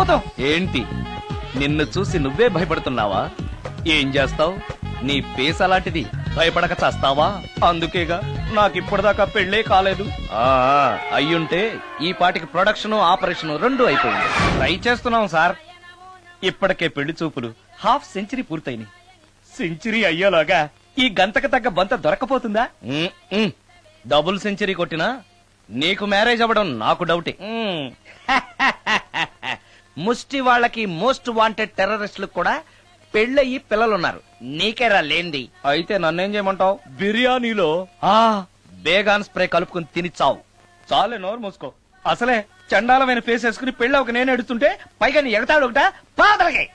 భూతం. ఏంటి నిన్ను చూసి నువ్వే భయపడుతున్నావా? ఏం చేస్తావ్? నీ ఫేస్ అలాంటిది, భయపడక చేస్తావా? అందుకేగా నాకిప్పటిదాకా పెళ్లే కాలేదు. అయ్యుంటే ఈ పాటికి ప్రొడక్షన్ ఆపరేషన్ రెండు అయిపోయింది. ట్రై చేస్తున్నాం సార్. ఇప్పటికే పెళ్లి చూపులు హాఫ్ సెంచరీ పూర్తయినాయి. సెంచరీ అయ్యేలాగా ఈ గంతకు తగ్గ బంత దొరకపోతుందా? డబుల్ సెంచరీ కొట్టినా నీకు మ్యారేజ్ అవ్వడం నాకు డౌటే. ముష్టి వాళ్ళకి మోస్ట్ వాంటెడ్ టెర్రరిస్టులకు కూడా పెళ్ళయి పిల్లలున్నారు. నీకేరా లేంది. అయితే నన్నేం చేయమంటావు? బిర్యానీలో బేగాన్ స్ప్రే కలుపుకుని తిని చావు. చాలే, నోరు మూసుకో. అసలే చండాలమైన ఫేస్ వేసుకుని పెళ్ళి ఒక నేను ఎడుతుంటే పైగా నీ ఎగతాడు ఒకట పాదలకి.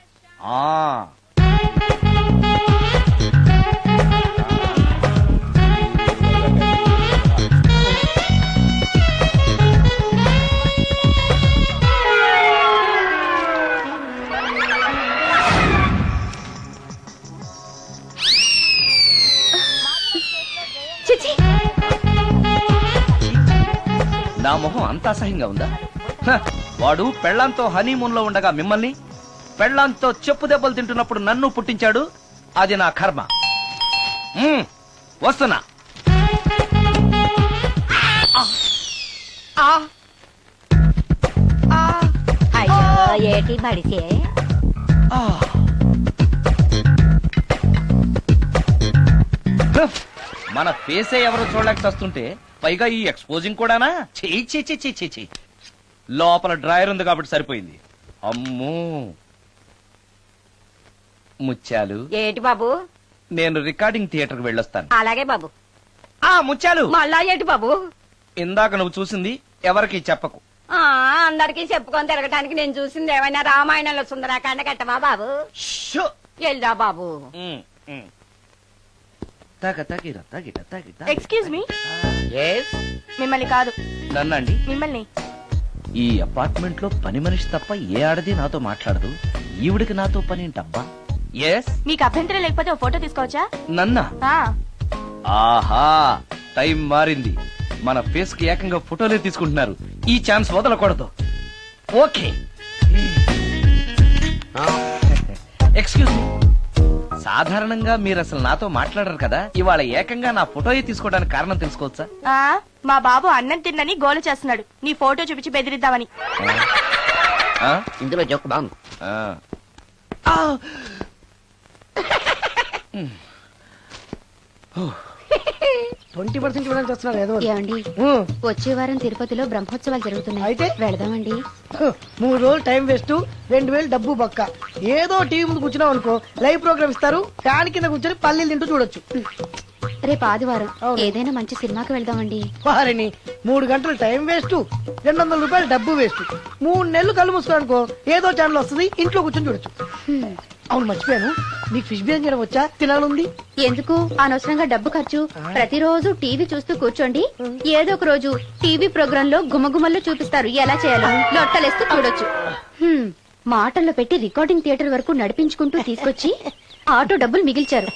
నా మొహం అంత అసహ్యంగా ఉందా? వాడు పెళ్లాంతో హనీమూన్ లో ఉండగా మిమ్మల్ని, పెళ్లాంతో చెప్పు దెబ్బలు తింటున్నప్పుడు నన్ను పుట్టించాడు. అది నా కర్మ. వస్తున్నా. ఏటి బడిసే మన ఫేసే ఎవరు చూడలేక వస్తుంటే పైగా ఈ ఎక్స్పోజింగ్ కూడానా? చీ. లోపల డ్రాయర్ ఉంది కాబట్టి సరిపోయింది. అమ్మో ముత్యాలు. ఏటి బాబు? నేను రికార్డింగ్ థియేటర్ కి వెళ్ళొస్తాను. అలాగే బాబు. ముత్యాలు, మళ్ళా ఏటి బాబు? ఇందాక నువ్వు చూసింది ఎవరికి చెప్పకు. అందరికి చెప్పుకొని తిరగటానికి నేను చూసింది ఏమైనా రామాయణంలో సుందరాకాండ కట్టవా బాబు? వెళ్దా బాబు. Excuse me. మిమ్మల్ని కాదు. నన్నండి? మిమ్మల్ని. ఈ అపార్ట్మెంట్ లో పని మనిషి తప్ప ఏ ఆడది నాతో మాట్లాడదు. ఈవిడికి నాతో పని ఏంటబ్బా? మీకు అభ్యంతరం లేకపోతే ఓ ఫోటో తీసుకోవచ్చా? నన్నా? ఆహా, టైం మారింది. మన ఫేస్ కి ఏకంగా ఫోటోలే తీసుకుంటున్నారు. ఈ ఛాన్స్ వదలకూడదు. ఓకే. Excuse me. సాధారణంగా మీరు అసలు నాతో మాట్లాడరు కదా, ఇవాళ ఏకంగా నా ఫోటోయే తీసుకోవడానికి కారణం తెలుసుకోవచ్చా? మా బాబు అన్నం తిన్నని గోల చేస్తున్నాడు, నీ ఫోటో చూపించి బెదిరిద్దామని. ఇందులో జోక్ బాగుంది. 20% ఇవ్వడానికి వస్తున్నారు ఏదో. ఏమండి, వచ్చే వారం తిరుపతిలో బ్రహ్మోత్సవాలు జరుగుతున్నాయి. అయితే వెళదామండి. 3 రోజులు టైం వేస్ట్, 2000 డబ్బు బొక్క. ఏదో టీవీ ముందు కూర్చున్నావు అనుకో, లైవ్ ప్రోగ్రామ్ ఇస్తారు, ఫ్యాన్ కింద కూర్చొని పల్లీలు తింటూ చూడొచ్చు. రేపు ఆదివారం ఏదైనా మంచి సినిమాకి వెళ్దామండి. వారిని 3 గంటలు టైం వేస్ట్, 200 రూపాయలు డబ్బు వేస్ట్. 3 నెలలు కళ్ళు మూసుకో అనుకో, ఏదో ఛానల్ వస్తుంది, ఇంట్లో కూర్చొని చూడొచ్చు. అవును, మర్చిపోయాను, నీకు ఫిష్ బిర్యానీ చేయడం వచ్చా? తినాలంది. ఎందుకు అనవసరంగా డబ్బు ఖర్చు? ప్రతిరోజు టీవీ చూస్తూ కూర్చోండి, ఏదో ఒక రోజు టీవీ ప్రోగ్రామ్ లో గుమగుమల్లో చూపిస్తారు ఎలా చేయాలో. లొట్టలేస్తూ చూడొచ్చు. మాటల్లో పెట్టి రికార్డింగ్ థియేటర్ వరకు నడిపించుకుంటూ తీసుకొచ్చి ఆటో డబ్బులు మిగిల్చారు.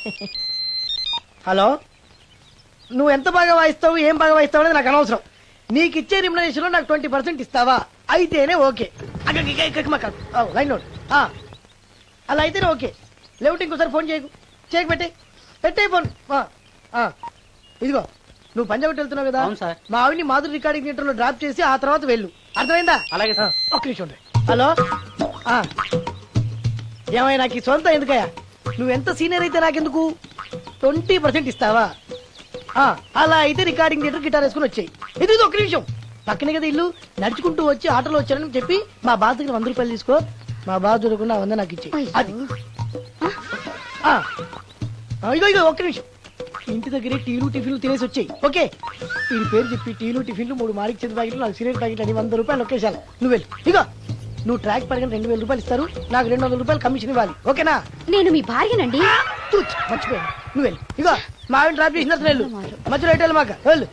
హలో, నువ్వు ఎంత బాగా వాయిస్తావు, ఏం బాగా వాయిస్తావు అనేది నాకు అనవసరం. నీకు ఇచ్చే రిమ్యునరేషన్ లో నాకు 20% ఇస్తావా? అయితేనే ఓకే. Line note. అలా అయితేనే ఓకే. లేవుటి ఇంకోసారి ఫోన్ చేయకు. పెట్టే ఫోన్. ఇదిగో, నువ్వు పంజాబ్ వెళ్తున్నావు కదా, మా ఆవిని మాధురి రికార్డింగ్ థియేటర్ లో డ్రాప్ చేసి ఆ తర్వాత వెళ్ళు. అర్థమైందా? అలాగే. ఒక్క నిమిషం. హలో, ఏమైనా నాకు ఈ సొంత ఎందుకయ్యా? నువ్వెంత సీనియర్ అయితే నాకెందుకు? 20% ఇస్తావా? అలా అయితే రికార్డింగ్ థియేటర్ గిటార్ వేసుకుని వచ్చాయి. ఇది ఒక్క నిమిషం. పక్కనే కదా ఇల్లు, నడుచుకుంటూ వచ్చి ఆటోలో వచ్చానని చెప్పి మా బాధ దగ్గర 100 రూపాయలు తీసుకో. మా బాధ దొరకకుండా 100 నాకు ఇచ్చే. అది ఇగో ఒక్క నిమిషం. ఇంటి దగ్గరే టీలు టిఫిన్లు తినేసి వచ్చాయి. ఓకే, వీడి పేరు చెప్పి టీలు టిఫిన్లు 3 మారికి చెంది ప్యాకెట్లు, 4 సిగరెట్ ప్యాకెట్లు అని 100 రూపాయలు ఒకేసారి. నువ్వు వెళ్ళు. ఇగో, నువ్వు ట్రాక్ పరిగణ 2000 రూపాయలు ఇస్తారు, నాకు 200 రూపాయలు కమిషన్ ఇవ్వాలి. ఓకేనా? నేను మీ భార్యనండి. మర్చిపోయాను. నువ్వు వెళ్ళు. ఇగో, మా ఆవిడ డ్రాప్ చేసినట్టు వెళ్ళు. మధ్యలో ఎటు మాక వెళ్ళు.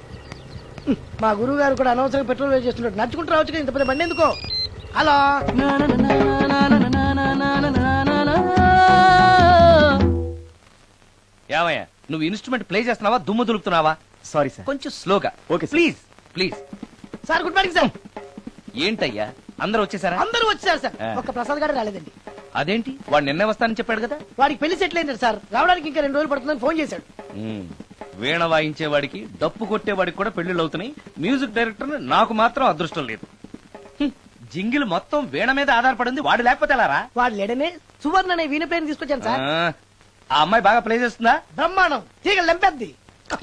మా గురువు గారు కూడా అనవసరంగా పెట్రోల్ వేస్ట్ చేస్తున్నాడు. నడుచుకుంటూ రావచ్చు కదా, ఇంత పెద్ద బండి ఎందుకో. హలో, ఏమయ్యా, నువ్వు ఇన్స్ట్రుమెంట్ ప్లే చేస్తున్నావా, దుమ్ము దులుపుతున్నావా? సారీ సార్, కొంచెం స్లోగా. Okay please. Sir, good morning sir. ఏంటయ్యా, అందరూ వచ్చేసారా? అందరూ వచ్చారు సార్, ఆ. ఒక ప్రసాద్ గారు రాలేదండి. అదేంటి వాడు నిన్నే వస్తానని చెప్పాడు కదా. వాడికి పెళ్లి సెటిల్ అయింది సార్, రావడానికి ఇంకా 2 రోజులు పడుతుందని ఫోన్ చేశాడు. వీణ వాయించేవాడికి డప్పు కొట్టేవాడికి కూడా పెళ్లిళ్ళు అవుతున్నాయి. మ్యూజిక్ డైరెక్టర్ నాకు మాత్రం అదృష్టం లేదు. జింగిల్ మొత్తం వీణ మీద ఆధారపడింది, వాడు లేకపోతే ఎలారా? వాడు లేడనే సువర్ణ అనే వీణ ప్లేయర్ తీసుకొచ్చాను సార్. ఆ అమ్మాయి బాగా ప్లే చేస్తుందా? బ్రహ్మాండం, తీగ లెంపెద్ది.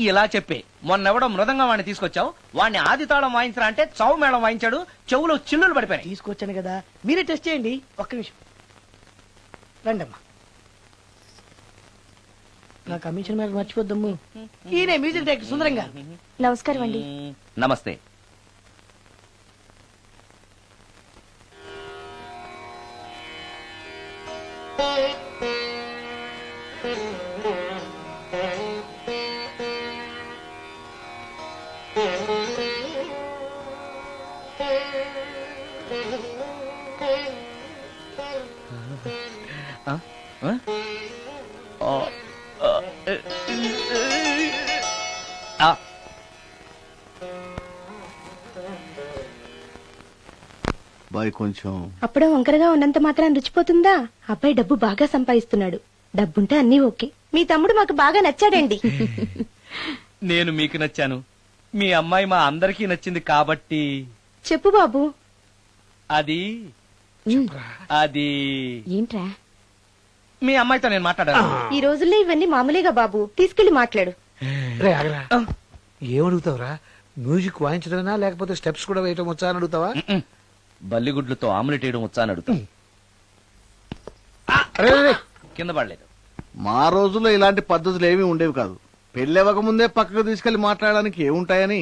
ఇలా చెప్పే మొన్నెవడో మృదంగా వాడిని తీసుకొచ్చావు, వాడిని ఆది తాళం వాయించరా అంటే చౌ మేళం వాయించాడు, చెవులో చిల్లులు పడిపోయాయి. తీసుకొచ్చాను కదా, మీరే టెస్ట్ చేయండి. ఒక్క నిమిషం రండమ్మా. నా కమిషన్ మీద మర్చిపోద్దమ్ము. ఈయనే మ్యూజిక్ డైరెక్టర్ సుందరం గారు. నమస్కారం అండి. నమస్తే. బాయ్ కొంచెం అప్పుడే వంకరగా ఉన్నంత మాత్రం రుచిపోతుందా? అబ్బాయి డబ్బు బాగా సంపాదిస్తున్నాడు, డబ్బుంటే అన్నీ ఓకే. మీ తమ్ముడు మాకు బాగా నచ్చాడండి. నేను మీకు నచ్చాను, మీ అమ్మాయి మా అందరికీ నచ్చింది కాబట్టి. చెప్పు బాబు. అది అది ఏంట్రా? మీ అమ్మాయితో నేను మాట్లాడాను. ఈ రోజుల్లో ఇవన్నీ మామూలుగా బాబు, తీసుకెళ్లి మాట్లాడు. రే ఆగరా, ఏమడుగుతావురా? మ్యూజిక్ వాయించడమేనా లేకపోతే స్టెప్స్ కూడా వేయటం వచ్చా అని అడుగుతావా? బల్లిగుడ్లతో ఆమ్లెట్ వేయడం వచ్చా అని అడుగుతా. అరే రే, రే. కింద పడలేదు. మా రోజుల్లో ఇలాంటి పద్ధతులు ఏమీ ఉండేవి కాదు. పెళ్ళివ్వక ముందే పక్కకు తీసుకెళ్లి మాట్లాడడానికి ఏముంటాయని.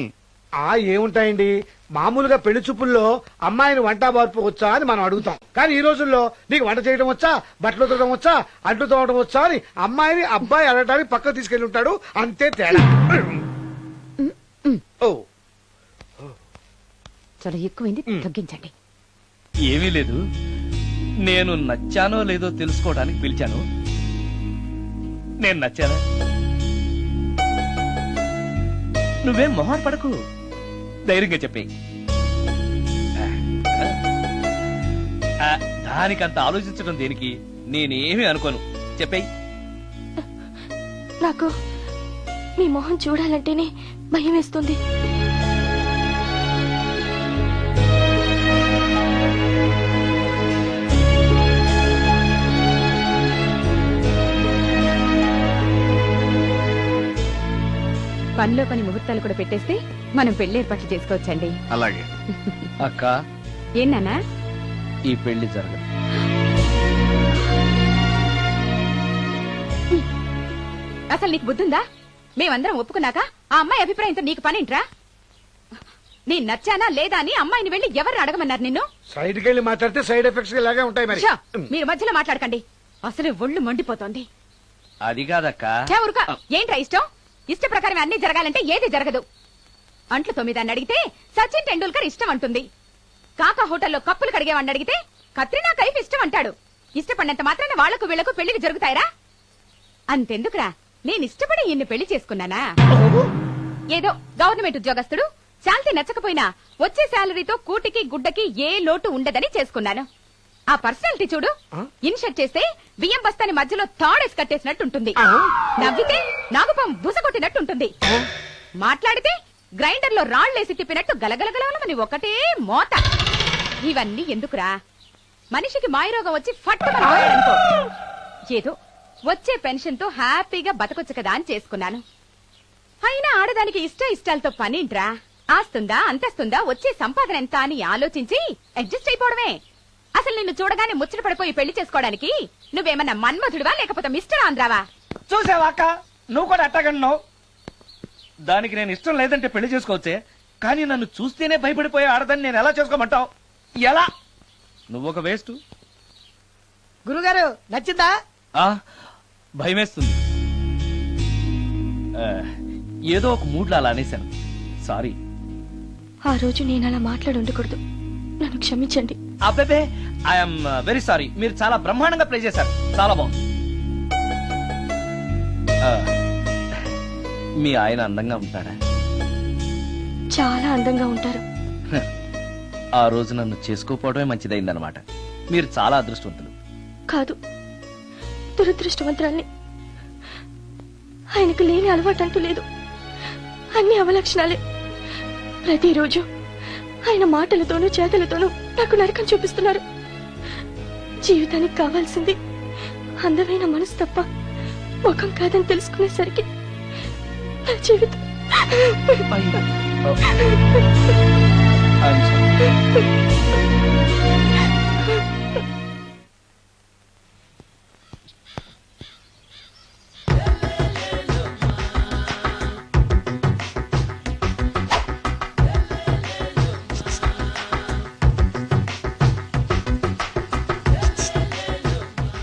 ఏముంటాయండి, మామూలుగా పెళ్లి చూపుల్లో అమ్మాయిని వంట బార్పు వచ్చా అని మనం అడుగుతాం. కానీ ఈ రోజుల్లో నీకు వంట చేయడం వచ్చా, బట్టలు ఉతకడం వచ్చా, అంట్లు తోవడం వచ్చా అని అమ్మాయిని అబ్బాయి అడగడానికి పక్కకు తీసుకెళ్లి ఉంటాడు, అంతే తేడా. ఓ చాలా ఎక్కువైంది, తగ్గించండి. ఏమీ లేదు, నేను నచ్చానో లేదో తెలుసుకోవడానికి పిలిచాను. నేను నచ్చానా? నువ్వేం మొహాన్ పడకు, ధైర్యంగా చెప్పే. దానికంత ఆలోచించడం దేనికి? నేనేమీ అనుకోను, చెప్పేయి. నాకు మీ మొహం చూడాలంటేనే భయం వేస్తుంది. పనిలో పని ముహూర్తాలు కూడా పెట్టేస్తే మనం పెళ్లి ఏర్పాట్లు చేసుకోవచ్చండి. అలాగే అక్క, ఏనానా? ఈ పెళ్లి జరగదు. అసలు నీకు బుద్ధుందా? మేమందరం ఒప్పుకున్నాక ఆ అమ్మాయి అభిప్రాయంతో నీకు పనింట్రా? నేను నచ్చానా లేదా అని అమ్మాయిని వెళ్ళి ఎవరు అడగమన్నారు నిన్ను? సైడ్కి వెళ్ళి మాట్లాడితే సైడ్ ఎఫెక్ట్స్ ఇలాగే ఉంటాయి మరి. ఛ, మీరు మధ్యలో మాట్లాడకండి, అసలు ఒళ్ళు మండిపోతోంది. అది కాదక్క. ఛ, ఊరుకో. ఏంట్రా ఇష్టం? ఇష్ట ప్రకారం అన్ని జరగాలంటే ఏది జరగదు. అంట్లు 9 అని అడిగితే సచిన్ టెండూల్కర్ ఇష్టం అంటుంది. కాకా హోటల్లో కప్పులు కడిగేవాడిని అడిగితే కత్రినా కైఫ్ ఇష్టం అంటాడు. ఇష్టపడినంత మాత్రాన వాళ్లకు వీళ్లకు పెళ్లికి జరుగుతాయరా? అంతెందుకురా, నేను ఇష్టపడి ఇన్ని పెళ్లి చేసుకున్నానా? ఏదో గవర్నమెంట్ ఉద్యోగస్తుడు, శాలరీ నచ్చకపోయినా వచ్చే శాలరీతో కూటికి గుడ్డకి ఏ లోటు ఉండదని చేసుకున్నాను. ఆ పర్సనాలిటీ చూడు, ఇన్షర్ట్ చేస్తే బియ్యం బస్తాని మధ్యలో తాడేసి కట్టేసినట్టుంటుంది. నవ్వితే నాగుపం బుసకొట్టినట్టుంటుంది. మాట్లాడితే గ్రైండర్ లో రాళ్లేసి తిప్పినట్టు గలగలగలమని ఒకటే మోత. ఇవన్నీ ఎందుకురా? మనిషికి మాయరోగం వచ్చి ఫట్టుమని పోయాడనుకో, ఏదో వచ్చే పెన్షన్ తో హ్యాపీగా బతకొచ్చు కదా అని చేసుకున్నాను. అయినా ఆడదానికి ఇష్టాలతో పనింట్రా? ఆస్తుందా, అంతస్తుందా, వచ్చే సంపాదన ఎంత అని ఆలోచించి అడ్జస్ట్ అయిపోవడమే. అసలు నిన్ను చూడగానే ముచ్చట పడిపోయి పెళ్లి చేసుకోవడానికి నువ్వేమన్నా మన్మధుడివా లేకపోతే మిస్టర్ ఆంధ్రావా? చూసావా అక్క, నువ్వు కూడా అట్టగన్నావు. దానికి నేను ఇష్టం లేదంటే పెళ్లి చేసుకోవచ్చే, కానీ నన్ను చూస్తేనే భయపడిపోయే ఆడదని నేను ఎలా చేసుకోమంటావు? ఎలా? నువ్వొక వేస్ట్. గురుగారు నచ్చిందా? భయమేస్తుంది. ఏదో ఒక మూడ్లో అలా అనేశాను, సారీ. ఆ రోజు నేను అలా మాట్లాడి ఉండకూడదు, నన్ను క్షమించండి. అబ్బే, ఐఎమ్ వెరీ సారీ. మీరు చాలా బ్రహ్మాండంగా ప్లే చేశారు, చాలా బాగుంది. మీ ఆయన అందంగా ఉంటాడా? చాలా అందంగా ఉంటారు. ఆ రోజు నన్ను చేసుకోపోవడమే మంచిదైందనమాట. మీరు చాలా అదృష్టవంతులు. కాదు, దురదృష్టవంతురాల్ని. ఆయనకు లేని అలవాటు అంటూ లేదు. అన్ని అవలక్షణాలే. ప్రతిరోజు ఆయన మాటలతోనూ చేతలతోనూ నాకు నరకం చూపిస్తున్నారు. జీవితానికి కావాల్సింది అందమైన మనసు తప్ప ముఖం కాదని తెలుసుకునేసరికి నా జీవితం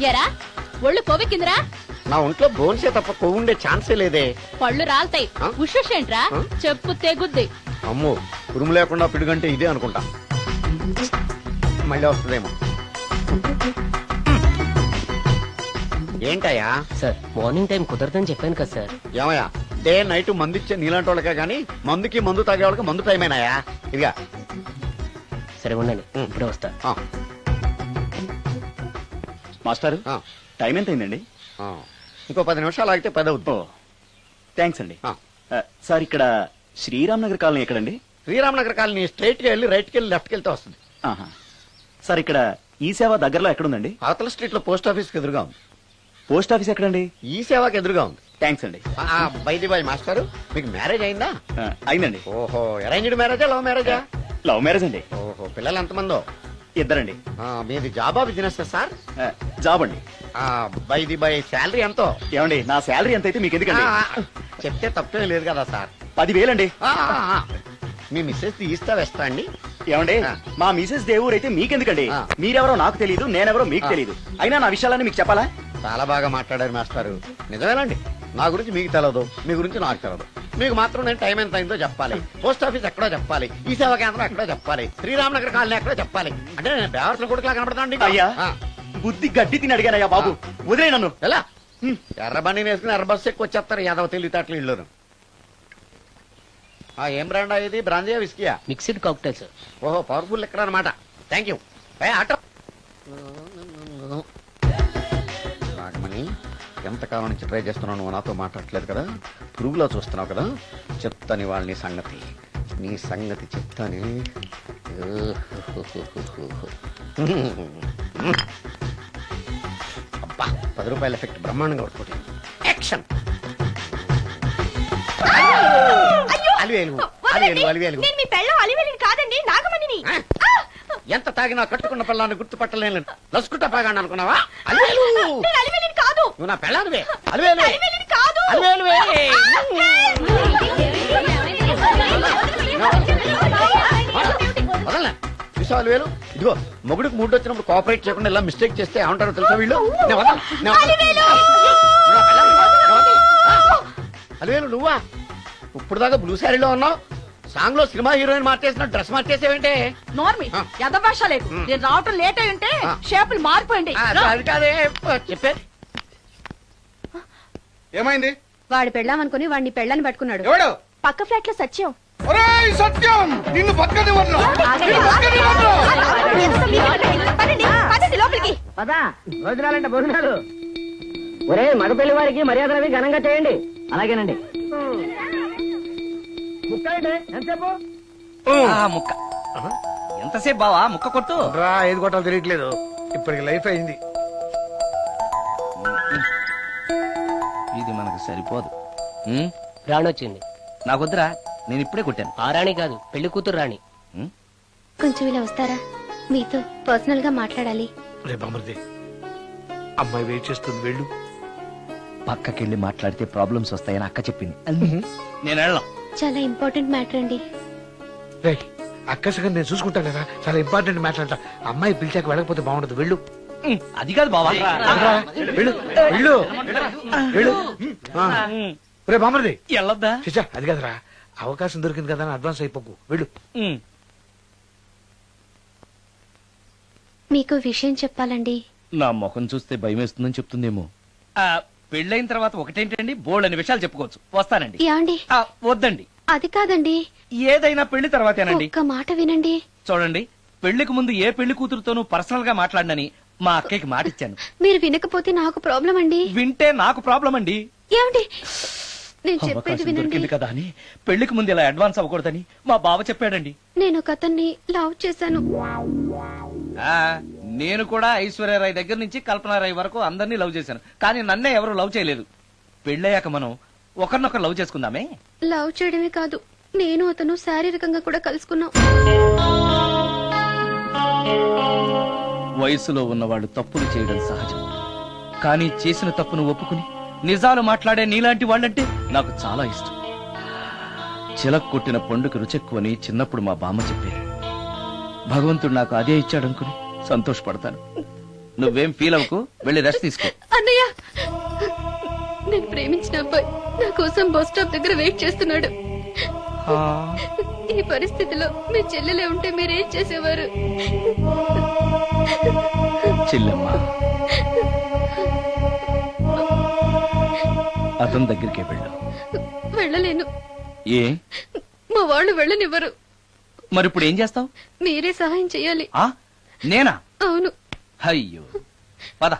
ఎరా ఒళ్ళు కొవ్వెక్కిందిరా? నా ఒంట్లో బోన్సే తప్ప కొవ్వు ఉండే ఛాన్సే లేదే. పళ్ళు రాల్తాయి. ఆ? ఉషేంట్రా? ఆ? చెప్పు తెగుద్ది. అమ్మో, ఉరుము లేకుండా పిడుగంటే ఇదే అనుకుంటా. మళ్ళీ వస్తుందేమో. ఏంటయ్యా? సార్ మార్నింగ్ టైం కుదరదని చెప్పాను కదా సార్. ఏమయ్యా, డే నైట్ మందు ఇచ్చే నీలాంటి వాళ్ళకే గానీ మందుకి మందు తాగే వాళ్ళకి మందు టైమేనాయా? ఇదిగా సరే ఉండండి, ఇప్పుడే వస్తా. మాస్టారు, ఆ. టైం ఎంత అయిందండి? ఇంకో 10 నిమిషాలు ఆగితే 10 అవుతుంది. థ్యాంక్స్ అండి. ఆ. సార్, ఇక్కడ శ్రీరామ్ నగర్ కాలనీ ఎక్కడండి? శ్రీరామనగర్ కాలనీ స్ట్రైట్ గా వెళ్ళి రైట్ కి వెళ్ళి లెఫ్ట్ కి వెళ్తే వస్తుంది. సార్, ఇక్కడ ఈ సేవ దగ్గరలో ఎక్కడుందండి? అవతల స్ట్రీట్ లో పోస్ట్ ఆఫీస్ కి ఎదురుగా ఉంది. పోస్ట్ ఆఫీస్ ఎక్కడండి? ఈ సేవకి ఎదురుగా ఉంది. థ్యాంక్స్ అండి. బైది బాయ్ మాస్టారు, మీకు మ్యారేజ్ అయిందా? అయిందండి. ఓహో, అరేంజ్డ్ మ్యారేజా లవ్ మ్యారేజా? లవ్ మ్యారేజ్ అండి. ఓహో, పిల్లలు ఎంతమందో? ఇద్దరండి. మీది జాబా బిజినెస్ సార్? జాబ్ అండి. బైది బై శాలరీ ఎంతో? ఏమండి, నా శాలరీ ఎంత అయితే మీకు ఎందుకండి? చెప్తే తప్పేం లేదు కదా సార్. 10,000 అండి. మీ మిస్సెస్ తీస్తా వేస్తా అండి. ఏమండి, మా మిసెస్ దేవూర్ అయితే మీకెందుకండి? మీరెవరో నాకు తెలియదు, నేనెవరో మీకు తెలియదు. అయినా నా విషయాలన్నీ మీకు చెప్పాలా? చాలా బాగా మాట్లాడారు మాస్టారు. నిజమేనండి, నా గురించి మీకు తెలియదు, మీ గురించి నాకు తెలియదు. మీకు మాత్రం నేను టైం ఎంత అయిందో చెప్పాలి, పోస్ట్ ఆఫీస్ ఎక్కడో చెప్పాలి, ఈ సేవా కేంద్రం ఎక్కడో చెప్పాలి, శ్రీరామనగర్ కాలనీ ఎక్కడో చెప్పాలి. అంటే నేను బేవర్సన కొడుకులా కనపడతాను. అయ్యా, బుద్ధి గడ్డి తిని అడిగానయ్యా బాబు, వదిలే నన్ను. ఎలా ఎర్ర బండి వేసుకుని ఎర్ర బస్సు ఎక్కువ వచ్చేస్తారు యాదవ తెలివితేటలు ఇల్లు. ఏం బ్రాండా ఇది? బ్రాంజియా విస్కియా? Mixed cocktail sir. ఓహో, పవర్ఫుల్ ఎక్కడ అనమాట. Thank you. ఆటో నాగమణి, ఎంతకాలం నుంచి ట్రై చేస్తున్నావు, నువ్వు నాతో మాట్లాడట్లేదు కదా, పురుగులో చూస్తున్నావు కదా, చెప్తాని వాళ్ళని సంగతి, నీ సంగతి చెప్తాని. అబ్బా, 10 రూపాయల ఎఫెక్ట్ బ్రహ్మాండంగా పడుతుంది. యాక్షన్. అలివేలు అలివేలు అలివేలు. మీ పెళ్ళం అలివేలిని కాదండి, నాగమణిని. ఎంత తాగినా కట్టుకున్న పిల్లాన్ని గుర్తుపట్టలేను, లసుకుంటా పాగాను అనుకున్నావా? అలివేలు అలివేలిని కాదు. నువ్వు నా పిల్లానివే. అలివేలు అలివేలిని కాదు. అలివేలువే. వదలనా? చూసావా అలివేలు? ఇదిగో, మొగుడికి మూడు వచ్చినప్పుడు కోఆపరేట్ చేయకుండా ఇలా మిస్టేక్ చేస్తే ఏమంటారో తెలుసా వీళ్ళు? అలివేలు నువ్వా? ఇప్పుడు దాకా బ్లూ శారీలో ఉన్నావు, సాంగ్ లో సినిమా హీరోయిన్ మార్చేసిన డ్రెస్ మార్చేసేవేంటే? నోర్మి ఎద భాష లేదు. నేను రావటం లేట్ అయి ఉంటే షేపులు మారిపోయింది. అది కాదే చెప్పేది. ఏమైంది? వాడు పెళ్ళామనుకుని వాడిని పెళ్ళని పట్టుకున్నాడు. ఎవడు? పక్క ఫ్లాట్ లో సత్యం. ఒరేయ్ సత్యం, నిన్ను పక్కనివ్వను. పదండి లోపలికి. పదా భోజనాలంటే భోజనాలు. ఒరే మగ పెళ్లి వారికి మర్యాదలవి ఘనంగా చేయండి. అలాగేనండి. ముక్క ఎంతసేపు? ముక్క ఎంతసేపు బావా? ముక్క కొట్టు. రా, ఏది కొట్టాలో తెలియట్లేదు. ఇప్పటికి లైఫ్ అయింది. ఇది మనకు సరిపోదు. రాణొచ్చింది. నాకొద్దురా, నేను ఇప్పుడే కొట్టాను. ఆ రాణి కాదు, పెళ్లి కూతురు రాణి. కొంచెం ఇలా వస్తారా? మీతో పర్సనల్ గా మాట్లాడాలి. రేపు అమృతి, అమ్మాయి వెయిట్ చేస్తుంది, వెళ్ళు. పక్కకెళ్ళి మాట్లాడితే ప్రాబ్లమ్స్ వస్తాయని అక్క చెప్పింది. నేను వెళ్ళను. చాలా ఇంపార్టెంట్ మ్యాటర్ అండి. రేయ్, అక్కసగా నేను చూసుకుంటాను కదా, చాలా ఇంపార్టెంట్ మ్యాటర్ అంట. అమ్మాయి పిలిచాక వెళ్ళకపోతే బాగుండదు, వెళ్ళు. అది కాదు బావా. వెళ్ళు వెళ్ళు వెళ్ళు. రేపు అమృతి వెళ్ళొద్దా? చిచ్చా, అది కదరా, అవకాశం దొరికింది కదా అని అడ్వాన్స్ అయిపోకు, వెళ్ళు. మీకు విషయం చెప్పాలండి. నా ముఖం చూస్తే భయం వేస్తుందని చెప్తుందేమో. పెళ్ళైన తర్వాత ఒకటేంటండి, బోల్డ్ అనే విషయాలు చెప్పుకోవచ్చు. వస్తానండి. యాండి? వద్దండి, అది కాదండి, ఏదైనా పెళ్లి తర్వాతేనండి. ఒక్క మాట వినండి. చూడండి, పెళ్లికి ముందు ఏ పెళ్లి కూతురుతోనూ పర్సనల్ గా మాట్లాడనని మా అక్కకి మాటిచ్చాను. మీరు వినకపోతే నాకు ప్రాబ్లం అండి. వింటే నాకు ప్రాబ్లం అండి. ఏమండి నేను చెప్పేది అవకాశం వినండి. దొరికింది కదా అని పెళ్లికి ముందు ఇలా అడ్వాన్స్ అవ్వకూడదని మా బావ చెప్పాడండి. నేను ఒక అతన్ని లవ్ చేశాను. ఆ నేను కూడా ఐశ్వర్యరాయ్ దగ్గర నుంచి కల్పనారాయ్ వరకు అందరినీ లవ్ చేశాను. కానీ నన్నే ఎవరు లవ్ చేయలేదు. పెళ్ళయ్యాక మనం ఒకరినొకరు లవ్ చేసుకుందామే. లవ్ చేయడమే కాదు, నేను అతను శారీరకంగా కూడా కలుసుకున్నాం. వయసులో ఉన్నవాళ్ళు తప్పులు చేయడం సహజం. కానీ చేసిన తప్పును ఒప్పుకుని నిజాలు మాట్లాడే నీలాంటి వాళ్ళంటే నాకు చాలా ఇష్టం. చిలక్ కొట్టిన పండుగ రుచెక్కువని చిన్నప్పుడు మా బామ్మ చెప్పేది. భగవంతుడు నాకు అదే ఇచ్చాడనుకుని సంతోషపడతాను. నువ్వేం ఫీల్ అవ్వకు, వెళ్ళి రెస్ట్ తీసుకో. అన్నయ్య, నేను ప్రేమించిన అబ్బాయి నా కోసం బస్ స్టాప్ దగ్గర వెయిట్ చేస్తున్నాడు. ఈ పరిస్థితిలో మీ చెల్లెలే ఉంటే మీరేం చేసేవారు? చెల్లెమ్మ, అతని దగ్గరికే వెళ్ళు. వెళ్ళలేను. ఏ? మా వాళ్ళు వెళ్ళనివ్వరు. మరిప్పుడు ఏం చేస్తావు? మీరే సహాయం చేయాలి. నేనా? అవును. అయ్యో, పద.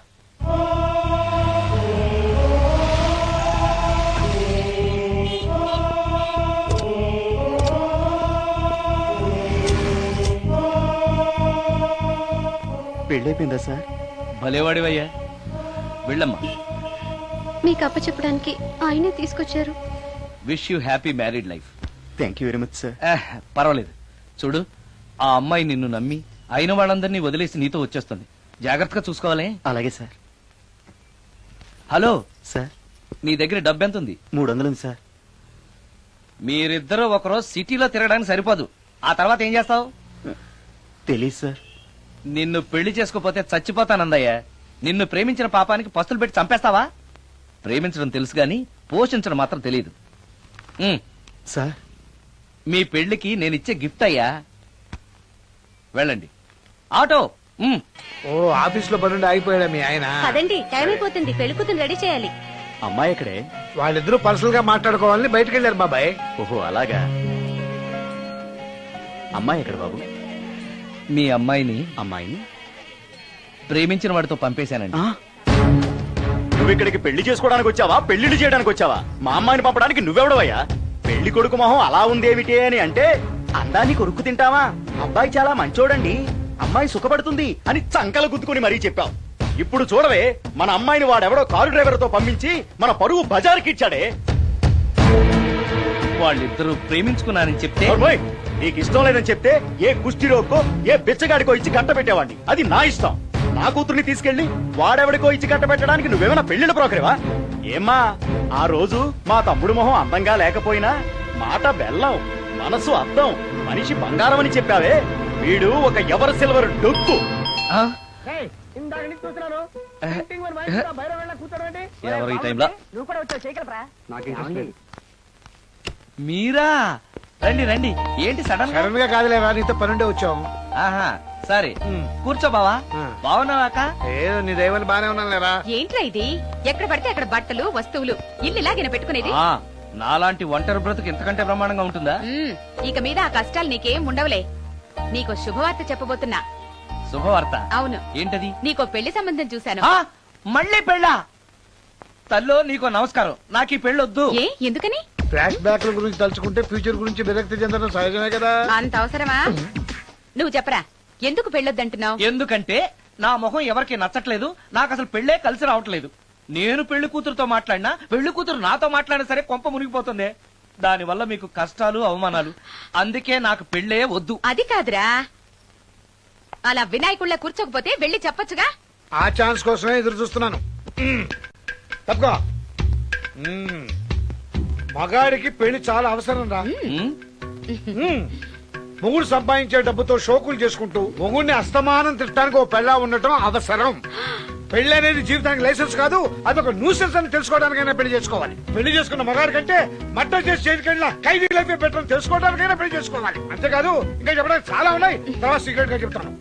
పెళ్ళైపోయిందా సార్? భలేవాడివయ్యా, వెళ్ళమ్మా. మీకు అప్పచెప్పడానికి ఆయనే తీసుకొచ్చారు. Wish you happy married life. Thank you very much sir. పర్వాలేదు. చూడు, ఆ అమ్మాయి నిన్ను నమ్మి అయిన వాళ్ళందరినీ వదిలేసి నీతో వచ్చేస్తుంది. జాగ్రత్తగా చూసుకోవాలి. అలాగే సార్. హలో సార్, నీ దగ్గర డబ్బు ఎంత ఉంది? 300 ఉంది సార్. మీరిద్దరూ ఒకరోజు సిటీలో తిరగడానికి సరిపోదు. ఆ తర్వాత ఏం చేస్తావు? తెలీదు సార్. నిన్ను పెళ్లి చేసుకోపోతే చచ్చిపోతానందయ్యా. నిన్ను ప్రేమించిన పాపానికి పస్తులు పెట్టి చంపేస్తావా? ప్రేమించడం తెలుసు గాని పోషించడం మాత్రం తెలియదు. సార్, మీ పెళ్లికి నేనిచ్చే గిఫ్ట్ అయ్యా. వెళ్ళండి. ఆటో. ఓ ఆఫీస్ లో పనుండి ఆగిపోయాడా మీ ఆయన? పదండి, టైం అయిపోతుంది. పెళ్లి కూతురు రెడీ చేయాలి. అమ్మాయి ఎక్కడే? వాళ్ళిద్దరూ పర్సనల్ గా మాట్లాడుకోవాలని బయటకు వెళ్ళారు బాబాయ్. ఓహో అలాగా. అమ్మాయి ఎక్కడ బాబు? మీ అమ్మాయిని అమ్మాయిని ప్రేమించిన వాడితో పంపేశానండి. నువ్వు ఇక్కడికి పెళ్లి చేసుకోవడానికి వచ్చావా, పెళ్లిళ్ళు చేయడానికి వచ్చావా? మా అమ్మాయిని పంపడానికి నువ్వెవడవయ్యా? పెళ్లి కొడుకు మొహం అలా ఉందేమిటి అని అంటే అందాన్ని కొరుక్కు తింటావా? అబ్బాయి చాలా మంచోడండి, అమ్మాయి సుఖపడుతుంది అని చంకలు గుద్దుకుని మరీ చెప్పావు. ఇప్పుడు చూడవే, మన అమ్మాయిని వాడెవడో కారు డ్రైవర్ తో పంపించి మన పరువు బజారుకి ఇచ్చాడే. వాళ్ళిద్దరూ ప్రేమించుకున్నారని చెప్తే నీకు ఇష్టం లేదని చెప్తే ఏ కుష్టిరోకో ఏ బిచ్చగాడికో ఇచ్చి కట్ట పెట్టేవాడిని. అది నా ఇష్టం. నా కూతుర్ని తీసుకెళ్లి వాడెవడికో ఇచ్చి కట్ట పెట్టడానికి నువ్వేమైనా పెళ్లిళ్ళ బ్రోకరేవా? ఏమ్మా, ఆ రోజు మా తమ్ముడు మొహం అందంగా లేకపోయినా మాట బెల్లం, మనసు అద్దం, మనిషి బంగారం అని చెప్పావే. వీడు ఒక ఎవరు సిల్వర్ డొక్కు. ఎవరు ఈ టైంలో? నువ్వు కూడా వచ్చావు, చేయగలరా? మీరా? రండి రండి. ఏంటి సడన్ సడన్ గా కాదులేవా, నీతో పనుండే వచ్చాం. ఆహా, సరే కూర్చో బావా. బాగున్నావాక? ఏదో నీ దైవాలు బానే ఉన్నాను లేరా. ఏంట్రా ఇది? ఎక్కడ పడితే అక్కడ బట్టలు వస్తువులు ఇల్లు ఇలాగిన పెట్టుకునేది. నాలాంటి ఒంటరి బ్రతుకు ఎంతకంటే బ్రహ్మాండంగా ఉంటుందా? ఇక మీద ఆ కష్టాలు నీకేం ఉండవులే. నీకో శుభవార్త చెప్పబోతున్నా. శుభవార్త? అవును. ఏంటది? నీకో పెళ్లి సంబంధం చూశాను. మళ్ళీ పెళ్ళా? తల్లో నీకో నమస్కారం, నాకు ఈ పెళ్ళొద్దు. ఏ ఎందుకని? ఫ్లాష్ బ్యాక్ గురించి తలుచుకుంటే ఫ్యూచర్ గురించి విరక్తి చెందడం సహజమే కదా. అంత అవసరమా? నువ్వు చెప్పరా, ఎందుకు పెళ్ళొద్దంటున్నావు? ఎందుకంటే నా మొహం ఎవరికి నచ్చట్లేదు. నాకు అసలు పెళ్ళే కలిసి రావట్లేదు. నేను పెళ్లి కూతురుతో మాట్లాడినా, పెళ్లి కూతురు నాతో మాట్లాడినా సరే కొంప మునిగిపోతుంది. దానివల్ల మీకు కష్టాలు అవమానాలు. అందుకే నాకు పెళ్ళే వద్దు. అది కాదురా, అలా వినాయకుళ్ళ కూర్చోకపోతే వెళ్ళి చెప్పొచ్చుగా. ఆ ఛాన్స్ కోసమే ఎదురు చూస్తున్నాను. తప్పుకో. మగాడికి పెళ్లి చాలా అవసరం రా. మొగుడు సంపాదించే డబ్బుతో షోకులు చేసుకుంటూ మొగుడిని అస్తమానం తిట్టడానికి ఓ పెళ్ళా ఉండటం అవసరం. పెళ్లి అనేది జీవితానికి లైసెన్స్ కాదు, అదొక న్యూసెన్స్ అని తెలుసుకోవడానికైనా పెళ్లి చేసుకోవాలి. పెళ్లి చేసుకున్న మగాడి కంటే మర్డర్ చేసి చేతికెళ్ళిన ఖైదీ లైఫ్ బెటర్ తెలుసుకోవడానికైనా పెళ్లి చేసుకోవాలి. అంతేకాదు ఇంకా చెప్పడానికి చాలా ఉన్నాయి, తర్వాత సీక్రెట్ గా చెప్తాను.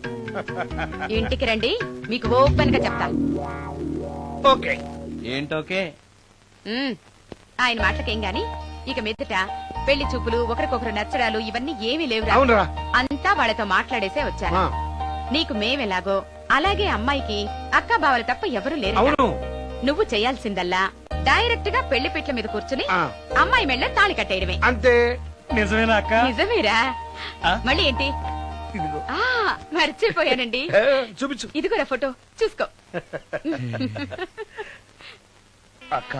ఇంటికి రండి, మీకు ఓపెన్ గా చెప్తాను. ఓకే. ఏంటోకే? ఆయన మాటలకేం గాని, ఇక మీదట పెళ్లి చూపులు ఒకరికొకరు నచ్చడాలు ఇవన్నీ ఏమీ లేవురా. అవునరా. అంతా వాళ్ళతో మాట్లాడేసే వచ్చాను. ఆ. నీకు మేమెలాగో అలాగే అమ్మాయికి అక్క బావలు తప్ప ఎవరు లేరు. అవును. నువ్వు చేయాల్సిందల్లా డైరెక్ట్ గా పెళ్లి పెట్ల మీద కూర్చుని ఆ. అమ్మాయి మెళ్ళ తాళి కట్టేయడమే. అంతే. నిజమేనా అక్క? నిజమేరా. మళ్ళీ ఏంటి? ఇదిగో. ఆ మర్చిపోయానండి. చూపించు. ఇదిగోరా ఫోటో చూసుకో. అక్క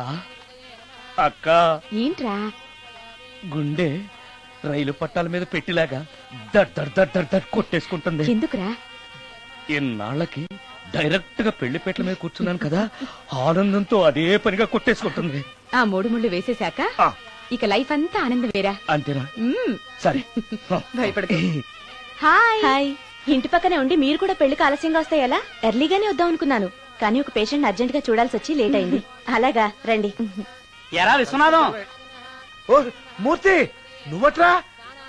అక్క ఏంట్రా? గుండె రైలు పట్టాల మీద పెట్టిలాగా దడ్ దడ్ దడ్ దడ్ దడ్ కొట్టేసుకుంటుంది. ఎందుకురా? ఇన్నాళ్ళకి డైరెక్ట్ గా పెళ్లిపేటల మీద కూర్చున్నాను కదా, ఆనందంతో అదే పనిగా కొట్టేసుకుంటుంది. ఆ 3 ముళ్ళు వేసేశాక ఆ. ఇక లైఫ్ అంతా ఆనందమేరా. అంతేనా? మ్మ్. సరే. భయపడకు. హాయ్. ఇంటి పక్కనే ఉండి మీరు కూడా పెళ్లికి ఆలస్యంగా వస్తే ఎలా? ఎర్లీగానే వద్దాం అనుకున్నాను, కానీ ఒక పేషెంట్ అర్జెంట్ గా చూడాల్సి వచ్చి లేట్ అయింది. అలాగా రండి. ఎరా విశ్వనాథం. ఓ మూర్తి, నువ్వట్రా?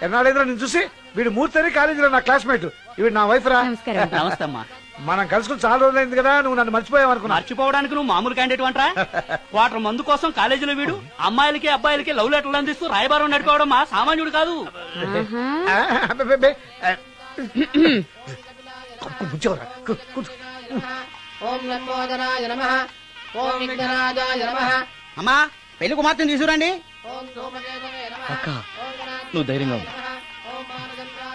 ఎన్నాళ్ళైందిరా నేను చూసి? వీడు మూర్తి అని కాలేజీలో నా క్లాస్మేట్, ఇవి నా వైఫ్ రా. నమస్కారం. నమస్తే అమ్మా. మనం కలుసుకుని చాలా రోజులైంది కదా, నువ్వు నన్ను మర్చిపోయావు అనుకున్నా. మర్చిపోవడానికి నువ్వు మామూలు క్యాండిడేట్ అంటరా? క్వార్టర్ మందు కోసం కాలేజీలో వీడు అమ్మాయిలకి అబ్బాయిలకి లవ్ లెటర్లు అందిస్తూ రాయబారం నడిపోవడం మా సామాన్యుడు కాదు. కూర్చోరా, కూర్చో. అమ్మా పెళ్లి కుమార్తెను తీసుకురండి. అక్క నువ్వు ధైర్యంగా ఉంది.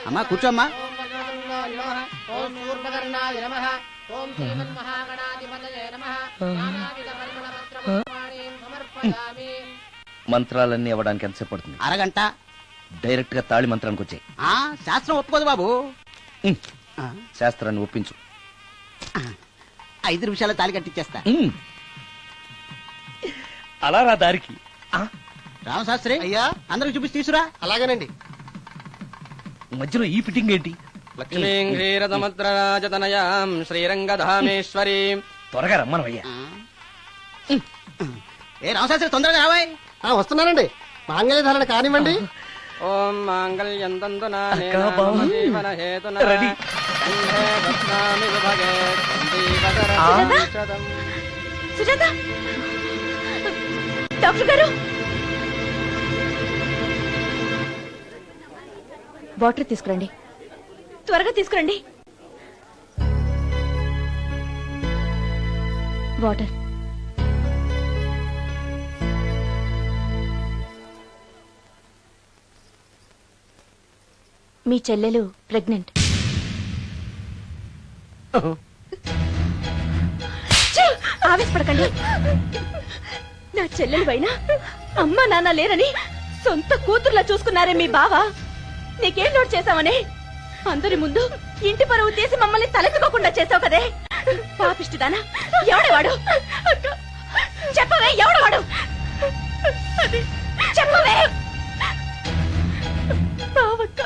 అమ్మా కూర్చోమ్మా. మంత్రాలన్నీ అవ్వడానికి ఎంతసేపు పడుతుంది? అరగంట. డైరెక్ట్ గా తాళి మంత్రానికి వచ్చాయి. శాస్త్రం ఒప్పుకోదు బాబు. శాస్త్రాన్ని ఒప్పించు. 5 నిమిషాల తాళి కట్టించేస్తా. అలా రా దారికి. రామశాస్త్రి అయ్యా అందరికి చూపించి తీసురా. అలాగేనండి. మధ్యలో ఈ ఫిట్టింగ్ ఏంటి? లక్ష్మీంద్రీరసముద్రరాజతనయాం శ్రీరంగధామేశ్వరి. త్వరగా రమ్మనవయ్యా. ఏ రామశాస్త్రి తొందరగా రావాయ్. వస్తున్నానండి. మాంగళ్య ధారణ కానివ్వండి. ఓం మాంగళ్యం తంతునా అక్కా, బావ. జీవన హేతునా రెడీ. కంఠే బధ్నామి విభగే సందీపతరం శతం. సుజాత, డాక్టర్ గారు, వాటర్ తీసుకురండి. త్వరగా తీసుకురండి. వాటర్. మీ చెల్లెలు ప్రెగ్నెంట్. ఆవేశపడకండి. నా చెల్లెలు అయినా అమ్మా నాన్న లేరని సొంత కూతుర్లా చూసుకున్నారే మీ బావ. నీకేం లోటు చేశావనే అందరి ముందు ఇంటి పరువు తీసి మమ్మల్ని తలెత్తుకోకుండా చేసావు కదే. పాపిష్టిదానా, ఎవడేవాడు? చెప్పవే, ఎవడవాడు? చెప్పవే. బావక్క,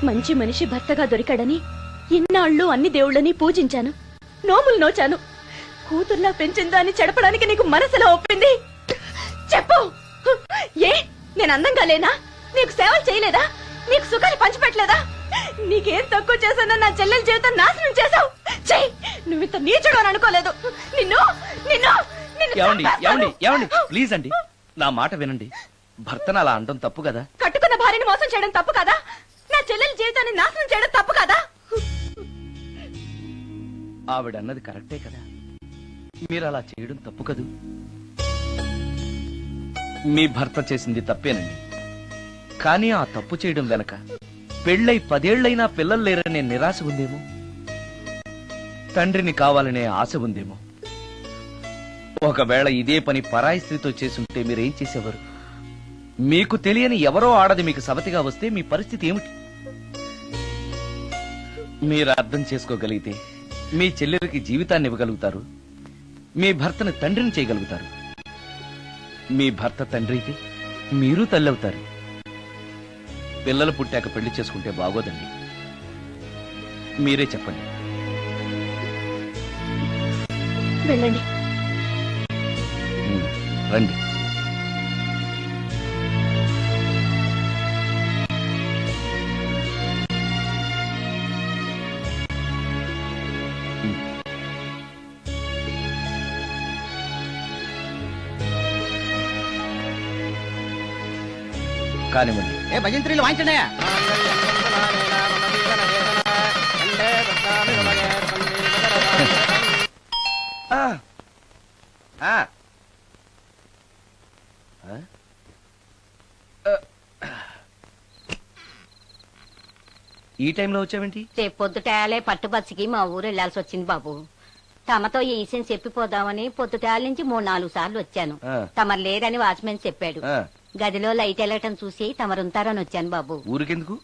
మంచి మనిషి భర్తగా దొరికాడని ఇన్నాళ్ళు అన్ని దేవుళ్ళని పూజించాను, నోములు నోచాను. కూతుర్లా పెంచిందా అని చెడపడానికి నీకు మనసులో ఒప్పింది. చెప్పు, ఏ నేను అందంగా లేనా? నీకు సేవలు చేయలేదా? నీకు సుఖాలు పంచిపెట్టలేదా? నీకేం తక్కువ చేశానో నా చెల్లెల జీవితం నాశనం చేశావు. చెయ్యి, నువ్వు ఇంత నీచుడు అని అనుకోలేదు. నిన్ను నిన్ను ఏమండి ఏమండి ఏమండి ప్లీజ్ అండి, నా మాట వినండి. భర్తను అలా అనడం తప్పు కదా. కట్టుకున్న భార్యని మోసం చేయడం తప్పు కదా? నా చెల్లెల జీవితాన్ని నాశనం చేయడం తప్పు కదా? ఆవిడన్నది కరెక్టే కదా. మీరు అలా చేయడం తప్పు కదూ. మీ భర్త చేసింది తప్పేనండి, కానీ ఆ తప్పు చేయడం వెనక పెళ్ళై 10 ఏళ్లైనా పిల్లలు లేరనే నిరాశ ఉందేమో, తండ్రిని కావాలనే ఆశ ఉందేమో. ఒకవేళ ఇదే పని పరాయి స్త్రీతో చేసుంటే మీరేం చేసేవారు? మీకు తెలియని ఎవరో ఆడది మీకు సవతిగా వస్తే మీ పరిస్థితి ఏమిటి? మీరు అర్థం చేసుకోగలిగితే మీ చెల్లెలకి జీవితాన్ని ఇవ్వగలుగుతారు, మీ భర్తను తండ్రిని చేయగలుగుతారు. మీ భర్త తండ్రి అయితే మీరు తల్లి అవుతారు. పిల్లలు పుట్టాక పెళ్లి చేసుకుంటే బాగోదండి. మీరే చెప్పండి. వెళ్ళండి. రండి. కానివ్వండి. ఏ భజంత్రీలు వాయించండి. ఆ. ఆ. ఆ? ఈ టైంలో వచ్చావేంటి? రేపు పొద్దుటాలే పట్టుబచ్చికి మా ఊరు వెళ్లాల్సి వచ్చింది బాబు. తమతో ఈ విషయం చెప్పిపోదామని పొద్దుటాల నుంచి 3-4 సార్లు వచ్చాను. ఆ. తమరు లేరని వాచ్మెన్ చెప్పాడు. ఆ. గదిలో లైట్ వెళ్ళటం చూసి తమరుంటారని వచ్చాను బాబు. ఊరికెందుకు?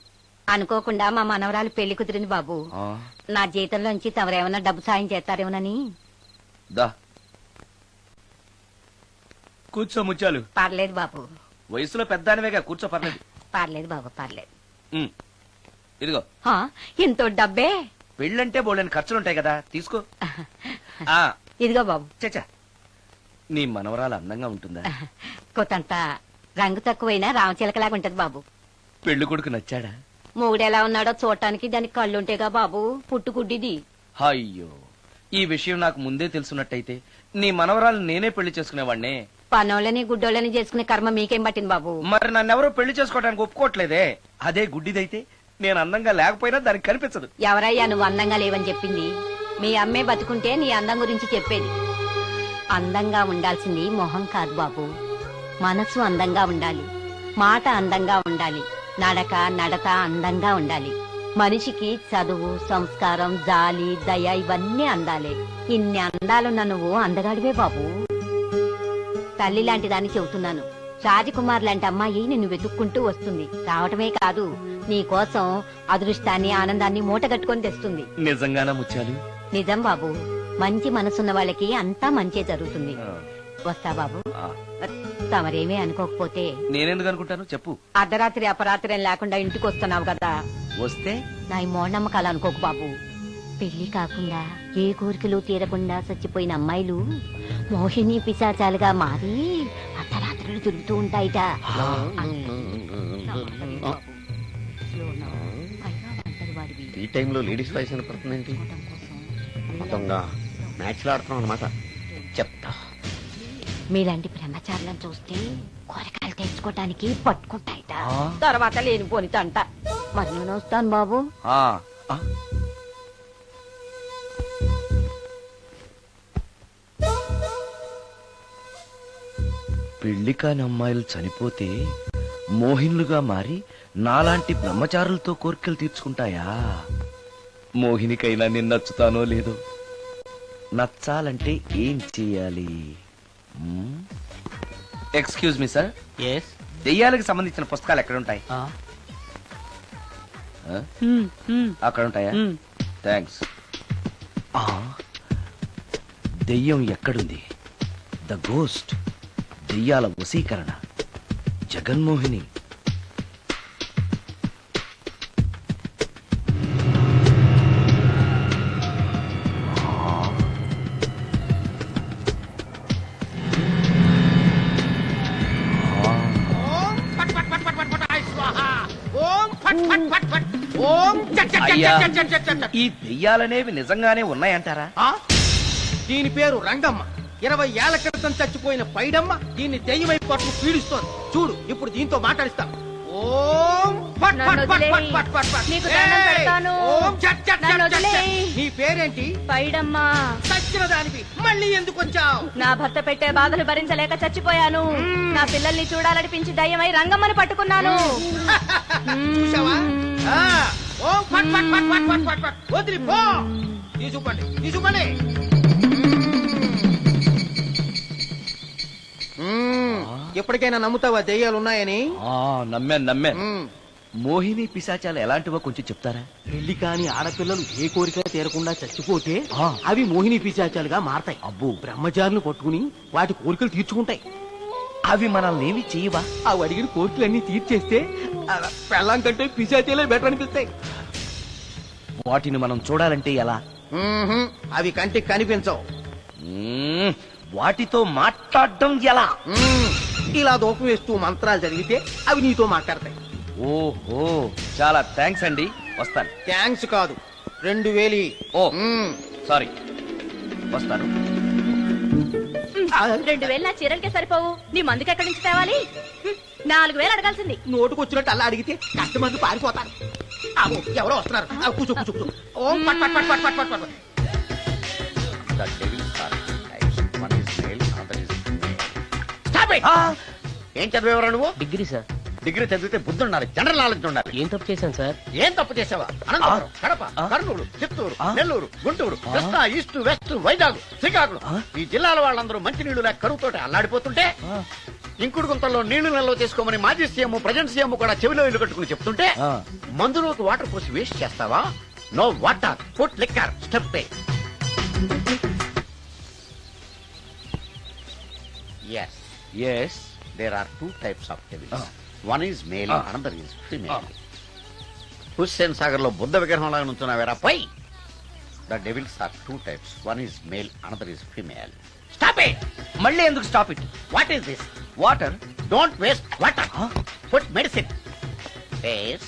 అనుకోకుండా మా మనవరాలు పెళ్లి కుదిరింది బాబు. ఆ. నా జీతంలోంచి తమరేమన్నా డబ్బు సాయం చేస్తారేమోనని. దా కూర్చో ముత్యాలు. పర్లేదు బాబు, వయసులో పెద్దానివేగా, కూర్చో, పర్లేదు. పర్లేదు బాబు, పర్లేదు. ఉమ్. ఇదిగో హా, ఇంతో డబ్బే. పెళ్ళంటే బోళ్ళని ఖర్చులుంటాయి కదా, తీసుకో. ఆ. ఇదిగో బాబు. చచ్చా, నీ మనవరాలు అందంగా ఉంటుందా? కొత్తంత రంగు తక్కువైనా రామచిలకలాగా ఉంటది బాబు. పెళ్లి కొడుకు నచ్చాడా? మూడెలా ఉన్నాడో చూడటానికి దానికి కళ్ళుంటేగా బాబు, పుట్టుకుడ్డిది. అయ్యో, ఈ విషయం నాకు ముందే తెలుసున్నట్టయితే నీ మనవరాలు నేనే పెళ్లి చేసుకునేవాడినే. పనోళ్ళని గుడ్డోళ్ళని చేసుకునే కర్మ మీకేం పట్టింది బాబు? మరి నన్నెవరో పెళ్లి చేసుకోవడానికి ఒప్పుకోవట్లేదే. అదే గుడ్డిదైతే నేను అందంగా లేకపోయినా దానికి కనిపించదు. ఎవరయ్యా నువ్వు అందంగా లేవని చెప్పింది? మీ అమ్మే బతుకుంటే నీ అందం గురించి చెప్పేది. అందంగా ఉండాల్సింది మొహం కాదు బాబు, మనసు అందంగా ఉండాలి, మాట అందంగా ఉండాలి, నడక అందంగా ఉండాలి. మనిషికి చదువు, సంస్కారం, జాలి, దయ ఇవన్నీ అందాలే. ఇన్ని అందాలున్న నువ్వు అందగాడివే బాబు. తల్లి లాంటి దాన్ని చెబుతున్నాను. రాజకుమార్ లాంటి అమ్మాయి నిన్ను వెతుక్కుంటూ వస్తుంది. రావటమే కాదు, నీ కోసం అదృష్టాన్ని, ఆనందాన్ని మూటగట్టుకొని తెస్తుంది. నిజంగానా ముత్యాలు? నిజం బాబు, మంచి మనసున్న వాళ్ళకి అంతా మంచే జరుగుతుంది. వస్తా బాబు. తమరేమీ అనుకోకపోతే. నేనెందుకు అనుకుంటాను చెప్పు. అర్ధరాత్రి అపరాత్రి లేకుండా ఇంటికి వస్తున్నావు కదా, వస్తే నా ఈ మూఢనమ్మకాలు అనుకోకు బాబు. పెళ్లి కాకుండా ఏ కోరికలు తీరకుండా చచ్చిపోయిన అమ్మాయిలు మోహిని పిశాచాలుగా మారి అర్ధరాత్రులు తిరుగుతూ ఉంటాయిట. ఈ టైంలో లేడీస్ వాయిస్ వినపడుతుందేంటి? మొత్తంగా మ్యాచ్లు ఆడుతున్నాం అనమాట. చెప్తా. మీలాంటి బ్రహ్మచారులను చూస్తే కూరగాయలు తెచ్చుకోవటానికి పట్టుకుంటాయిట. తర్వాత లేనిపోని తంట. మరి నేను వస్తాను బాబు. పెళ్లి కాని అమ్మాయిలు చనిపోతే మోహినులుగా మారి నాలాంటి బ్రహ్మచారులతో కోరికలు తీర్చుకుంటాయా? మోహినికైనా నేను నచ్చుతానో లేదో. నచ్చాలంటే ఏం చెయ్యాలి? ఎక్స్క్యూజ్ మీ సార్, దెయ్యాలకు సంబంధించిన పుస్తకాలు ఎక్కడ ఉంటాయి? అక్కడ ఉంటాయా? థ్యాంక్స్. దెయ్యం ఎక్కడుంది? ద గోస్ట్, దెయ్యాల వశీకరణ, జగన్మోహిని. అయ్యా, ఈ దెయ్యాలనేవి నిజంగానే ఉన్నాయంటారా? దీని పేరు రంగమ్మ. 20 ఏళ్ల క్రితం చచ్చిపోయిన పైడమ్మ దీన్ని దెయ్యమై పట్టు పీడిస్తోంది. చూడు, ఇప్పుడు దీంతో మాట్లాడిస్తాం. ఓం ఫట్ ఫట్ ఫట్ ఫట్ ఫట్ ఫట్ ఫట్. నీకు దండం పెడతాను. ఓం చట్ చట్ నన్ను చట్ చట్. వదిలేయ్. నీ పేరేంటి? పైడమ్మా. చచ్చిన దానివి మళ్ళీ ఎందుకు వచ్చావు? నా భర్త పెట్టే బాధలు భరించలేక చచ్చిపోయాను. నా పిల్లల్ని చూడాలనిపించి దయ్యమై రంగమ్మని పట్టుకున్నాను. చూసావా? ఓం ఫట్ ఫట్ ఫట్ ఫట్ ఫట్ ఫట్ ఫట్. వదిలి పో. తీసుకోండి, తీసుకోండి. ఎప్పటికైనా నమ్ముతావా దెయ్యాలు ఉన్నాయని? నమ్మాను. మోహిని పిశాచాలు ఎలాంటివో కొంచెం చెప్తారా? పెళ్లి కాని ఆడపిల్లలు ఏ కోరిక తీరకుండా చచ్చిపోతే అవి మోహిని పిశాచాలుగా మారతాయి. అబ్బో, బ్రహ్మచారులు పట్టుకుని వాటి కోరికలు తీర్చుకుంటాయి. అవి మనల్ని ఏమి చేయవా? అవి అడిగిన కోరికలన్నీ తీర్చేస్తే పెళ్ళం కంటే పిశాచాలే బెటర్ అనిపిస్తాయి. వాటిని మనం చూడాలంటే ఎలా? అవి కంటికి కనిపించవు. వాటితో మాట్లాడడం ఎలా? ఇలా దూపం వేస్తూ మంత్రాలు చదివితే అవి నీతో మాట్లాడతాయి. ఓహో, చాలా థ్యాంక్స్ అండి, వస్తాను. థ్యాంక్స్ కాదు, 2000. ఓ సారీ, వస్తాను. 2000 నా చీరలకే సరిపోవు, నీ మందుకి ఎక్కడి నుంచి తేవాలి? 4000 అడగాల్సింది. నోటుకు వచ్చినట్టు అలా అడిగితే కస్టమర్లు పారిపోతారు. అమ్మో, ఎవరో వస్తున్నారు. కూర్చో కూర్చో కూర్చో. ఓం పట్ పట్ పట్ పట్ పట్ పట్ పట్. The devil's are two types. One is male, another is female. Stop it! ఏం చదివేవరా నువ్వు? Degree sir. డిగ్రీ చదివితే బుద్ధి ఉండాలి, జనరల్ నాలెడ్జ్ ఉండాలి. ఏం తప్పు చేశాను సార్? ఏం తప్పు చేసావా? అనంతపురం, కడప, కర్నూలు, చిత్తూరు, నెల్లూరు, గుంటూరు, కృష్ణా, ఈస్ట్, వెస్ట్, వైజాగ్, శ్రీకాకుళం ఈ జిల్లాల వాళ్ళందరూ మంచినీళ్లు లేక కరువుతోటి అల్లాడిపోతుంటే ఇంకుడు గుంతల్లో నీళ్లు నిల్వ చేసుకోమని మాజీ సీఎం ప్రజెంట్ సీఎం కూడా చెవిలో ఇల్లు కట్టుకుని చెప్తుంటే మందులోకి వాటర్ పోసి వేస్ట్ చేస్తావా? No water, food liquor, step. Yes. Yes. There are two types of devils. One is male, another is female. Hussain Sagar లో బుద్ధ విగ్రహం లాగా నుంచున్నావేరా పై. The devils are two types. One is male, another is female. Stop it! మళ్ళీ ఎందుకు stop it? What is this? Water. Don't waste water. Put medicine. Yes.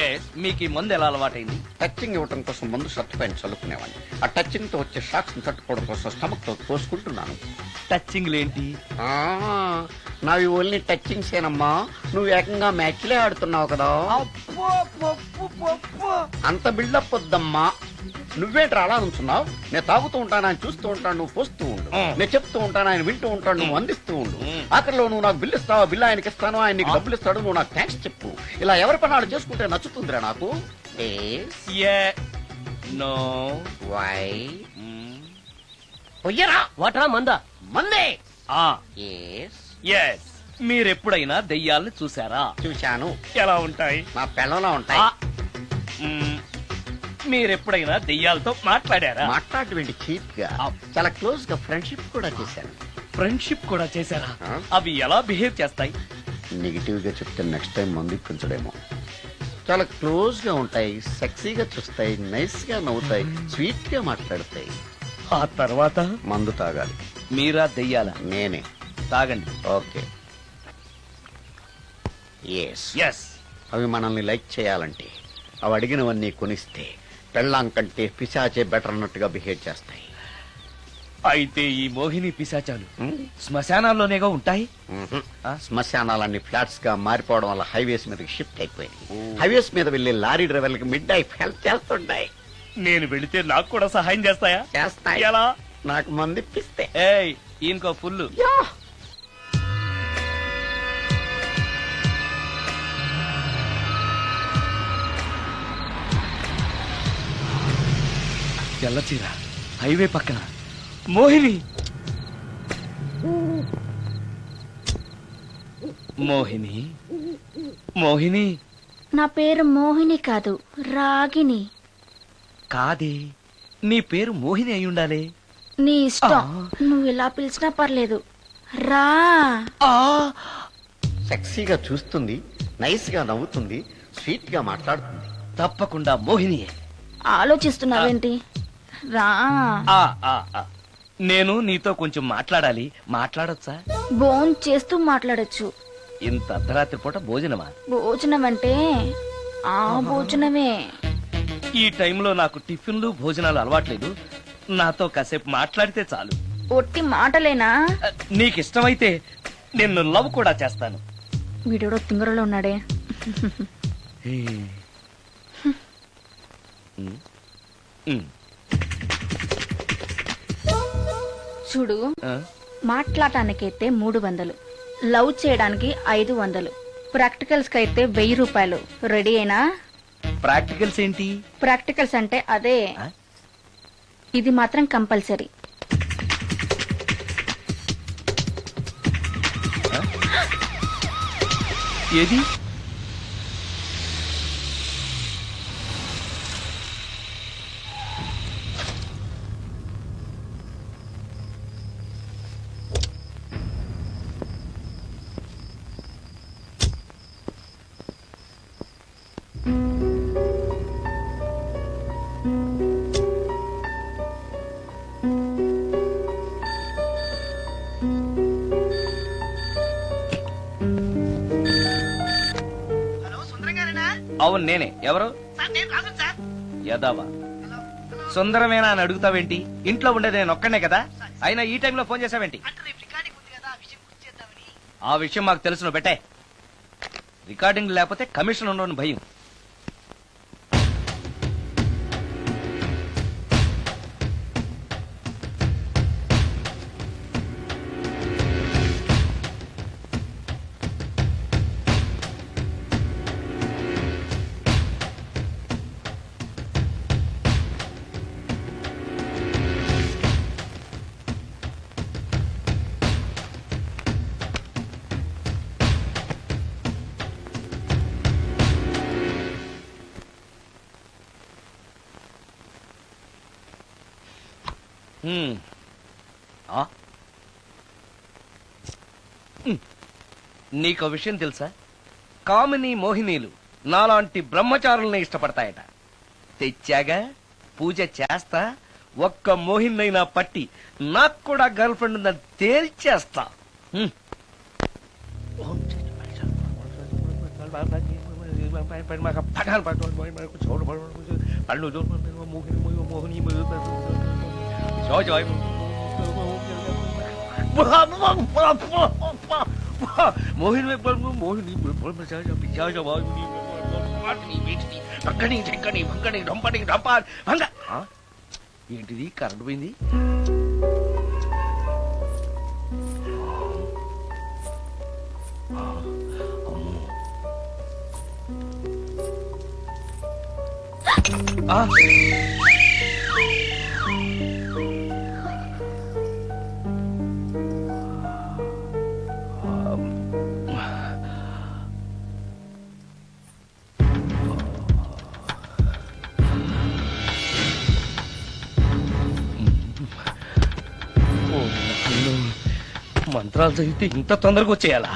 Yes, మీకు ఈ మందు ఎలా అలవాటైంది? టచింగ్ ఇవ్వటం కోసం ముందు షర్ట్ పైన చల్లుకునేవాడిని. ఆ టచింగ్ తో వచ్చే షాక్స్ ని తట్టుకోవడం కోసం స్టమక్ తో పోసుకుంటున్నాను. టచింగ్ లేంటి? నావి ఓన్లీ టచింగ్స్ ఏనమ్మా. నువ్వు ఏకంగా మ్యాచ్లే ఆడుతున్నావు కదా. అంత బిల్డప్ వద్దమ్మా. నువ్వేంట్రా అలా నుంచున్నావు? నేను తాగుతూ ఉంటాను, ఆయన చూస్తూ ఉంటాను, నువ్వు పోస్తూ ఉండు. నేను చెప్తూ ఉంటాను, ఆయన వింటూ ఉంటాడు, నువ్వు అందిస్తూ ఉండు. ఆఖరిలో నువ్వు నాకు బిల్లు ఇస్తావా, బిల్లు ఆయనకి ఇస్తాను, ఆయన నీకు డబ్బులు ఇస్తాడు, నువ్వు నాకు థ్యాంక్స్ చెప్పు. ఇలా ఎవరి పని చేసుకుంటే నచ్చుతుందిరా నాకు. నో. వై? పొయ్యరా. వాటరా మందా? మందే. ఎస్. మీరెప్పుడైనా దెయ్యాలను చూసారా? చూశాను. ఎలా ఉంటాయి? మా పిల్లలా ఉంటాయి. మీరెప్పుడైనా దెయ్యాలతో మాట్లాడారా? మాట్లాడేంటి చీప్ గా, చాలా క్లోజ్ గా ఫ్రెండ్షిప్ కూడా చేశాను. ఫ్రెండ్షిప్ కూడా చేశారా? అవి ఎలా బిహేవ్ చేస్తాయి? నెగిటివ్ గా చెప్తే నెక్స్ట్ టైం మందు ఇప్పించడేమో. చాలా క్లోజ్ గా ఉంటాయి, సెక్సీగా చూస్తాయి, నైస్ గా నవ్వుతాయి, స్వీట్ గా మాట్లాడతాయి. ఆ తర్వాత మందు తాగాలి. మీరా దెయ్యాల? నేనే. తాగండి. ఓకే. ఎస్. అవి మనల్ని లైక్ చేయాలంటే అవి అడిగినవన్నీ కొనిస్తే పెళ్ళాం కంటే పిశాచే బెటర్ అన్నట్టుగా బిహేవ్ చేస్తాయి. అయితే ఈ మోహిని పిశాచాలు శ్మశానాల్లోనేగా ఉంటాయి? శ్మశానాలన్నీ ఫ్లాట్స్ గా మారిపోవడం వల్ల హైవేస్ మీదకి షిఫ్ట్ అయిపోయింది. హైవేస్ మీద వెళ్లే లారీ డ్రైవర్లకి మిడ్ నైట్ హెల్ప్ చేస్తుంటాయి. నేను వెళితే నాకు కూడా సహాయం చేస్తాయా? చేస్తాయి. ఎలా? నాకు మంది ఇప్పిస్తే. ఇంకో ఫుల్. తెల్లచీర, హైవే పక్కన మోహిని. మోహిని, మోహిని. నా పేరు మోహిని కాదు, రాగిని. కాదే, నీ పేరు మోహిని అయి ఉండాలి. నీ ఇష్టం, నువ్వు ఇలా పిలిచినా పర్లేదు. రా. సెక్సీగా చూస్తుంది, నైస్ గా నవ్వుతుంది, స్వీట్ గా మాట్లాడుతుంది. తప్పకుండా మోహిని. ఆలోచిస్తున్నావేంటి? రా. నేను నీతో కొంచెం మాట్లాడాలి. మాట్లాడొచ్చా? భోజనం చేస్తూ మాట్లాడొచ్చు. ఇంత అర్ధరాత్రి పూట భోజనమా? భోజనం అంటే ఆ భోజనమే. ఈ టైంలో నాకు టిఫిన్లు భోజనాలు అలవాట్లేదు. నాతో కాసేపు మాట్లాడితే చాలు. ఒట్టి మాటలేనా? నీకిష్టమైతే నిన్ను లవ్ కూడా చేస్తాను. వీడెవడో తింగరలో ఉన్నాడే. చూడు, మాట్లాడటానికైతే 300, లవ్ చేయడానికి 500, ప్రాక్టికల్స్ కి అయితే 1000 రూపాయలు. రెడీ అయినా? ప్రాక్టికల్స్ ఏంటి? ప్రాక్టికల్స్ అంటే అదే. ఇది మాత్రం కంపల్సరీ. ఏది? అవును నేనే. ఎవరు? యదావా సుందరమేనా అని అడుగుతావేంటి? ఇంట్లో ఉండేది నేను ఒక్కనే కదా. అయినా ఈ టైంలో ఫోన్ చేసావేంటి? ఆ విషయం మాకు తెలుసు, నువ్వు పెట్టే. రికార్డింగ్ లేకపోతే కమిషన్ ఉండని భయం. నీకో విషయం తెలుసా? కామిని మోహినీలు నాలాంటి బ్రహ్మచారుల్ని ఇష్టపడతాయట. తెచ్చాగా, పూజ చేస్తా, ఒక్క మోహినైనా పట్టి నాకు కూడా గర్ల్ ఫ్రెండ్ ఉందని తేల్చేస్తా. ఏంటిది? కరెంట్ పోయింది. మంత్రాలు చదివితే ఇంత తొందరగా వచ్చేయాలా?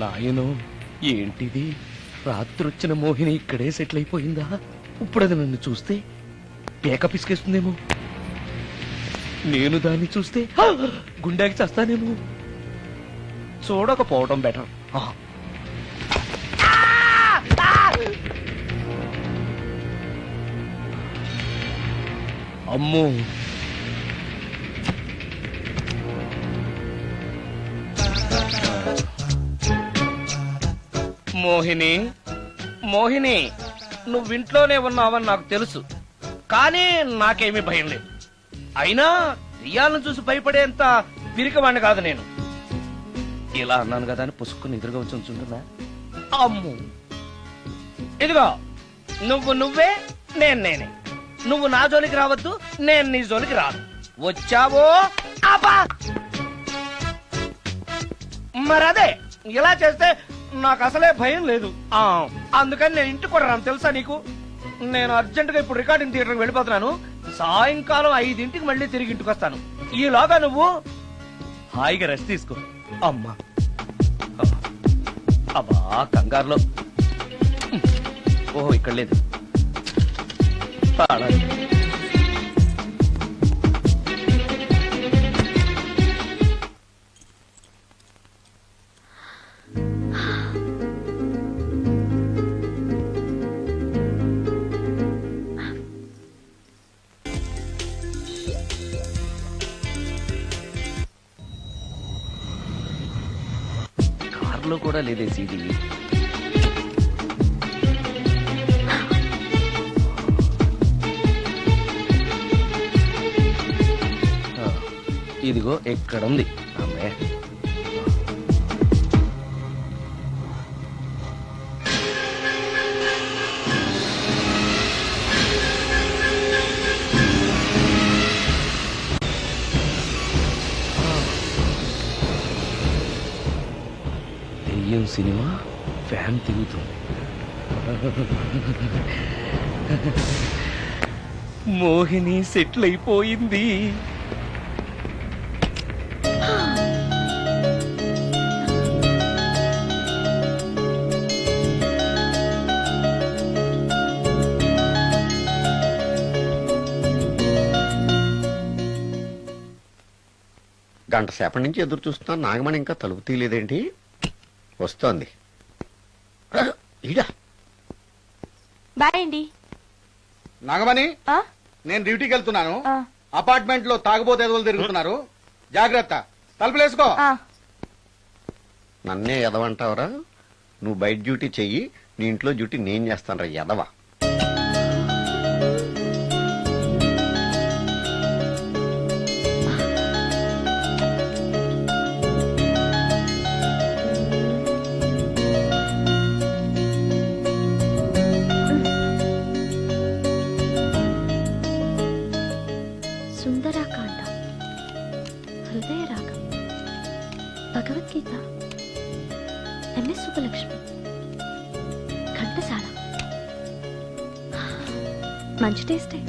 నాయను, ఏంటిది? రాత్రొచ్చిన మోహిని ఇక్కడే సెటిల్ అయిపోయిందా? ఇప్పుడు అది నన్ను చూస్తే పేక పిసికేస్తుందేమో. నేను దాన్ని చూస్తే గుండెకి చేస్తానేమో. చూడకపోవడం బెటర్. అమ్మో, మోహిని, మోహిని, నువ్వింట్లోనే ఉన్నావని నాకు తెలుసు, కానీ నాకేమీ భయం లేదు. అయినా దెయ్యాలను చూసి భయపడేంత పిరికవాణ్ణి కాదు నేను. ఇలా అన్నాను కదా అని పుసుక్కుని ఎదురుగా వచ్చి ఉంచుంటున్నా. అమ్ము, ఇదిగో, నువ్వే, నేనే. నువ్వు నా జోలికి రావద్దు, నేను నీ జోలికి రాను. వచ్చావో అబ్బా! మరదే, ఇలా చేస్తే నాకు అసలే భయం లేదు. అందుకని నేను ఇంటికి కూడా రాను, తెలుసా నీకు? నేను అర్జెంటుగా ఇప్పుడు రికార్డింగ్ థియేటర్కి వెళ్ళిపోతున్నాను. సాయంకాలం 5ంటికి మళ్ళీ తిరిగి ఇంటికి వస్తాను. ఈలోగా నువ్వు హాయిగా రెస్ట్ తీసుకో. అమ్మా, అబ్బా, కంగారులో. ఓహో, ఇక్కడ లేదు. ప్లేయర్ లో కూడా లేదే సీడీ. ఇదిగో ఎక్కడ ఉంది అమ్మే. దెయ్యం సినిమా ఫ్యాన్ తిరుగుతుంది. మోహిని సెటిల్ అయిపోయింది. గంట సేపటి నుంచి ఎదురు చూస్తున్నాను, నాగమణి ఇంకా తలుపు తీయలేదేంటి? వస్తోంది. ఈడా బాయ్ అండి. నాగమణి, ఆ? నేను డ్యూటీకి వెళ్తున్నాను. ఆ. అపార్ట్మెంట్ లో తాగుబోతు ఎదవలు తిరుగుతున్నారు, జాగ్రత్త. తలుపులేసుకో. నన్నే ఎదవంటావరా? నువ్వు బయట డ్యూటీ చెయ్యి, నీ ఇంట్లో డ్యూటీ నేను చేస్తాను రా ఎదవ. సుందరాకాండ, హృదయ రాగం, భగవద్గీత, ఎంఎస్ సుబ్బలక్ష్మి, ఘంటసాల. మంచి టేస్టే.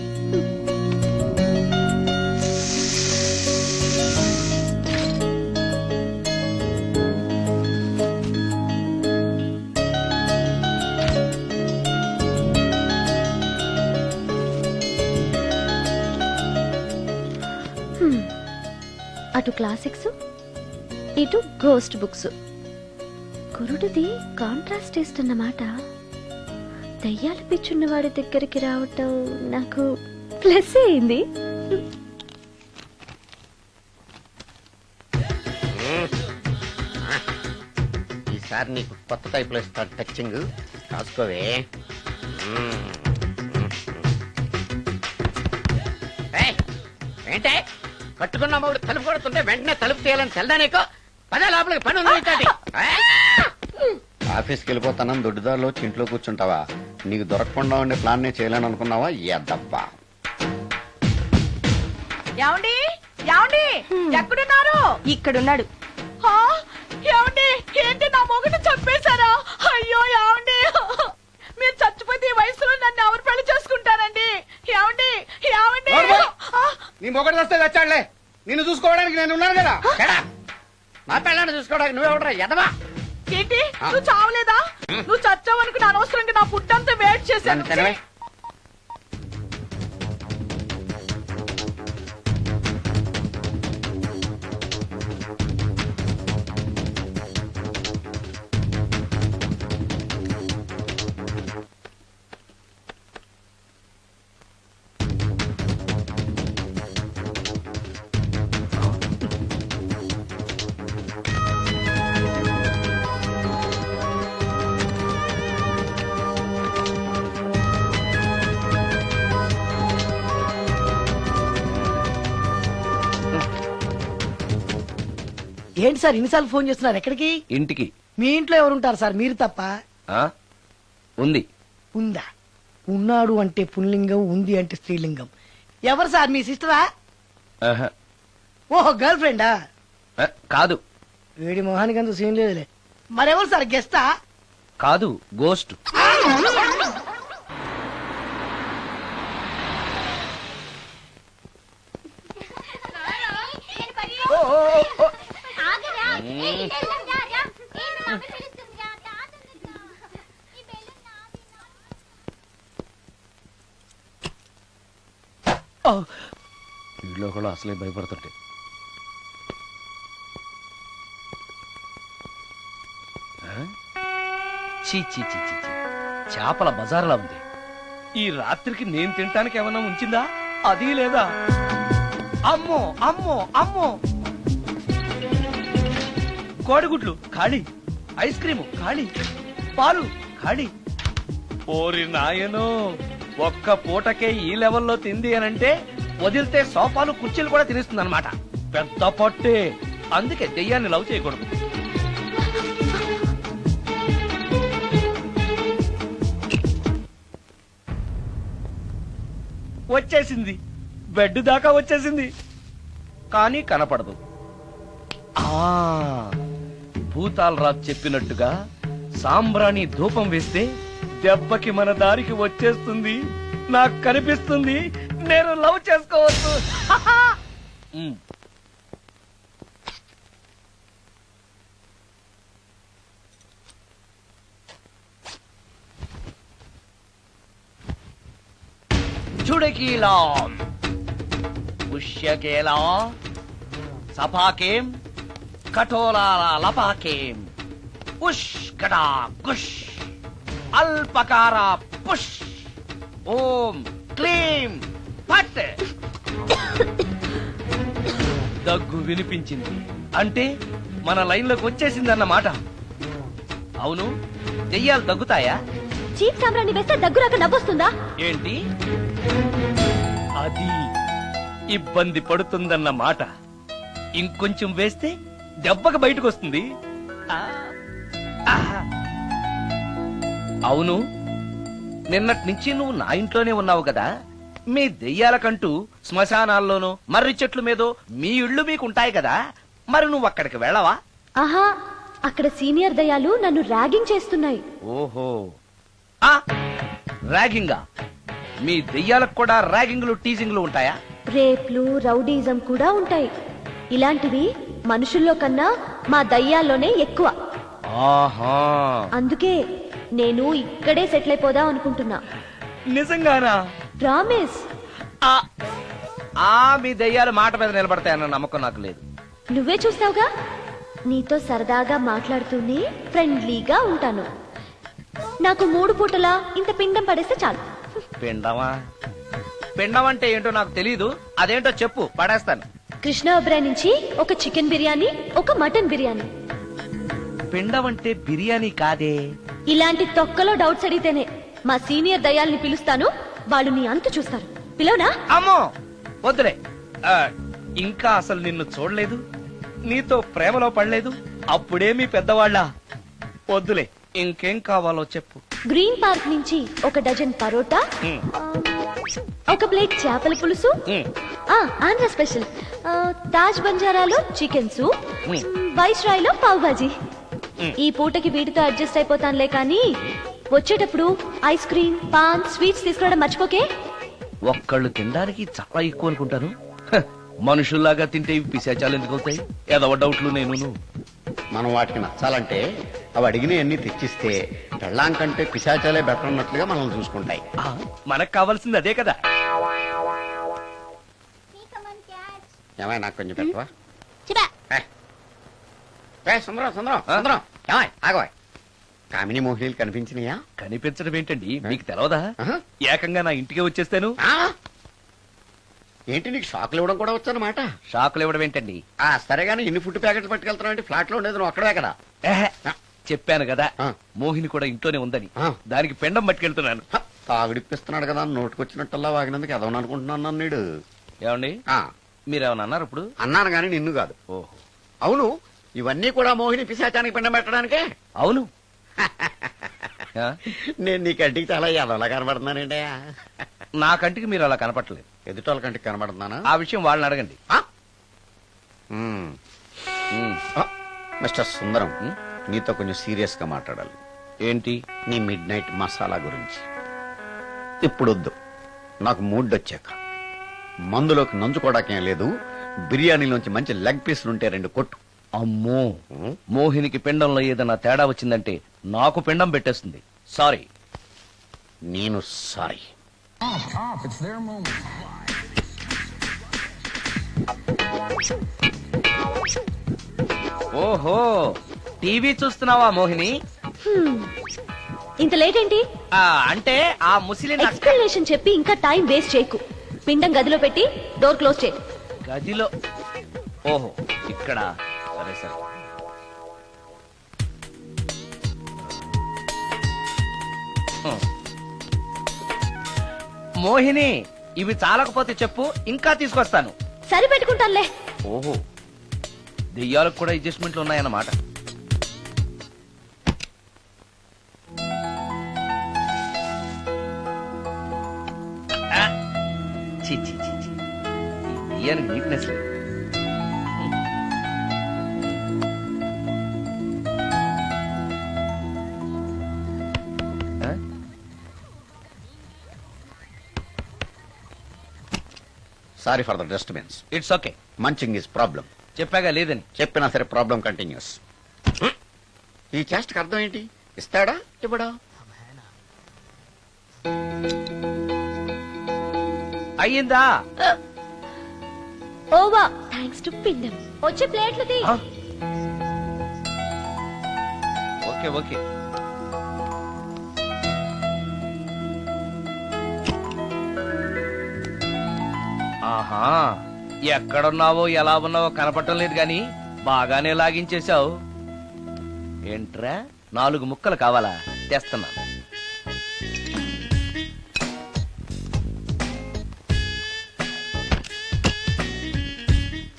అటు క్లాసిక్స్, ఇటు గోస్ట్ బుక్స్. కురుడిది కాంట్రాస్ట్ టేస్ట్ అన్నమాట. దయ్యాలు పిచ్చున్న వాడి దగ్గరికి రావటం నాకు ప్లస్ అయింది. ఈసారి నీకు కొత్త టైప్ లో ఇస్తాడు టచ్చింగ్, రాసుకోవే. ఏంటే కట్టుకున్న మూడు తలుపు కొడుతుంటే వెంటనే తలుపు తీయాలని తెల్దా నీకు? పదే లోపలికి పని ఉంది. ఆఫీస్కి వెళ్ళిపోతానని దొడ్డిదారిలో ఇంట్లో కూర్చుంటావా? నీకు దొరకకుండా ఉండే ప్లాన్ నే చేయాలని అనుకున్నావా? ఎద్దబ్బా. ఏమండి ఏమండి ఎక్కడున్నారు? ఇక్కడున్నాడు. ఏమండి ఏంటి నా మొగుడు చంపేశారా? అయ్యో ఏమండి, మీరు చచ్చిపోతే ఈ వయసులో నన్ను ఎవరు పెళ్లి చేసుకుంటారండి? ఏమండి ఏమండి. నీ మొగడు వస్తే వచ్చాడులే, నిన్ను చూసుకోవడానికి నేను ఉన్నాను కదా. నా పిల్లని చూసుకోవడానికి నువ్వెవడరా ఎదవా? ఏంటి నువ్వు చావలేదా? నువ్వు చచ్చావనుకుని అనవసరంగా నా ఫుడ్ అంతా వేట్ చేశాను. ఏంటి సార్ ఇన్నిసార్లు ఫోన్ చేస్తున్నారు? ఎక్కడికి? ఇంటికి. మీ ఇంట్లో ఎవరుంటారు సార్, మీరు తప్ప? ఉంది. ఉందా? ఉన్నాడు అంటే పుల్లింగం, ఉంది అంటే స్త్రీలింగం. ఎవరు సార్, మీ సిస్టరా? ఓహో, గర్ల్ ఫ్రెండా? కాదు. వేడి మొహానికి అంత సీన్ లేదులే. మరెవరు సార్, గెస్టా? కాదు, గోస్ట్. ఇంట్లో కూడా అసలే భయపడుతుంటే. చీ చీ చీ చీ, చేపల బజార్లా ఉంది. ఈ రాత్రికి నేను తినటానికి ఏమన్నా ఉంచిందా? అది లేదా? అమ్మో అమ్మో అమ్మో, కోడిగుడ్లు ఖాళీ. ఐస్ క్రీము ఖాళీ, పాలు ఖాళీ. ఓరి నాయనో, ఒక్క పూటకే ఈ లెవెల్లో తింది అనంటే వదిలితే సోఫాలు కుర్చీలు కూడా తినేస్తుంది అనమాట. పెద్ద పట్టే. అందుకే దెయ్యాన్ని లవ్ చేయకూడదు. వచ్చేసింది, బెడ్ దాకా వచ్చేసింది, కానీ కనపడదు. భూతాలరాజు చెప్పినట్టుగా సాంబ్రాణి ధూపం వేస్తే దెబ్బకి మన దారికి వచ్చేస్తుంది, నాకు కనిపిస్తుంది, నేను లవ్ చేసుకోవచ్చు. చుడకీలా పుష్యకేలా సపాకేం కఠోరాల లపాకేం పుష్కటా కుష్ అల్పకార పుష్ ఓం క్లీం పట్. దగ్గు వినిపించింది అంటే మన లైన్లోకి వచ్చేసిందన్నమాట. అవును, దెయ్యాలు దగ్గుతాయా? చీప్ సాంబ్రాన్ని వేస్తే దగ్గురాక నవ్వొస్తుందా? ఏంటి అది? ఇబ్బంది పడుతుందన్న మాట. ఇంకొంచెం వేస్తే దెబ్బకి బయటకు వస్తుంది. అవును, నిన్నటి నుంచి నువ్వు నా ఇంట్లోనే ఉన్నావు కదా. మీ దెయ్యాలకంటూ శ్మశానాల్లోనూ మర్రి చెట్ల మీదో మీ ఇళ్ళు మీకుంటాయి కదా, మరి నువ్వు అక్కడికి వెళ్ళవా? ఆహా, అక్కడ సీనియర్ దయాలు నన్ను ర్యాగింగ్ చేస్తున్నాయి. ఓహో, ర్యాగింగా? మీ దెయ్యాలకు కూడా ర్యాగింగ్లు టీజింగ్లు ఉంటాయా? రేప్లు, రౌడీజం కూడా ఉంటాయి. ఇలాంటివి మనుషుల్లో కన్నా మా దయ్యాల్లోనే ఎక్కువ. ఆహా, అందుకే నేను ఇక్కడే సెటిల్ అయిపోదాం అనుకుంటున్నా. నిజంగానా? ప్రామిస్. మీ దెయ్యాలు మాట మీద నిలబడతాయన్న నమ్మకం నాకు లేదు. నువ్వే చూస్తావుగా, నీతో సరదాగా మాట్లాడుతూనే ఫ్రెండ్లీగా ఉంటాను. నాకు 3 పూటలా ఇంత పిండం పడేస్తే చాలు. పిండమా? పిండం అంటే ఏంటో నాకు తెలీదు, అదేంటో చెప్పు, పడేస్తాను. కృష్ణ ఒబ్రాయ్ నుంచి ఒక చికెన్ బిర్యానీ, ఒక మటన్ బిర్యానీ. పిండం అంటే బిర్యానీ కాదే. ఇలాంటి తొక్కలో డౌట్స్ అడిగితేనే మా సీనియర్ దయాల్ని పిలుస్తాను, వాళ్ళు నీ అంతు చూస్తారు. పిలవనా? అమ్మో వద్దులే. ఇంకా అసలు నిన్ను చూడలేదు, నీతో ప్రేమలో పడలేదు, అప్పుడే మీ పెద్దవాళ్ళ. వద్దులే, ఇంకేం కావాలో చెప్పు. గ్రీన్ పార్క్ నుంచి ఒక డజన్ పరోటా, ఒక ప్లేట్ చేపల పులుసు, ఆంధ్ర స్పెషల్ తాజ్ బంజారాలో చికెన్ సూప్, వైస్ రాయ్ లో పావ్ బాజీ. ఈ పూటకి వీటితో అడ్జస్ట్ అయిపోతానులే, కానీ వచ్చేటప్పుడు ఐస్ క్రీమ్, పాన్, స్వీట్స్ తీసుకురావడం మర్చిపోకే. ఒక్కళ్ళు తినడానికి చాలా ఎక్కువ అనుకుంటాను. మనుషుల్లాగా తింటే ఇవి పిశాచాలు ఎందుకు అవుతాయి? ఏదో డౌట్లు నేను. మనం వాటికి నచ్చాలంటే అవి అడిగినవన్నీ తెచ్చిస్తే పెళ్ళాం కంటే పిశాచాలే బెటర్ అన్నట్లుగా మనల్ని చూసుకుంటాయి. మనకు కావాల్సింది అదే కదా. ఏమై నాకు కొంచెం పెట్టవా? సుందరం సుందరం సుందరం, ఏమై ఆగవాయ్. కామిని మోహినీలు కనిపించినాయా? కనిపించడం ఏంటండి, మీకు తెలవదా? ఏకంగా నా ఇంటికే వచ్చేస్తాను. ఏంటి, నీకు షాకులు ఇవ్వడం కూడా వచ్చానమాట? షాకులు ఇవ్వడం ఏంటండి? సరే గానీ ఇన్ని ఫుడ్ ప్యాకెట్లు పట్టుకెళ్తున్నావు అంటే ఫ్లాట్ లో ఉండేది నువ్వు అక్కడే కదా. చెప్పాను కదా, మోహిని కూడా ఇంట్లోనే ఉందని. దానికి పెండం పట్టుకెళ్తున్నాను. తాగుడిప్పిస్తున్నాడు కదా, నోటుకొచ్చినట్టల్లా వాగినందుకు ఎదవని అనుకుంటున్నాను నీడు. ఏమండి, మీరేమన్నా అన్నారు ఇప్పుడు? అన్నాను గాని నిన్ను కాదు. ఓహో, అవును, ఇవన్నీ కూడా మోహిని పిశాచానికి పిండం పెట్టడానికే? అవును. నేను నీ కంటికి చాలా ఎదవలా కనబడుతున్నానండి. నా కంటికి మీరు అలా కనపడలేదు. ఎదుటోళ్ళ కంటికి కనబడుతున్నానా? ఆ విషయం వాళ్ళని అడగండి. మిస్టర్ సుందరం, నీతో కొంచెం సీరియస్ గా మాట్లాడాలి. ఏంటి? నీ మిడ్ నైట్ మసాలా గురించి. ఇప్పుడు వద్దు, నాకు మూడ్ వచ్చాక. మందులోకి నంచుకోవడాకేం లేదు, బిర్యానీలోంచి మంచి లెగ్ పీసులు ఉంటే 2 కొట్టు. అమ్మో, మోహినికి పిండంలో ఏదైనా తేడా వచ్చిందంటే నాకు పిండం పెట్టేస్తుంది. సారీ. నేను సారీ. ఓహో, టీవీ చూస్తున్నావా మోహిని? ఇంత లేట్ ఏంటి? అంటే ఆ ముసిలి ఎక్స్ప్లెనేషన్ చెప్పి ఇంకా టైం వేస్ట్ చేయకు. పిండం గదిలో పెట్టి డోర్ క్లోజ్ చేయి. గదిలో? ఓహో, ఇక్కడ. సరే సరే. మోహిని, ఇవి చాలకపోతే చెప్పు, ఇంకా తీసుకొస్తాను. సరి పెట్టుకుంటానులే. ఓహో, దెయ్యాలకు కూడా అడ్జస్ట్మెంట్లు ఉన్నాయన్నమాట. ఆ, ఛీ, ఛీ, ఛీ, ఛీ. ఈ దెయ్యానికి నీట్నెస్ లేదు. Sorry for the disturbance. It's okay. Munching is problem. చెప్పాగా లేదని. చెప్పినా సరే ప్రాబ్లం కంటిన్యూస్. ఈ చేష్టకి అర్థం ఏంటి? ఇస్తాడా ఇవ్వడా? అయ్యిందా? ఓవా థ్యాంక్స్ టు పిండం. వచ్చే ప్లేట్లు తీ. Okay okay. ఆహా, ఎక్కడున్నావో ఎలా ఉన్నావో కనపడటం లేదు గాని బాగానే లాగించేశావు. ఏంట్రా, 4 ముక్కలు కావాలా? తెస్తున్నాను.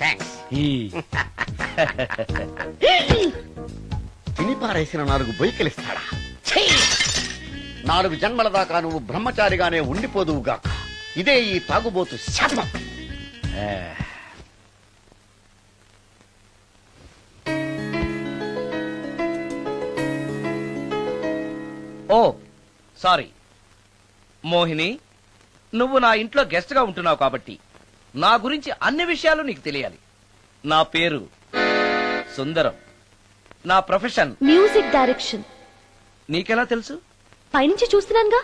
థ్యాంక్స్. తిని పారేసిన 4 బొయ్యికలిస్తాడా? 4 జన్మల దాకా నువ్వు బ్రహ్మచారిగానే ఉండిపోదువుగాక. ఇదే ఈ తాగుబోతు శాపం. ఓ సారీ మోహిని, నువ్వు నా ఇంట్లో గెస్ట్ గా ఉంటున్నావు కాబట్టి నా గురించి అన్ని విషయాలు నీకు తెలియాలి. నా పేరు సుందరం. నా ప్రొఫెషన్ మ్యూజిక్ డైరెక్షన్. నీకెలా తెలుసు? పైనుంచి చూస్తున్నానుగా.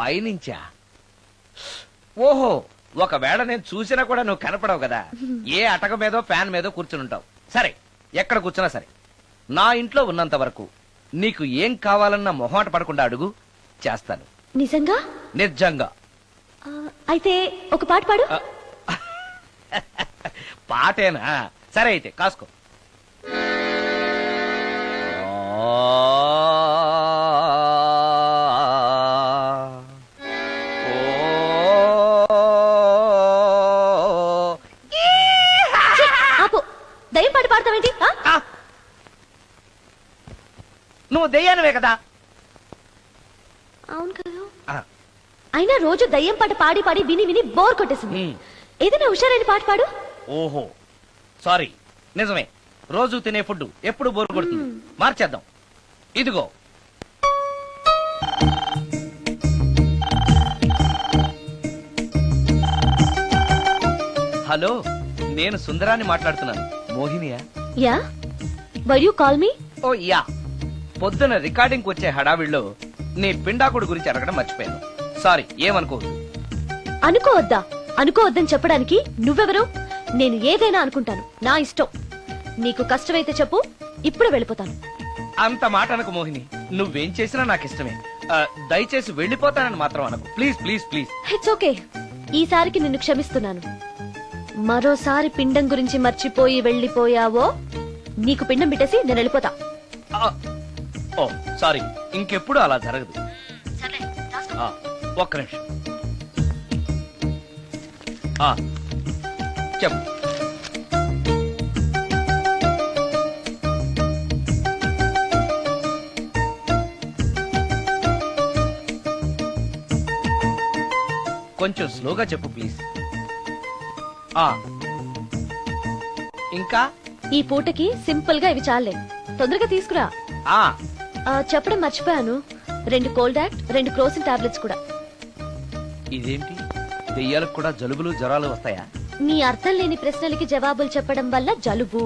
పైనుంచా? ఓహో, ఒకవేళ నేను చూసినా కూడా నువ్వు కనపడవు కదా. ఏ అటక మీదో ఫ్యాన్ మీదో కూర్చుని ఉంటావు. సరే, ఎక్కడ కూర్చున్నా సరే, నా ఇంట్లో ఉన్నంత వరకు నీకు ఏం కావాలన్న మొహమాట పడకుండా అడుగు, చేస్తాను. నిజంగా? నిజంగా. అయితే ఒక పాట పాడు. పాటేనా? సరే అయితే కాసుకో. ఆపు. దయ్యం పాట పాడతావేంటి? నువ్వు దెయ్యానివే కదా. అవును కదా. అయినా రోజు దయ్యం పాట పాడి పాడి విని విని బోర్ కొట్టేసింది. ఏదైనా హుషారైన పాట పాడు. ఓహో సారీ, నిజమే. రోజు తినే ఫుడ్ ఎప్పుడు బోర్ కొడుతుంది. మార్చేద్దాం. ఇదిగో. హలో, నేను సుందరాన్ని మాట్లాడుతున్నాను. మోహినియా? Yeah. Why you call me? Oh yeah. పొద్దున రికార్డింగ్ వచ్చే హడావిడిలో నీ పిండాకుడు గురించి అడగడం మర్చిపోయాను. సారీ, ఏమనుకోవద్దు. అనుకోవద్దా? అనుకోవద్దని చెప్పడానికి నువ్వెవరు? నేను ఏదైనా అనుకుంటాను, నా ఇష్టం. నీకు కష్టమైతే చెప్పు, ఇప్పుడు వెళ్ళిపోతాను. అంత మాట అనకు మోహిని. నువ్వేం చేసినా నాకు ఇష్టమే. దయచేసి వెళ్ళిపోతానని మాత్రం అనకు. Please please please. It's okay. ఈసారికి నిన్ను క్షమిస్తున్నాను. మరోసారి పిండం గురించి మర్చిపోయి వెళ్ళిపోయావో నీకు పిండం పెట్టేసి నేను వెళ్ళిపోతా. ఓ సారీ, ఇంకెప్పుడు అలా జరగదు. ఒక్క నిమిషం. చెప్పు. కొంచెం స్లోగా చెప్పు ప్లీజ్. ఇంకా ఈ పూటకి సింపుల్ గా ఇవి చాలే. తొందరగా తీసుకురా. చెప్పడం మర్చిపోయాను, 2 కోల్డ్ యాక్ట్, 2 క్రోసిన్ టాబ్లెట్స్ కూడా. ఇదేంటి, దెయ్యాలకు కూడా జలుబులు జ్వరాలు వస్తాయా? నీ అర్థం లేని ప్రశ్నలకి జవాబులు చెప్పడం వల్ల జలుబు,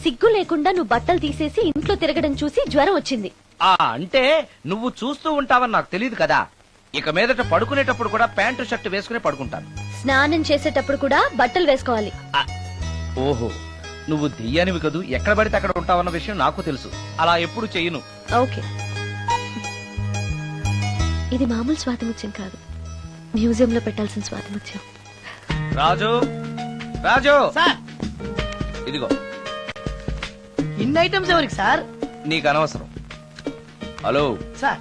సిగ్గు లేకుండా నువ్వు బట్టలు తీసేసి ఇంట్లో తిరగడం చూసి జ్వరం వచ్చింది. అంటే నువ్వు చూస్తూ ఉంటావని నాకు తెలియదు కదా. ఇక మీదట పడుకునేటప్పుడు కూడా ప్యాంటు షర్ట్ వేసుకునే పడుకుంటాను. స్నానం చేసేటప్పుడు కూడా బట్టలు వేసుకోవాలి. ఓహో, నువ్వు దెయ్యానివి కదూ, ఎక్కడ పడితే అక్కడ ఉంటావన్న విషయం నాకు తెలుసు. అలా ఎప్పుడు చెయ్యను. ఓకే. ఇది మామూలు స్వాతిముత్యం కాదు, మ్యూజియం లో పెట్టాల్సిన స్వాతిముత్యం. రాజు, రాజు సార్, ఇదిగో. ఇన్ని ఐటమ్స్ ఎవరికి సార్? నీకు అనవసరం. హలో సార్,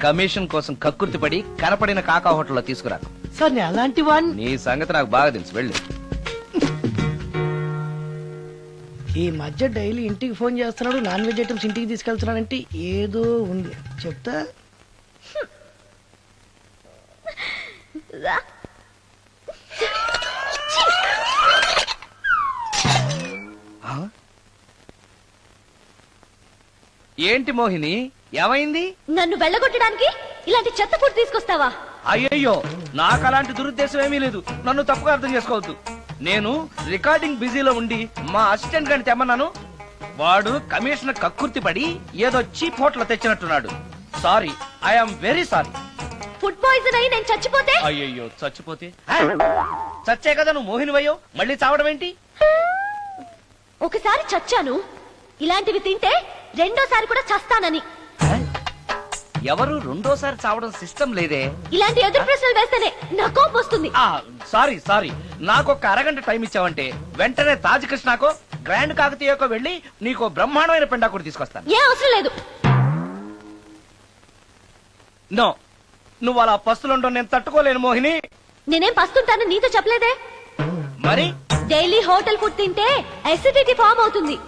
కమిషన్ కోసం కక్కుర్తిపడి కనపడిన కాకా హోటల్లో తీసుకురా. సార్ నేను అలాంటి వాడిని. నీ సంగతి నాకు బాగా తెలుసు, వెళ్ళు. ఈ మధ్య డైలీ ఇంటికి ఫోన్ చేస్తున్నాడు, నాన్ వెజ్ ఐటమ్స్ ఇంటికి తీసుకెళ్తున్నాడంటే ఏదో ఉంది చెప్తా. ఏంటి మోహిని, ఏమైంది? నన్ను వెళ్ళగొట్టడానికి ఇలాంటి చెత్త ఫుడ్ తీసుకొస్తావా? అయ్యయ్యో, నాకు అలాంటి దురుద్దేశం ఏమీ లేదు, నన్ను తప్పుగా అర్థం చేసుకోవద్దు. నేను రికార్డింగ్ బిజీలో ఉండి మా అసిస్టెంట్ గారిని తెమ్మన్నాను. వాడు కమిషనర్ కక్కుర్తి పడి ఏదో చీప్ హోటల్ తెచ్చినట్టున్నాడు. Sorry, I'm very sorry. Food poison అయి నేను చచ్చిపోతే? అయ్యయ్యో, చచ్చిపోతే? చచ్చే కదా నువ్వు మోహినివయ్యో, మళ్ళీ చావడం ఏంటి? ఒకసారి చచ్చాను, ఇలాంటివి తింటే రెండోసారి కూడా చస్తానని. ఎవరు రెండోసారి చావడం సిస్టం లేదే. ఇలాంటి ఎదురు ప్రశ్నలు వేస్తేనే నా కోపం వస్తుంది. సారీ సారీ, నాకు ఒక అరగంట టైం ఇచ్చావంటే వెంటనే తాజ్ కృష్ణాకో గ్రాండ్ కాకతీయకో వెళ్ళి నీకు బ్రహ్మాండమైన పెండాకుడు తీసుకొస్తాను. ఏ అవసరం లేదు. నో, నువ్వు అలా పస్తులుండో నేను తట్టుకోలేను మోహిని. నేనేం పస్తుంటాను నీతో చెప్పలేదే. మరి డైలీ హోటల్ ఫుడ్ తింటే అసిడిటీ ఫామ్ అవుతుంది.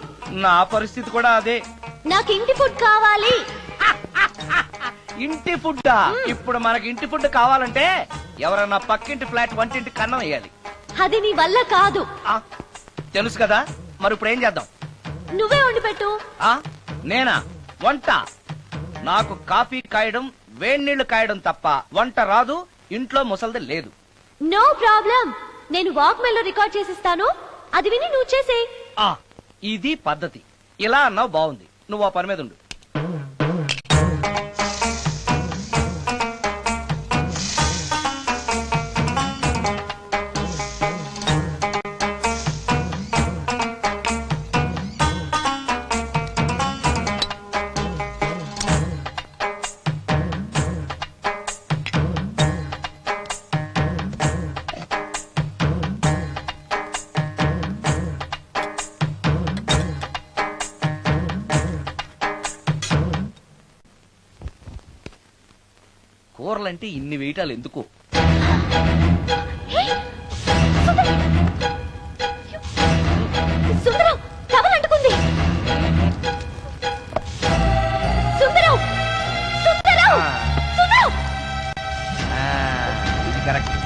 నా పరిస్థితి కూడా అదే. నాకు ఇంటి ఫుడ్ కావాలి. ఇంటి ఫుడ్డా? ఇప్పుడు మనకి ఇంటి ఫుడ్ కావాలంటే ఎవరన్నా పక్కింటి ఫ్లాట్ వంటింటి కన్నం వేయాలి. అది నీ వల్ల కాదు. తెలుసు కదా, మరి ఇప్పుడు ఏం చేద్దాం? నువ్వే వండి పెట్టు. నేనా వంట? నాకు కాఫీ కాయడం వేడి నీళ్లు కాయడం తప్ప వంట రాదు. ఇంట్లో ముసల్ది లేదు. నో ప్రాబ్లం, నేను వాక్ మెయిల్ లో రికార్డ్ చేసిస్తాను, అది విని నువ్వు చేసే. ఇది పద్ధతి. ఇలా అన్నావు, బాగుంది. నువ్వు ఆ పని మీద ఉండు. కూరలంటే ఇన్ని వేయటాలు ఎందుకు? సుందరం టవల్ అంటుకుంది. సుందరం సుందరం సుందరం, ఇది కరెక్ట్.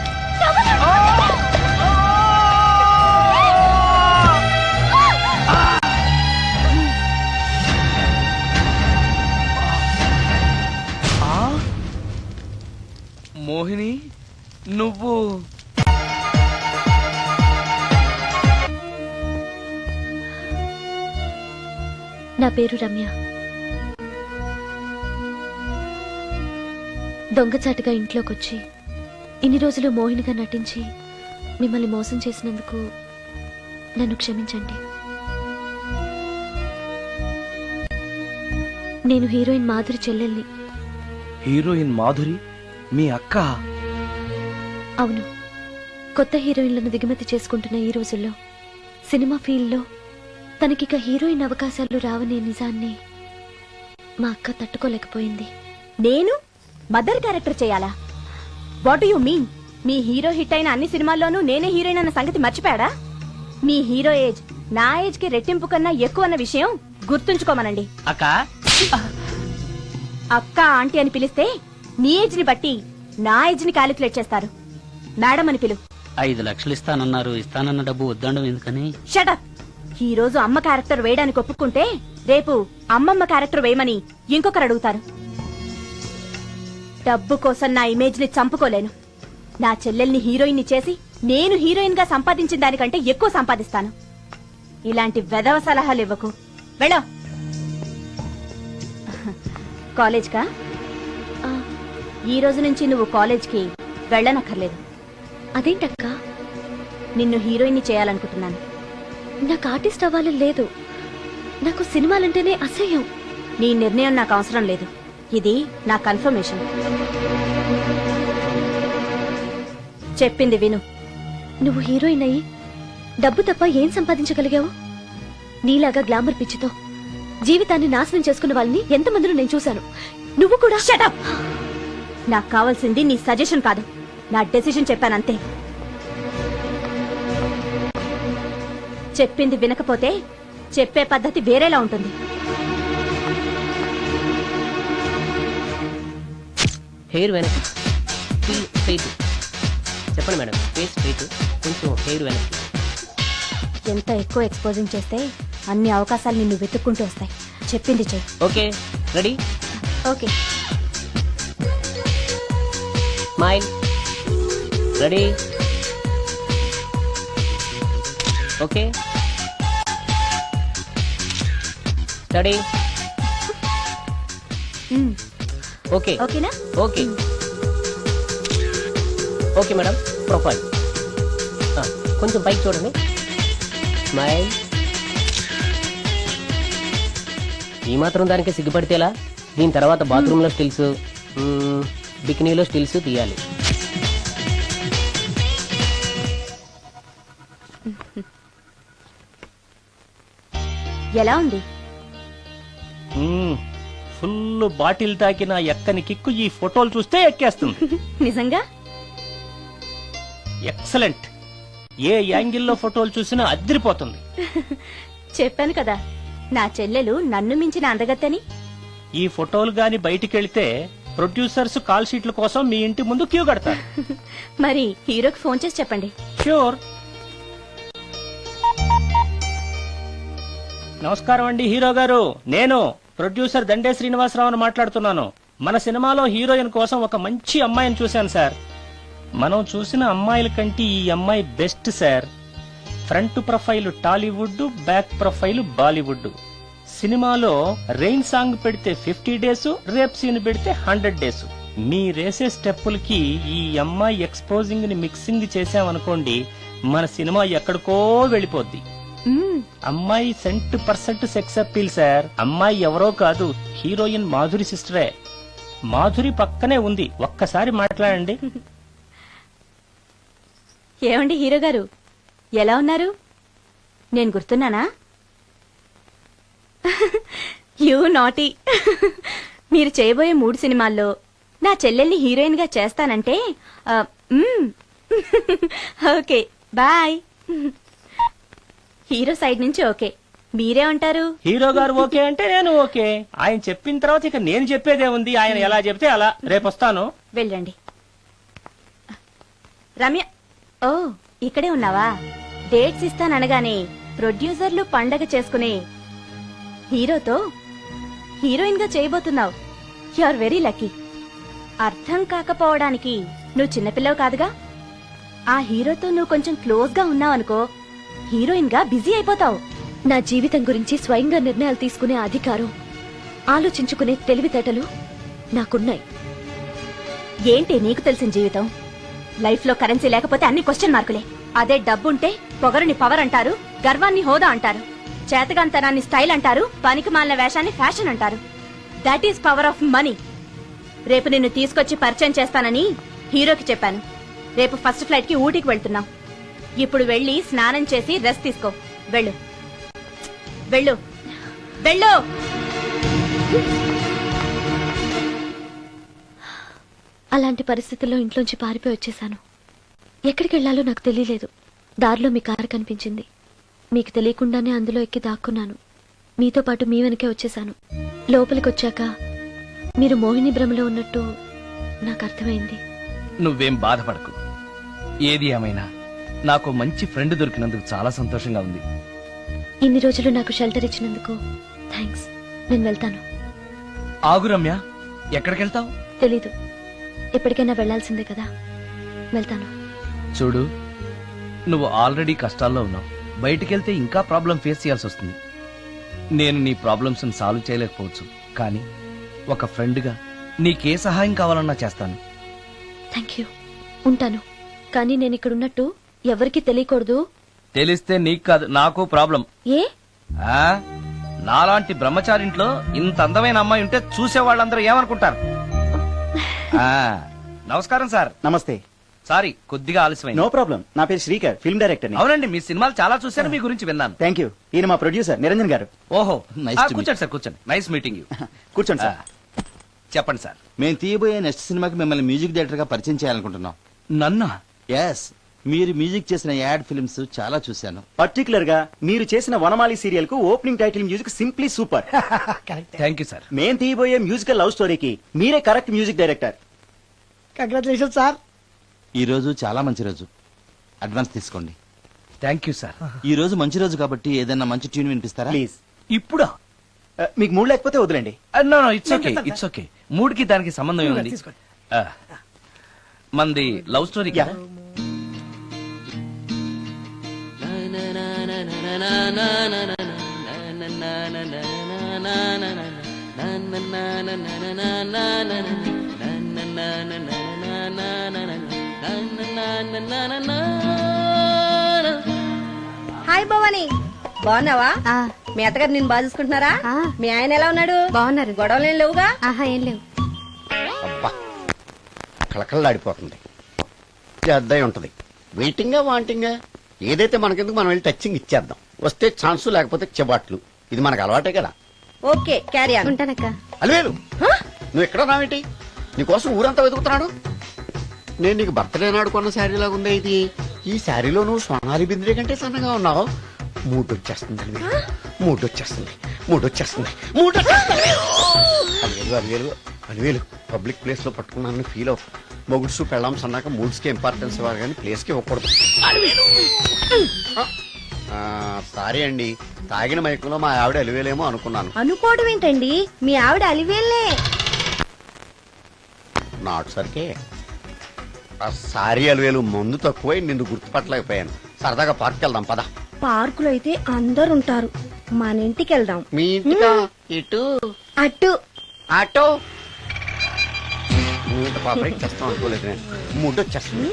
మోహిని, నువ్వు నా పేరు రమ్య. దొంగచాటుగా ఇంట్లోకొచ్చి ఇన్ని రోజులు మోహినిగా నటించి మిమ్మల్ని మోసం చేసినందుకు నన్ను క్షమించండి. నేను హీరోయిన్ మాధురి చెల్లెల్ని. హీరోయిన్ మాధురి మీ అక్క? అవును. కొత్త హీరోయిన్లను దిగుమతి చేసుకుంటున్న ఈ రోజుల్లో సినిమా ఫీల్డ్లో తనకిక హీరోయిన్ అవకాశాలు రావనే నిజాన్ని మా అక్క తట్టుకోలేకపోయింది. నేను మదర్ క్యారెక్టర్ చేయాలా? What you mean? Me hero hit అయిన అన్ని సినిమాల్లోనూ నేనే హీరోయిన్ అన్న సంగతి మర్చిపోయాడా? మీ హీరో ఏజ్ నా ఏజ్ కి రెట్టింపు కన్నా ఎక్కువ అన్న విషయం గుర్తుంచుకోమనండి. అక్క అక్క ఆంటీ అని పిలిస్తే నీ ఏజ్ ని బట్టి నా ఏజ్ ని క్యాలిక్యులేట్ చేస్తారు. మేడం అని పిలు. 5 లక్షలు ఇస్తానన్నారు, ఇస్తానన్న డబ్బు వద్దండం ఎందుకని? షటప్. ఈ రోజు అమ్మ క్యారెక్టర్ వేయడానికి ఒప్పుకుంటే రేపు అమ్మమ్మ క్యారెక్టర్ వేయమని ఇంకొకరు అడుగుతారు. డబ్బు కోసం నా ఇమేజ్ ని చంపుకోలేను. నా చెల్లెల్ని హీరోయిన్ ని చేసి నేను హీరోయిన్ గా సంపాదించిన దానికంటే ఎక్కువ సంపాదిస్తాను. ఇలాంటి వెధవ సలహాలు ఇవ్వకు. వెళ్ళో. కాలేజ్ కా? ఈ రోజు నుంచి నువ్వు కాలేజ్కి వెళ్ళనక్కర్లేదు. అదేంటక్క? నిన్ను హీరోయిన్ ని చేయాలనుకుంటున్నాను. నాకు ఆర్టిస్ట్ అవ్వాలని లేదు. నాకు సినిమాలంటేనే అసహ్యం. నీ నిర్ణయం నాకు అవసరం లేదు. ఇది నా కన్ఫర్మేషన్. చెప్పింది విను. నువ్వు హీరోయిన్ అయ్యి డబ్బు తప్ప ఏం సంపాదించగలిగావు? నీలాగా గ్లామర్ పిచ్చితో జీవితాన్ని నాశనం చేసుకున్న వాళ్ళని ఎంతమందిని నేను చూశాను. నువ్వు కూడా. Shut up. నాకు కావాల్సింది నీ సజెషన్ కాదు, నా డెసిషన్ చెప్పానంతే. చెప్పింది వినకపోతే చెప్పే పద్ధతి వేరేలా ఉంటుంది. హెయిర్ వెనక్కి, స్ట్రైట్. చెప్పండి మేడం, ఫేస్ స్ట్రైట్, కొంచెం హెయిర్ వెనక్కి. ఎంత ఎక్కువ ఎక్స్పోజింగ్ చేస్తే అన్ని అవకాశాలు నిన్ను వెతుక్కుంటూ వస్తాయి. చెప్పింది చెయ్యి. Okay, ready? Okay. Smile. Ready? Okay. Study. Okay. ఓకేనా? ఓకే. ఓకే మేడం, ప్రొఫైల్ కొంచెం పైకి చూడండి. స్మైల్. ఈ మాత్రం దానికి సిగ్గుపడితేలా? దీని తర్వాత బాత్రూంలో స్టిల్స్, బికినీలో స్టిల్స్ తీయాలి. ఎలా ఉంది? ఫుల్ బాటిల్ తాకిన ఎక్కని కిక్కు ఈ ఫోటోలు చూస్తే ఎక్కేస్తుంది. నిజంగా ఎక్సలెంట్. ఏ యాంగిల్లో ఫోటోలు చూసినా అదిరిపోతుంది. చెప్పాను కదా, నా చెల్లెలు నన్ను మించిన అందగత్తని. ఈ ఫోటోలు గాని బయటికెళ్తే ప్రొడ్యూసర్స్ కాల్ షీట్ల కోసం మీ ఇంటి ముందు క్యూ కడతారు. మరి హీరోకి ఫోన్ చేసి చెప్పండి. ష్యూర్. నమస్కారం అండి హీరో గారు, నేను ప్రొడ్యూసర్ దండే శ్రీనివాసరావుని మాట్లాడుతున్నాను. మన సినిమాలో హీరోయిన్ కోసం ఒక మంచి అమ్మాయిని చూశాను సార్. మనం చూసిన అమ్మాయిల కంటే ఈ అమ్మాయి best sir. Front profile Tollywood, back profile Bollywood. సినిమాలో రెయిన్ సాంగ్ పెడితే 50 డేస్, రేప్ సీన్ పెడితే 100 డేస్. మీరేసే స్టెప్పులకి ఈ అమ్మాయి ఎక్స్పోజింగ్ ని మిక్సింగ్ చేసామనుకోండి, మన సినిమా ఎక్కడికో వెళ్ళిపోద్ది. అమ్మాయి 100% సెక్స్ అప్పీల్ సార్. అమ్మాయి ఎవరో కాదు, హీరోయిన్ మాధురి సిస్టరే. మాధురి పక్కనే ఉంది, ఒక్కసారి మాట్లాడండి. ఏమండి హీరో గారు, ఎలా ఉన్నారు? నేను గుర్తున్నానా? You naughty. మీరు చేయబోయే 3 సినిమాల్లో నా చెల్లెల్ని హీరోయిన్ గా చేస్తానంటే ఓకే బాయ్. హీరో సైడ్ నుంచి ఓకే, మీరే ఉంటారు? హీరో గారు ఓకే అంటే నేను ఓకే. ఆయన చెప్పిన తర్వాత ఇక నేను చెప్పేదే ఉంది. ఆయన ఎలా చెప్తే అలా. రేపు వస్తాను. వెళ్ళండి. రమ్య, ఓ ఇక్కడే ఉన్నావా? డేట్స్ ఇస్తాననగానే ప్రొడ్యూసర్లు పండగ చేసుకునే హీరోతో హీరోయిన్ గా చేయబోతున్నావు. You are very lucky. అర్థం కాకపోవడానికి నువ్వు చిన్నపిల్లవు కాదుగా. ఆ హీరోతో నువ్వు కొంచెం క్లోజ్ గా ఉన్నావనుకో, హీరోయిన్ గా బిజీ అయిపోతావు. నా జీవితం గురించి స్వయంగా నిర్ణయాలు తీసుకునే అధికారం, ఆలోచించుకునే తెలివితేటలు నాకున్నాయి. ఏంటి నీకు తెలిసిన జీవితం? లైఫ్ లో కరెన్సీ లేకపోతే అన్ని క్వశ్చన్ మార్కులే. అదే డబ్బుంటే పొగరుని పవర్ అంటారు, గర్వాన్ని హోదా అంటారు, చేతగాంతనాన్ని స్టైల్ అంటారు, పనికి మాలిన వేషాన్ని ఫ్యాషన్ అంటారు. That is power of money. రేపు నిన్ను తీసుకొచ్చి పరిచయం చేస్తానని హీరోకి చెప్పాను. రేపు ఫస్ట్ ఫ్లైట్ కి ఊటీకి వెళ్తున్నాం. ఇప్పుడు వెళ్ళి స్నానం చేసి రెస్ట్ తీసుకో. వెళ్ళు వెళ్ళు వెళ్ళు. అలాంటి పరిస్థితుల్లో ఇంట్లోంచి పారిపోయి వచ్చేశాను. ఎక్కడికి వెళ్లాలో నాకు తెలియలేదు. దారిలో మీ కారు కనిపించింది. మీకు తెలియకుండానే అందులో ఎక్కి దాక్కున్నాను. మీతో పాటు మీ వెనకే వచ్చేశాను. లోపలికి వచ్చాక మీరు మోహిని భ్రమలో ఉన్నట్టు నాకు అర్థమైంది. నువ్వేం బాధపడకు. ఏది ఏమైనా నాకు మంచి ఫ్రెండ్ దొరికినందుకు చాలా సంతోషంగా ఉంది. ఇన్ని రోజులు నాకు షెల్టర్ ఇచ్చినందుకు థ్యాంక్స్. నేను వెళ్తాను. ఆగు రమ్య, ఎక్కడికెళ్తావు? తెలీదు. ఎప్పటికైనా వెళ్లాల్సిందే కదా. వెళ్తాను. చూడు, నువ్వు ఆల్రెడీ కష్టాల్లో ఉన్నావు. బయటికెళ్తే ఇంకా ప్రాబ్లం ఫేస్ చేయాల్సి వస్తుంది. నేను నీ ప్రాబ్లమ్స్ సాల్వ్ చేయలేకపోవచ్చు, కానీ ఒక ఫ్రెండ్గా నీకే సహాయం కావాలన్నా చేస్తాను. Thank you. ఉంటాను. కానీ నేను ఇక్కడ ఉన్నట్టు ఎవరికి తెలియకూడదు. తెలిస్తే నీకు కాదు, నాకు ప్రాబ్లం. ఏ? నాలాంటి బ్రహ్మచారింట్లో ఇంత అందమైన అమ్మాయి ఉంటే చూసే వాళ్ళందరూ ఏమనుకుంటారు? నమస్కారం సార్. నమస్తే. సారీ, కొద్దిగా ఆలస్యమైంది. No problem. నా పేరు శ్రీకర్, ఫిల్మ్ డైరెక్టర్. అవునండి, మీ సినిమాలు చాలా చూశాను, మీ గురించి విన్నాను. Thank you. ఈయన మా ప్రొడ్యూసర్ నిరంజన్ గారు. ఓహో, కూర్చోండి సార్, కూర్చోండి. Nice meeting you. కూర్చోండి సార్. చెప్పండి సార్. మేము తీయబోయే నెక్స్ట్ సినిమాకి మిమ్మల్ని మ్యూజిక్ డైరెక్టర్ గా పరిచయం చేయాలనుకుంటున్నాం. నన్నా? ఎస్, మీరు మ్యూజిక్ చేసిన యాడ్ ఫిల్మ్స్ చాలా చూశాను. పర్టికులర్ గా మీరు చేసిన వనమాలి సీరియల్ కు opening title music simply super. Thank you sir. మేం తీయబోయే మ్యూజికల్ లవ్ స్టోరీకి మీరే correct music director. Congratulation sir. ఈ రోజు చాలా మంచి రోజు, అడ్వాన్స్ తీసుకోండి. Thank you sir. ఈ రోజు మంచి రోజు కాబట్టి ఏదైనా మంచి ట్యూన్ వినిపిస్తారా? ప్లీజ్. ఇప్పుడా? మీకు మూడు లేకపోతే వదిలేండి. No it's okay, it's okay. మూడుకి దానికి సంబంధం ఏముంది? మంది లవ్ స్టోరీ కదా. హాయ్ భవాని, బాగున్నావా? మీ అత్తగారు నిన్ను బాగా చూసుకుంటున్నారా? మీ ఆయన ఎలా ఉన్నాడు? బాగున్నారు. గొడవలు ఏం లేవుగా? ఆహా, ఏం లేవు. అబ్బా కళకళలాడిపోతుంది. అద్దయి ఉంటది. వెయిటింగా వాంటింగా ఏదైతే మనకెందుకు, మనం వెళ్ళి టచింగ్ ఇచ్చేద్దాం. వస్తే ఛాన్సు, లేకపోతే చెబాట్లు. ఇది మనకు అలవాటే కదా. Okay, carry on. ఉంటానక్క. అలివేలు, నువ్వు ఎక్కడ రావేంటి? నీకోసం ఊరంతా వెతుకుతున్నాడు. నేను నీకు బర్త్డే నాడు కొన్న శారీ లాగుందే ఇది. ఈ శారీలో నువ్వు సోనాలి బింద్రే కంటే సన్నగా ఉన్నావు. మూడొచ్చేస్తుంది అలివేలు, మూడొచ్చేస్తుంది, మూడొచ్చేస్తుంది, మూడొచ్చేస్తుంది. అలివేలు అలివేలు అలివేలు, పబ్లిక్ ప్లేస్ లో పట్టుకున్నాను ఫీల్ అవ్వ. మొగుడ్సు పెళ్ళాం సన్నాక మూడ్స్ కి ఇంపార్టెన్స్ ఇవ్వాలి కానీ ప్లేస్ కి ఇవ్వకూడదు. సారీ అండి, తాగిన మైకులో మా ఆవిడ అలివేలేమో అనుకున్నాను. అనుకోవడం ఏంటండి, మీ ఆవిడ అలివేలే. నాట్ సరికే. సారీ అలివేలు, మందు తక్కువై నిన్ను గుర్తుపట్టలేకపోయాను. సరదాగా పార్క్ వెళ్దాం పద. పార్కులో అయితే అందరు ఉంటారు, మన ఇంటికి వెళ్దాం. మీ ఇంటికా? ఇటు అటు ఆటో. నువ్వు ఇంత పాపరేట్ చేస్తాం అనుకోలేదు నేను. మూడు వచ్చేస్తుంది.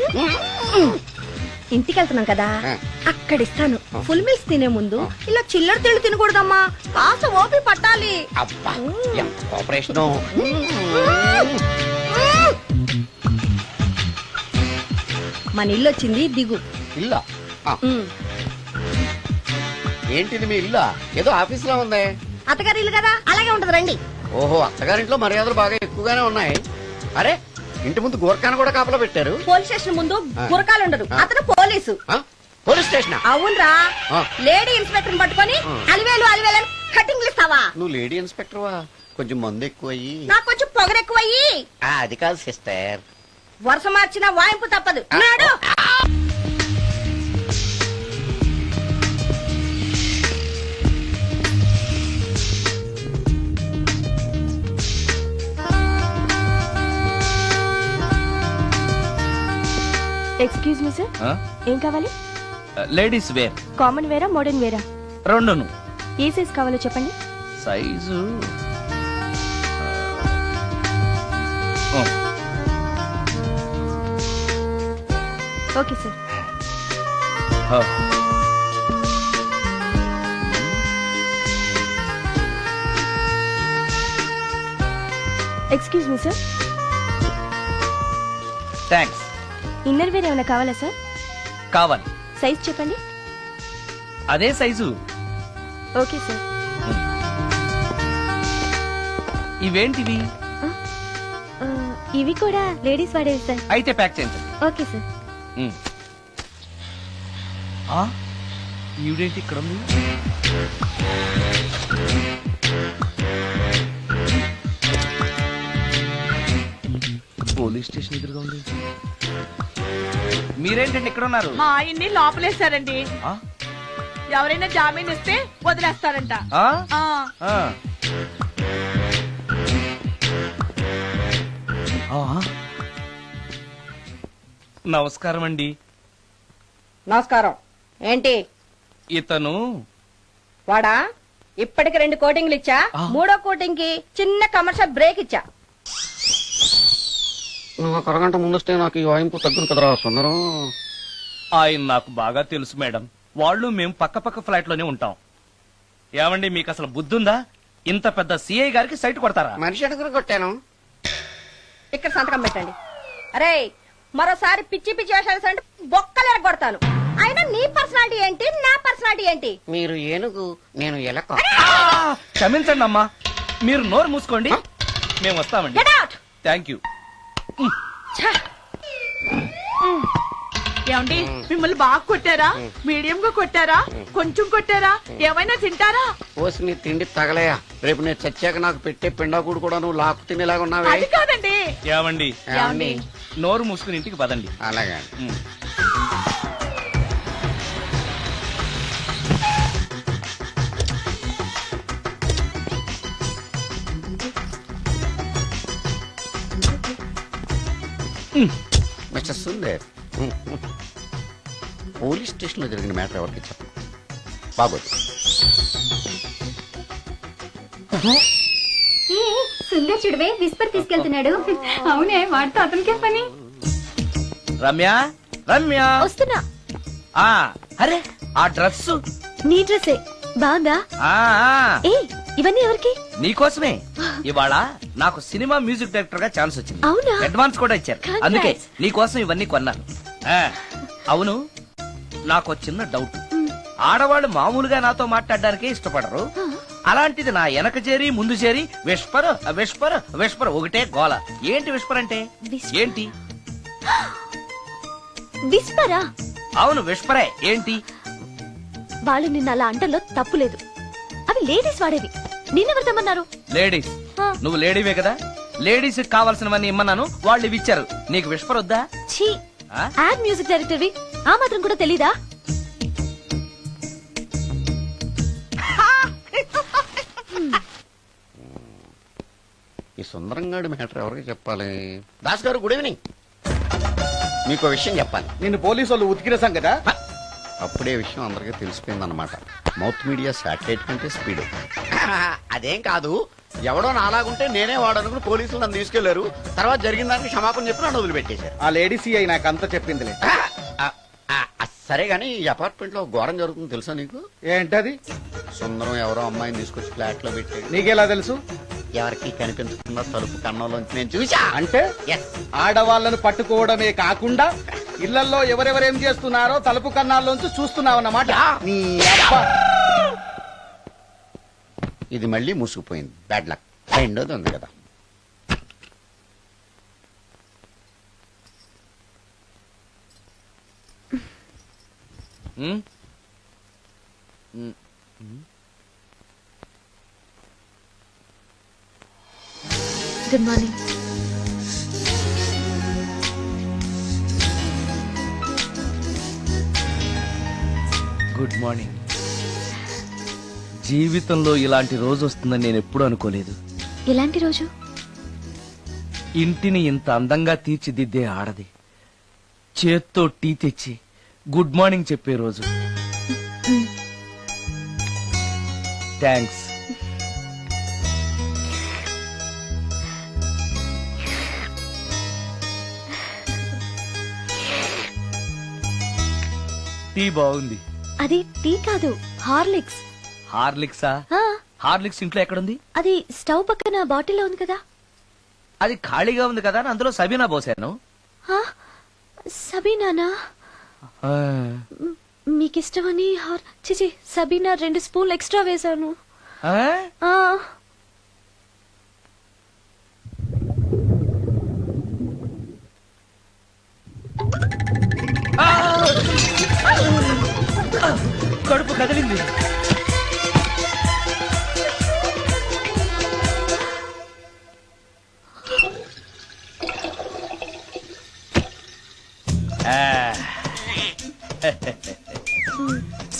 ఇంటికి వెళ్తున్నాం కదా, అక్కడ ఇస్తాను. ఫుల్ మీల్స్ తినే ముందు ఇలా చిల్లర తిళ్ళు తినకూడదమ్మా, కాస్త ఓపి పట్టాలి. అబ్బా ఎంత కోఆపరేషన్. మన ఇల్లు వచ్చింది, దిగు. ఇల్లా? ఏంటిది మీ ఇల్లా? ఏదో ఆఫీస్ లో ఉంది. అత్తగారి ఇల్లు కదా, అలాగే ఉంటది, రండి. ఓహో, అత్తగారింట్లో మర్యాదలు బాగా ఎక్కువగానే ఉన్నాయి. అరే, ఇంటి ముందు గోర్ఖాను కూడా కాపలా పెట్టారు. పోలీస్ స్టేషన్ ముందు గురకాలు ఉండరు, అతను పోలీసు. Police station? అవునరా. లేడీ ఇన్స్పెక్టర్ పట్టుకొని అలివేలు అలివేలు కటింగ్లు ఇస్తావా? నువ్వు లేడీ ఇన్స్పెక్టర్వా? కొంచెం మందు ఎక్కువయ్యి. నాకు కొంచెం పొగరెక్కువయ్యి. అది కాదు సిస్టర్, వరుస మార్చిన వాయింపు తప్పదు. నాడు ఎక్స్క్యూజ్ మీ సార్, ఏం కావాలి? Ladies wear. కామన్ వేరా, మోడర్న్ వేరా? రెండును. ఏ సైజ్ కావాలో చెప్పండి. Size okay sir. Excuse me sir, thanks. Inner wear ఏమైనా కావాలా సార్? కావాలి. సైజ్ చెప్పండి. అదే సైజు. Okay sir. ఇవేంటివి? ఇవి కూడా లేడీస్ వాడేవి సార్. అయితే ప్యాక్ చేయండి. Okay sir. ఈవిడేంటి ఇక్కడ ఉంది? పోలీస్ స్టేషన్ ఎదురుగా ఉంది. మీరేంటండి ఇక్కడ ఉన్నారు? మా ఆయన్ని లోపలేశారండి. ఎవరైనా జామీన్ ఇస్తే వదిలేస్తారంట. నమస్కారం అండి. నమస్కారం. ఏంటి ఇతను? వాడా, ఇప్పటికి 2 కోటింగ్లు ఇచ్చా, 3వ కోటింగ్ కి చిన్న కమర్షియల్ బ్రేక్ ఇచ్చా. నువ్వు ఒక అరగంట ముందొస్తే నాకు ఈ వాయింపు తగ్గును కదరా సుందరం. ఆయన నాకు బాగా తెలుసు మేడం. వాళ్ళు మేము పక్క ఫ్లాట్ లోనే ఉంటాం. ఏమండి, మీకు అసలు బుద్ధుందా? ఇంత పెద్ద సిఐ గారికి సైట్ కొడతారా? మనిషి అడుగురు కొట్టాను. ఇక్కడ సంతకం పెట్టండి. అరే, మరోసారి పిచ్చి పిచ్చి వేషాలు అంటే బొక్కలు ఎరగొడతాను. అయినా నీ పర్సనాలిటీ ఏంటి, నా పర్సనాలిటీ ఏంటి? మీరు ఏనుగు, నేను ఎలక. క్షమించండి అమ్మా, మీరు నోరు మూసుకోండి. మేము వస్తామండి. Thank you. ఏమండి మిమ్మల్ని బాగా కొట్టారా, మీడియం గా కొట్టారా, కొంచెం కొట్టారా, ఏమైనా తింటారా? పోసి నీ తిండి తగలయా, రేపు నేను చచ్చాక నాకు పెట్టే పిండాకుడు కూడా నువ్వు లాక్కు తినేలాగా ఉన్నావే. అది కాదండి. ఏమండి నోరు మూసుకుని ఇంటికి పదండి. అలాగే. మిస్టర్ సుందర్, పోలీస్ స్టేషన్ లో జరిగిన మ్యాటర్ ఎవరికి చెప్పండి. బాగోదు. సుందర్ చూడవే విస్పర్ తీసుకెళ్తున్నాడు. అవునే, వాడితో అతనికే పని. రమ్య రమ్య వస్తున్నా. అరే ఆ డ్రెస్ నీ డ్రెస్సే బాగుందా? ఏ ఇవన్నీ ఎవరికి? నీకోసమే. ఇవాళ నాకు సినిమా మ్యూజిక్ డైరెక్టర్ గా ఛాన్స్ వచ్చింది. అవునా? అడ్వాన్స్ కూడా ఇచ్చారు. Congrats. అందుకే నీకోసం ఇవన్నీ కొన్నాను. అవును, నాకు చిన్న డౌట్. ఆడవాళ్ళు మామూలుగా నాతో మాట్లాడడానికే ఇష్టపడరు. అలాంటిది నా వెనక చేరి ముందు చేరి విస్పర్ విస్పర్ విస్పర్ ఒకటే గోల. ఏంటి విస్పర్ అంటే? ఏంటి? విస్పరా? అవును విస్పరే. ఏంటి? వాళ్ళు నిన్న అలా అంటలో తప్పు లేదు. అవి లేడీస్ వాడేవి. నిన్నెవరు తెమ్మన్నారు? లేడీస్. నువ్వు లేడీవే కదా. లేడీస్ కావాల్సినవన్నీ ఇమ్మన్నాను, వాళ్ళు ఇవి ఇచ్చారు. నీకు విస్పర్ వద్దా? ఛీ, యాడ్ మ్యూజిక్ డైరెక్టర్వి, ఆ మాత్రం కూడా తెలీదా? ఈ సుందరంగాడి మ్యాటర్ ఎవరికి చెప్పాలి? దాస్ గారు గుడ్ ఈవినింగ్. మీకు విషయం చెప్పాలి. నిన్ను పోలీసు వాళ్ళు ఉతికిన కదా. అప్పుడే విషయం అందరికీ తెలిసిపోయిందన్నమాట. మౌత్ మీడియా శాటిలైట్ కంటే స్పీడ్. అదేం కాదు, ఎవడో నాలాగుంటే నేనే వాడనుకుని పోలీసులు నన్ను తీసుకెళ్లారు. తర్వాత జరిగిన దానికి క్షమాపణ చెప్పి నన్ను వదిలిపెట్టేశారు. ఆ లేడీ సిఐ నాకు అంతా చెప్పిందిలే. సరే గానీ ఈ అపార్ట్మెంట్ లో ఘోరం జరుగుతుంది తెలుసా నీకు? ఏంటది? సుందరం ఎవరో అమ్మాయిని తీసుకొచ్చి ఫ్లాట్ లో పెట్టాడు. నీకెలా తెలుసు? ఎవరికి కనిపించకుండా తలుపు కన్నంలోంచి నేను చూసా. అంటే ఆడవాళ్లను పట్టుకోవడమే కాకుండా ఇళ్లలో ఎవరెవరేం చేస్తున్నారో తలుపు కన్నాల్లోంచి చూస్తున్నావన్నమాట. నీ అబ్బా. ఇది మళ్ళీ మూసుకుపోయింది. Bad luck. రెండోది ఉంది కదా. Good morning. Good morning. జీవితంలో ఇలాంటి రోజు వస్తుందని నేను ఎప్పుడూ అనుకోలేదు. ఎలాంటి రోజు? ఇంటిని ఇంత అందంగా తీర్చిదిద్దే ఆడది చేత్తో టీ తెచ్చి గుడ్ మార్నింగ్ చెప్పే రోజు. థ్యాంక్స్. టీ బాగుంది. అది టీ కాదు, హార్లిక్స్. హార్లిక్సా? హార్లిక్స్ ఇంట్లో ఎక్కడుంది? అది స్టవ్ పక్కన బాటిల్లో ఉంది కదా. అది ఖాళీగా ఉంది కదా, అందులో సబీనా పోసాను. సబీనానా? మీకిష్టమని చిచి సబీనా 2 స్పూన్లు ఎక్స్ట్రా వేశాను. కడుపు కదిలింది.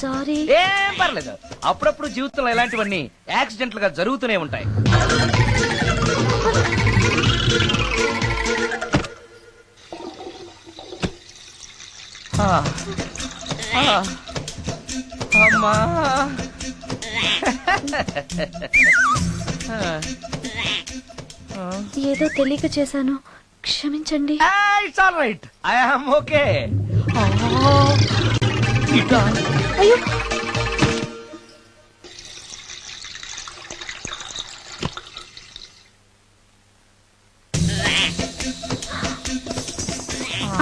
సారీ. ఏం పర్లేదు. అప్పుడప్పుడు జీవితంలో ఇలాంటివన్నీ యాక్సిడెంట్లు గా జరుగుతూనే ఉంటాయి. అమ్మా. ఏదో తెలియక చేశాను, క్షమించండి. It's all right. I am okay. అయ్యో,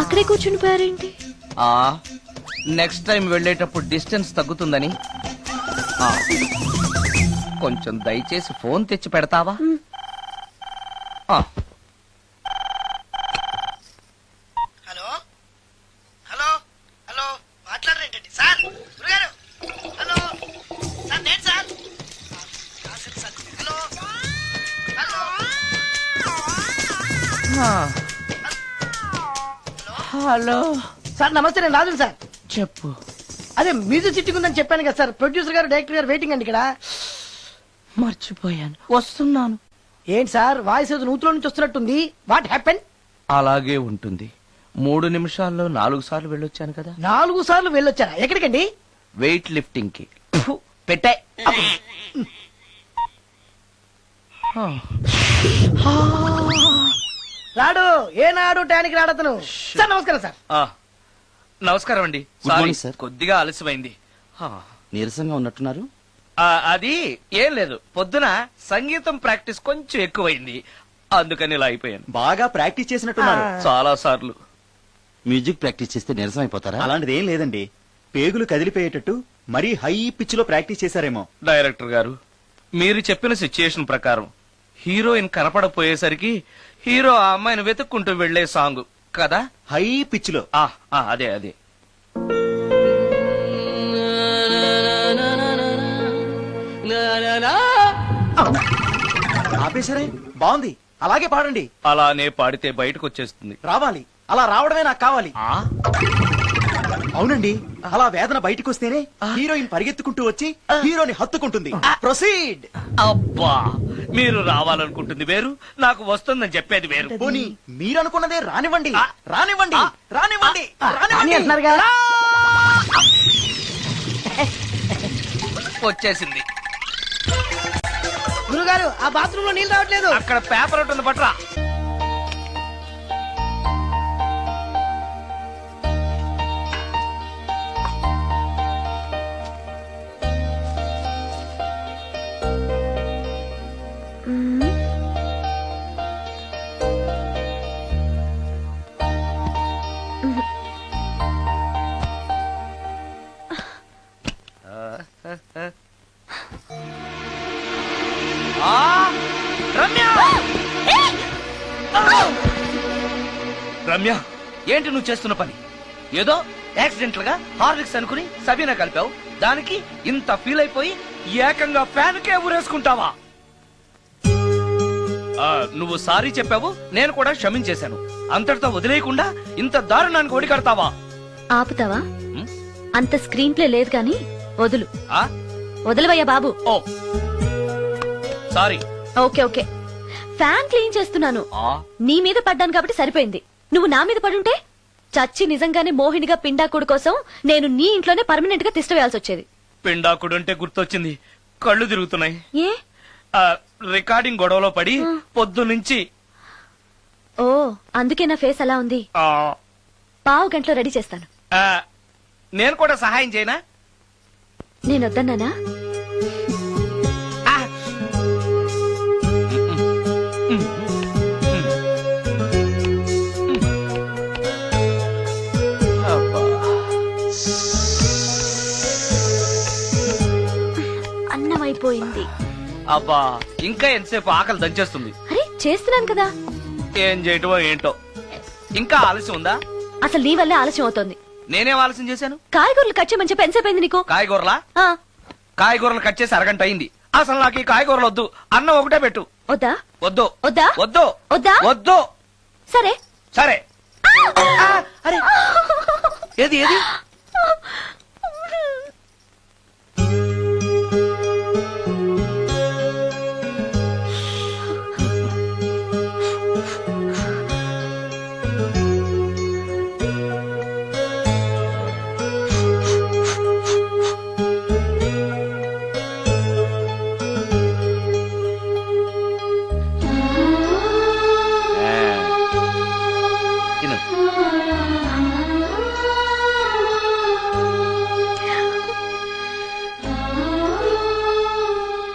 అక్కడే కూర్చుని పోయారేంటి? నెక్స్ట్ టైం వెళ్ళేటప్పుడు డిస్టెన్స్ తగ్గుతుందని. కొంచెం దయచేసి ఫోన్ తెచ్చి పెడతావా? హలో సార్, నమస్తే. నేను రాజు సార్. చెప్పు. అదే మ్యూజిక్ సిట్టింగ్ ఉందని చెప్పాను కదా సార్. ప్రొడ్యూసర్ గారు, డైరెక్టర్ గారు వెయిటింగ్ అండి ఇక్కడ. మర్చిపోయాను, వస్తున్నాను. ఏంటి సార్, వాయిస్ ఏదో నూతులో నుంచి వస్తున్నట్టుంది. What happen? అలాగే ఉంటుంది. 3 నిమిషాల్లో 4 సార్లు వెళ్ళొచ్చాను కదా. 4 సార్లు వెళ్ళొచ్చారా? ఎక్కడికండి? వెయిట్ లిఫ్టింగ్ కి. పెట్టే రాడు ఏనాడు టానికి రాడతను. సార్ నమస్కారం సార్. నమస్కారం అండి. Good morning, sir. కొద్దిగా ఆలస్యమైంది. నీరసంగా ఉన్నట్టున్నారు. అది ఏం లేదు, పొద్దున సంగీతం ప్రాక్టీస్ కొంచెం ఎక్కువైంది, అందుకని ఇలా అయిపోయాను. బాగా ప్రాక్టీస్ చేసినట్టున్నారు. చాలా సార్లు. మ్యూజిక్ ప్రాక్టీస్ చేస్తే నీరసం అయిపోతారా? అలాంటిది ఏం లేదండి, పేగులు కదిలిపోయేటట్టు మరీ హై పిచ్ లో ప్రాక్టీస్ చేశారేమో. డైరెక్టర్ గారు, మీరు చెప్పిన సిచ్యుయేషన్ ప్రకారం హీరోయిన్ కనపడపోయేసరికి హీరో ఆ అమ్మాయిని వెతుక్కుంటూ వెళ్లే సాంగ్ కదా, హై పిచ్ లో. అదే అదే. ఆపేసరే, బాగుంది, అలాగే పాడండి. అలానే పాడితే బయటకు వచ్చేస్తుంది. రావాలి, అలా రావడమే నాకు కావాలి. అవునండి, అలా వేదన బయటకు వస్తేనే హీరోయిన్ పరిగెత్తుకుంటూ వచ్చి హీరోని హత్తుకుంటుంది. ప్రొసీడ్. అబ్బా, మీరు రావాలనుకుంటుంది వేరు, నాకు వస్తుందని చెప్పేది వేరు. పోనీ మీరు అనుకున్నదే రానివ్వండి, రానివ్వండి, రానివ్వండి, రానివ్వండి. వచ్చేసింది. గురుగారు, ఆ బాత్రూమ్ లో నీళ్ళు రావట్లేదు. అక్కడ పేపర్ ఉంటుంది, పట్రా. రమ్య, ఏంటి నువ్వు చేస్తున్న పని? ఏదో యాక్సిడెంటల్ గా హార్లిక్స్ అనుకుని సబీనా కలిపావు, దానికి ఇంత ఫీల్ అయిపోయి ఏకంగా ఫ్యాన్ కే ఊరేసుకుంటావా? నువ్వు సారీ చెప్పావు, నేను కూడా క్షమించేశాను. అంతటితో వదిలేయకుండా ఇంత దారుణానికి ఒడికడతావా? ఆపుతావా? అంత స్క్రీన్ ప్లే లేదు గాని వదులు. ఆ? వదలవయ్యా బాబు. Oh sorry. Okay okay, fan clean చేస్తున్నాను. నీ మీద పడ్డాను కాబట్టి సరిపోయింది. నువ్వు నా మీద పడుంటే చచ్చి నిజంగానే మోహినిగా పిండాకుడు కోసం నేను నీ ఇంట్లోనే పర్మనెంట్ గా తిష్ట వేయాల్సి వచ్చేది. పిండాకుడు అంటే గుర్తొచ్చింది, కళ్ళు తిరుగుతున్నాయి. ఏ? రికార్డింగ్ గొడవలో పడి పొద్దు నుంచి. ఓ, అందుకే నా ఫేస్ అలా ఉంది. పావు గంటలో రెడీ చేస్తాను. నేను కూడా సహాయం చేయనా? నేను వద్దన్నానా? అన్నం అయిపోయింది. అబ్బా, ఇంకా ఎంతసేపు? ఆకలి దంచేస్తుంది. అరే చేస్తున్నాను కదా. ఏం చేయటమో ఏంటో, ఇంకా ఆలస్యం ఉందా? అసలు నీ వల్లే ఆలస్యం అవుతోంది. నేనేం ఆలస్యం చేశాను? కాయగూరలు కట్ చేయమని చెప్పి ఎంతసేపు అయింది నీకు? కాయగూరలా? కాయగూరలు కట్ చేసి అరగంట అయింది. అసలు నాకు ఈ కాయగూరలు వద్దు, అన్నం ఒకటే పెట్టు. వద్దా? వద్దు వద్దా? వద్దు వద్దా? వద్దు. సరే సరే. అరే, ఏది ఏది?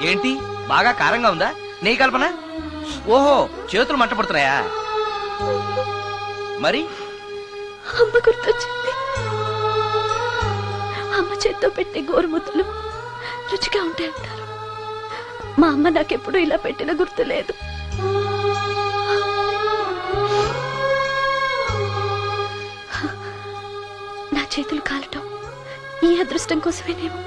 ఏంటి, బాగా కారంగా ఉందా? నెయ్యి కల్పన? ఓహో, చేతులు మంట పడుతున్నాయా? మరి అమ్మ గుర్తొచ్చింది. అమ్మ చేత్తో పెట్టే గోరుముద్దలు రుచిగా ఉంటాయంటారు. మా అమ్మ నాకెప్పుడు ఇలా పెట్టిన గుర్తు లేదు. నా చేతులు కాలటం ఈ అదృష్టం కోసమేనేమో.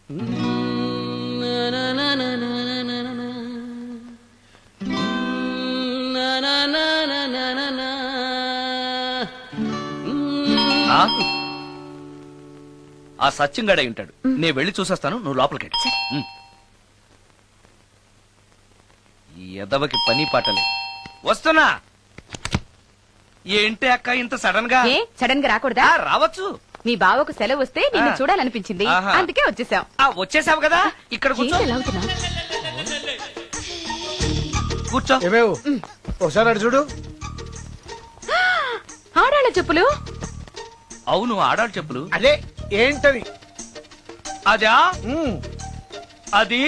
ఆ సత్యం గడై ఉంటాడు. నేను వెళ్ళి చూసేస్తాను, నువ్వు లోపలికి వెళ్ళు. ఈ ఎదవకి పని పాటలే. వస్తున్నా. ఏంటి అక్క ఇంత సడన్ గా? సడన్ గా రాకూడదా? రావచ్చు. మీ బావకు సెలవు వస్తే నిన్ను చూడాలనిపించింది, అందుకే వచ్చేసాం. వచ్చేసావు కదా, ఇక్కడ కూర్చో. కూర్చో. ఏమేవు ఒకసారి అటు చూడు. ఆడాళ్ళ చెప్పులు. అవును, ఆడాళ్ళ చెప్పులు. అదే ఏంటది? అదా అది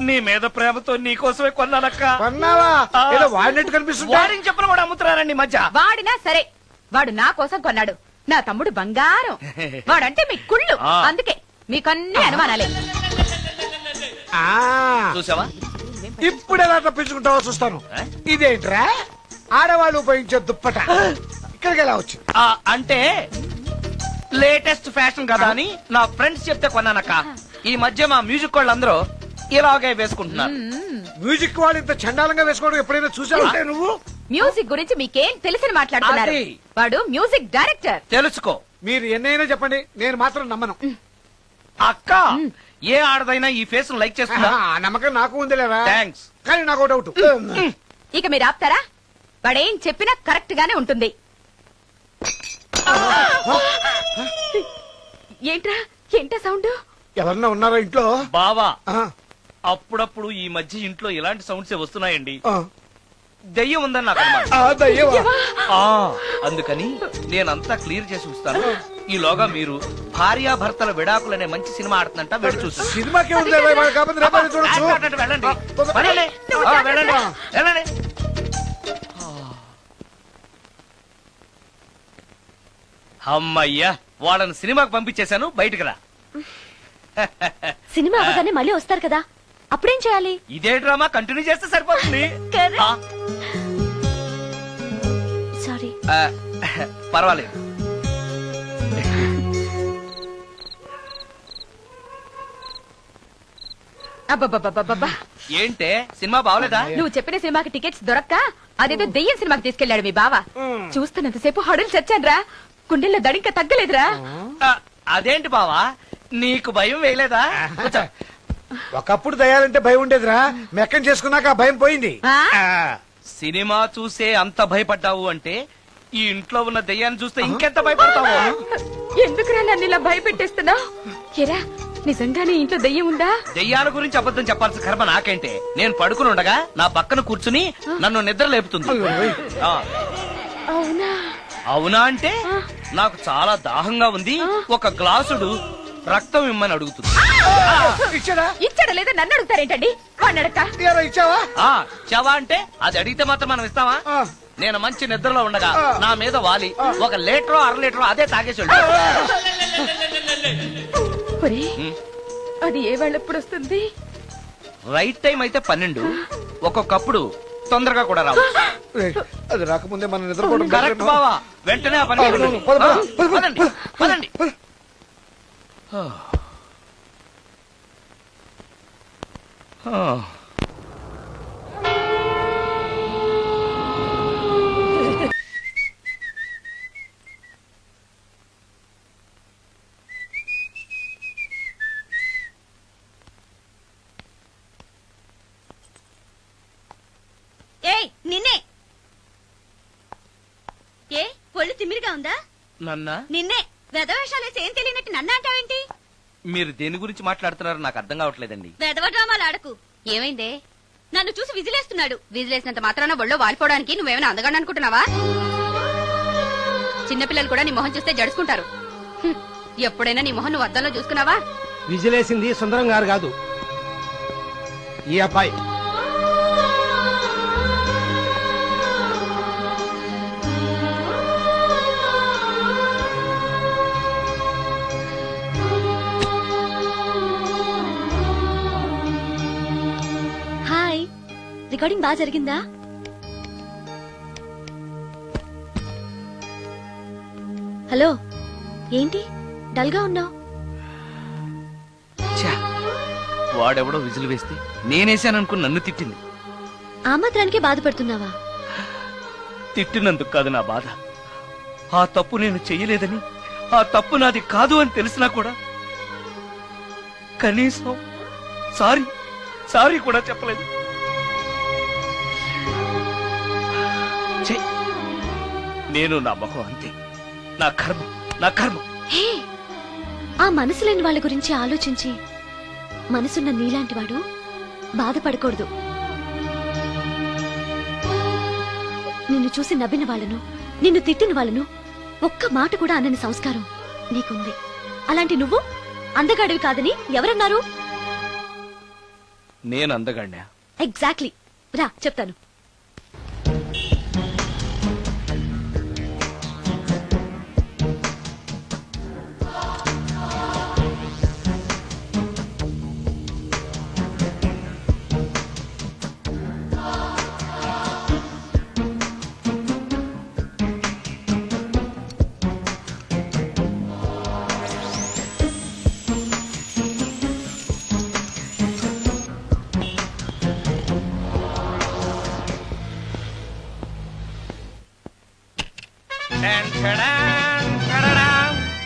నీ మీద ప్రేమతో నీకోసమే కొన్నానక్క. కొన్నావా? ఏదో వాడినట్టు కనిపిస్తుంది. వాడిని చెప్పులు కూడా అమ్ముతున్నారండి మధ్య. వాడినా సరే, వాడు నా కోసం కొన్నాడు. నా తమ్ముడు బంగారం. వాడంటే మీ కుళ్ళు, అందుకే మీకన్నీ అనుమానాలే. చూసావా? ఇప్పుడు ఎలా తప్పించుకుంటావో చూస్తాను. ఇదేంట్రా ఆడవాళ్ళు ఉపయోగించే దుప్పట ఇక్కడికి ఎలా వచ్చింది? అంటే లేటెస్ట్ ఫ్యాషన్ కదా అని నా ఫ్రెండ్స్ చెప్తే కొన్నానక్క. ఈ మధ్య మా మ్యూజిక్ వాళ్ళందరూ ఇలాగే వేసుకుంటున్నారు. మ్యూజిక్ వాళ్ళు ఇంత చండాలంగా వేసుకోవడం ఎప్పుడైనా చూసావా నువ్వు? మ్యూజిక్ గురించి మీకేం తెలిసిన మాట్లాడుతున్నారు? వాడు మ్యూజిక్ డైరెక్టర్. తెలుసుకో. మీరు ఎన్నైనా చెప్పండి, నేను మాత్రం నమ్మను. అక్క, ఏ ఆడదైనా ఈ ఫేస్ లైక్ చేస్తుందా? నమ్మకం నాకు ఉందిలేవా. థ్యాంక్స్. కానీ నాకు డౌట్. ఇక మీరు ఆపుతారా? వాడేం చెప్పినా కరెక్ట్ గానే ఉంటుంది. ఏంటా సౌండ్? ఎవరన్నా ఉన్నారా ఇంట్లో? బావా, అప్పుడప్పుడు ఈ మధ్య ఇంట్లో ఇలాంటి సౌండ్స్ వస్తున్నాయండి. దెయ్యం ఉందని నాకు అందుకని నేనంతా క్లియర్ చేసి ఉంచుతాను. ఈలోగా మీరు భార్యాభర్తల విడాకులనే మంచి సినిమా ఆడుతుందంట, వెళ్ళి చూస్తాను. సినిమాకి వెళ్ళండి. అమ్మయ్యా, వాళ్ళని సినిమాకి పంపించేశాను, బయటకు రా. సినిమా అవగానే మళ్ళీ వస్తారు కదా, అప్పుడేం చేయాలి? ఇదే డ్రామా కంటిన్యూ చేస్తే సరిపోతుంది. సారీ. పర్వాలేదు. అబ్బబ్బబ్బబ్బబ్బా, ఏంటే సినిమా బాగలేదా? నువ్వు చెప్పిన సినిమాకి టికెట్స్ దొరక్క అదేదో దెయ్యం సినిమాకి తీసుకెళ్లాడు మీ బావ. చూస్తున్నంతసేపు హడులు చచ్చాన్రా, గుండెల్లో దడింక తగ్గలేదురా. అదేంటి బావా, నీకు భయం వేయలేదా? ఒకప్పుడు దయాలంటే భయం ఉండేదిరా, మెక్కం చేసుకున్నాక భయం పోయింది. సినిమా చూసే అంత భయపడ్డావు అంటే ఈ ఇంట్లో ఉన్న దెయ్యాన్ని చూస్తే ఇంకెంత భయపడతావు? ఎందుకురా నన్ను ఇలా భయపెట్టేస్తున్నావు? ఎరా, నిజంగానే ఇంట్లో దెయ్యం ఉందా? దెయ్యాల గురించి అబద్ధం చెప్పాల్సిన కర్మ నాకేంటే? నేను పడుకుని ఉండగా నా పక్కన కూర్చుని నన్ను నిద్ర లేపుతుంది. అవునా? అవునా అంటే నాకు చాలా దాహంగా ఉంది, ఒక గ్లాసుడు రక్తం ఇమ్మని అడుగుతుంది. ఇచ్చాడా లేదా నన్ను అడుగుతారేంటండి? వాడిని అడక్క. ఇచ్చావా అంటే అది అడిగితే మాత్రం మనం ఇస్తావా? నేను మంచి నిద్రలో ఉండగా నా మీద వాలి 1 లీటరో 1/2 లీటరో అదే తాగేసి అది ఏ వేళ ఎప్పుడు వస్తుంది? రైట్ టైం అయితే 12, ఒక్కొక్కప్పుడు తొందరగా కూడా రావచ్చు. అది రాకముందే మనం నిద్రపోవడం కరెక్ట్ బావా, వెంటనే ఆ పని పదండి. ఏయ్ నిన్నే. ఏ ఒళ్ళు తిమ్మిరిగా ఉందా? నన్నా? నిన్నే. వెధవేషాలేసి ఏం తెలియనట్టు నన్ను అంటావేంటి? మీరు దేని గురించి మాట్లాడుతున్నారో నాకు అర్థం కావట్లేదండి. వెధవ డ్రామాలు ఆడకు. ఏమైందే? నన్ను చూసి విజిలేస్తున్నాడు. విజిలేసినంత మాత్రాన ఒళ్ళో వాలిపోవడానికి నువ్వేమైనా అందగాడు అనుకుంటున్నావా? చిన్నపిల్లలు కూడా నీ మొహం చూస్తే జడుచుకుంటారు. ఎప్పుడైనా నీ మొహం నువ్వు అద్దంలో చూసుకున్నావా? విజిలేసింది సుందరం గారు కాదు, ఈ అబ్బాయి. హాయ్, రికార్డింగ్ బాగా జరిగిందా? హలో, ఏంటి డల్ గా ఉన్నావు? ఛా, వాడెవడో విజిల్ వేస్తే నేనేశాననుకుని నన్ను తిట్టింది. ఆ మాత్రానికి బాధపడుతున్నావా? తిట్టినందుకు కాదు నా బాధ. ఆ తప్పు నేను చెయ్యలేదని, ఆ తప్పు నాది కాదు అని తెలిసినా కూడా కనీసం సారీ కూడా చెప్పలేదు. ఛీ, నేను నా మొహం అంతే. నా కర్మ. హే, ఆ మనసు లేని వాళ్ళ గురించి ఆలోచించి మనసున్న నీలాంటి వాడు బాధపడకూడదు. నిన్ను చూసి నవ్విన వాళ్ళను, నిన్ను తిట్టిన వాళ్ళను ఒక్క మాట కూడా అనని సంస్కారం నీకుంది. అలాంటి నువ్వు అందగాడివి కాదని ఎవరన్నారు? నేను అందగాడినా? ఎగ్జాక్ట్లీ. రా చెప్తాను.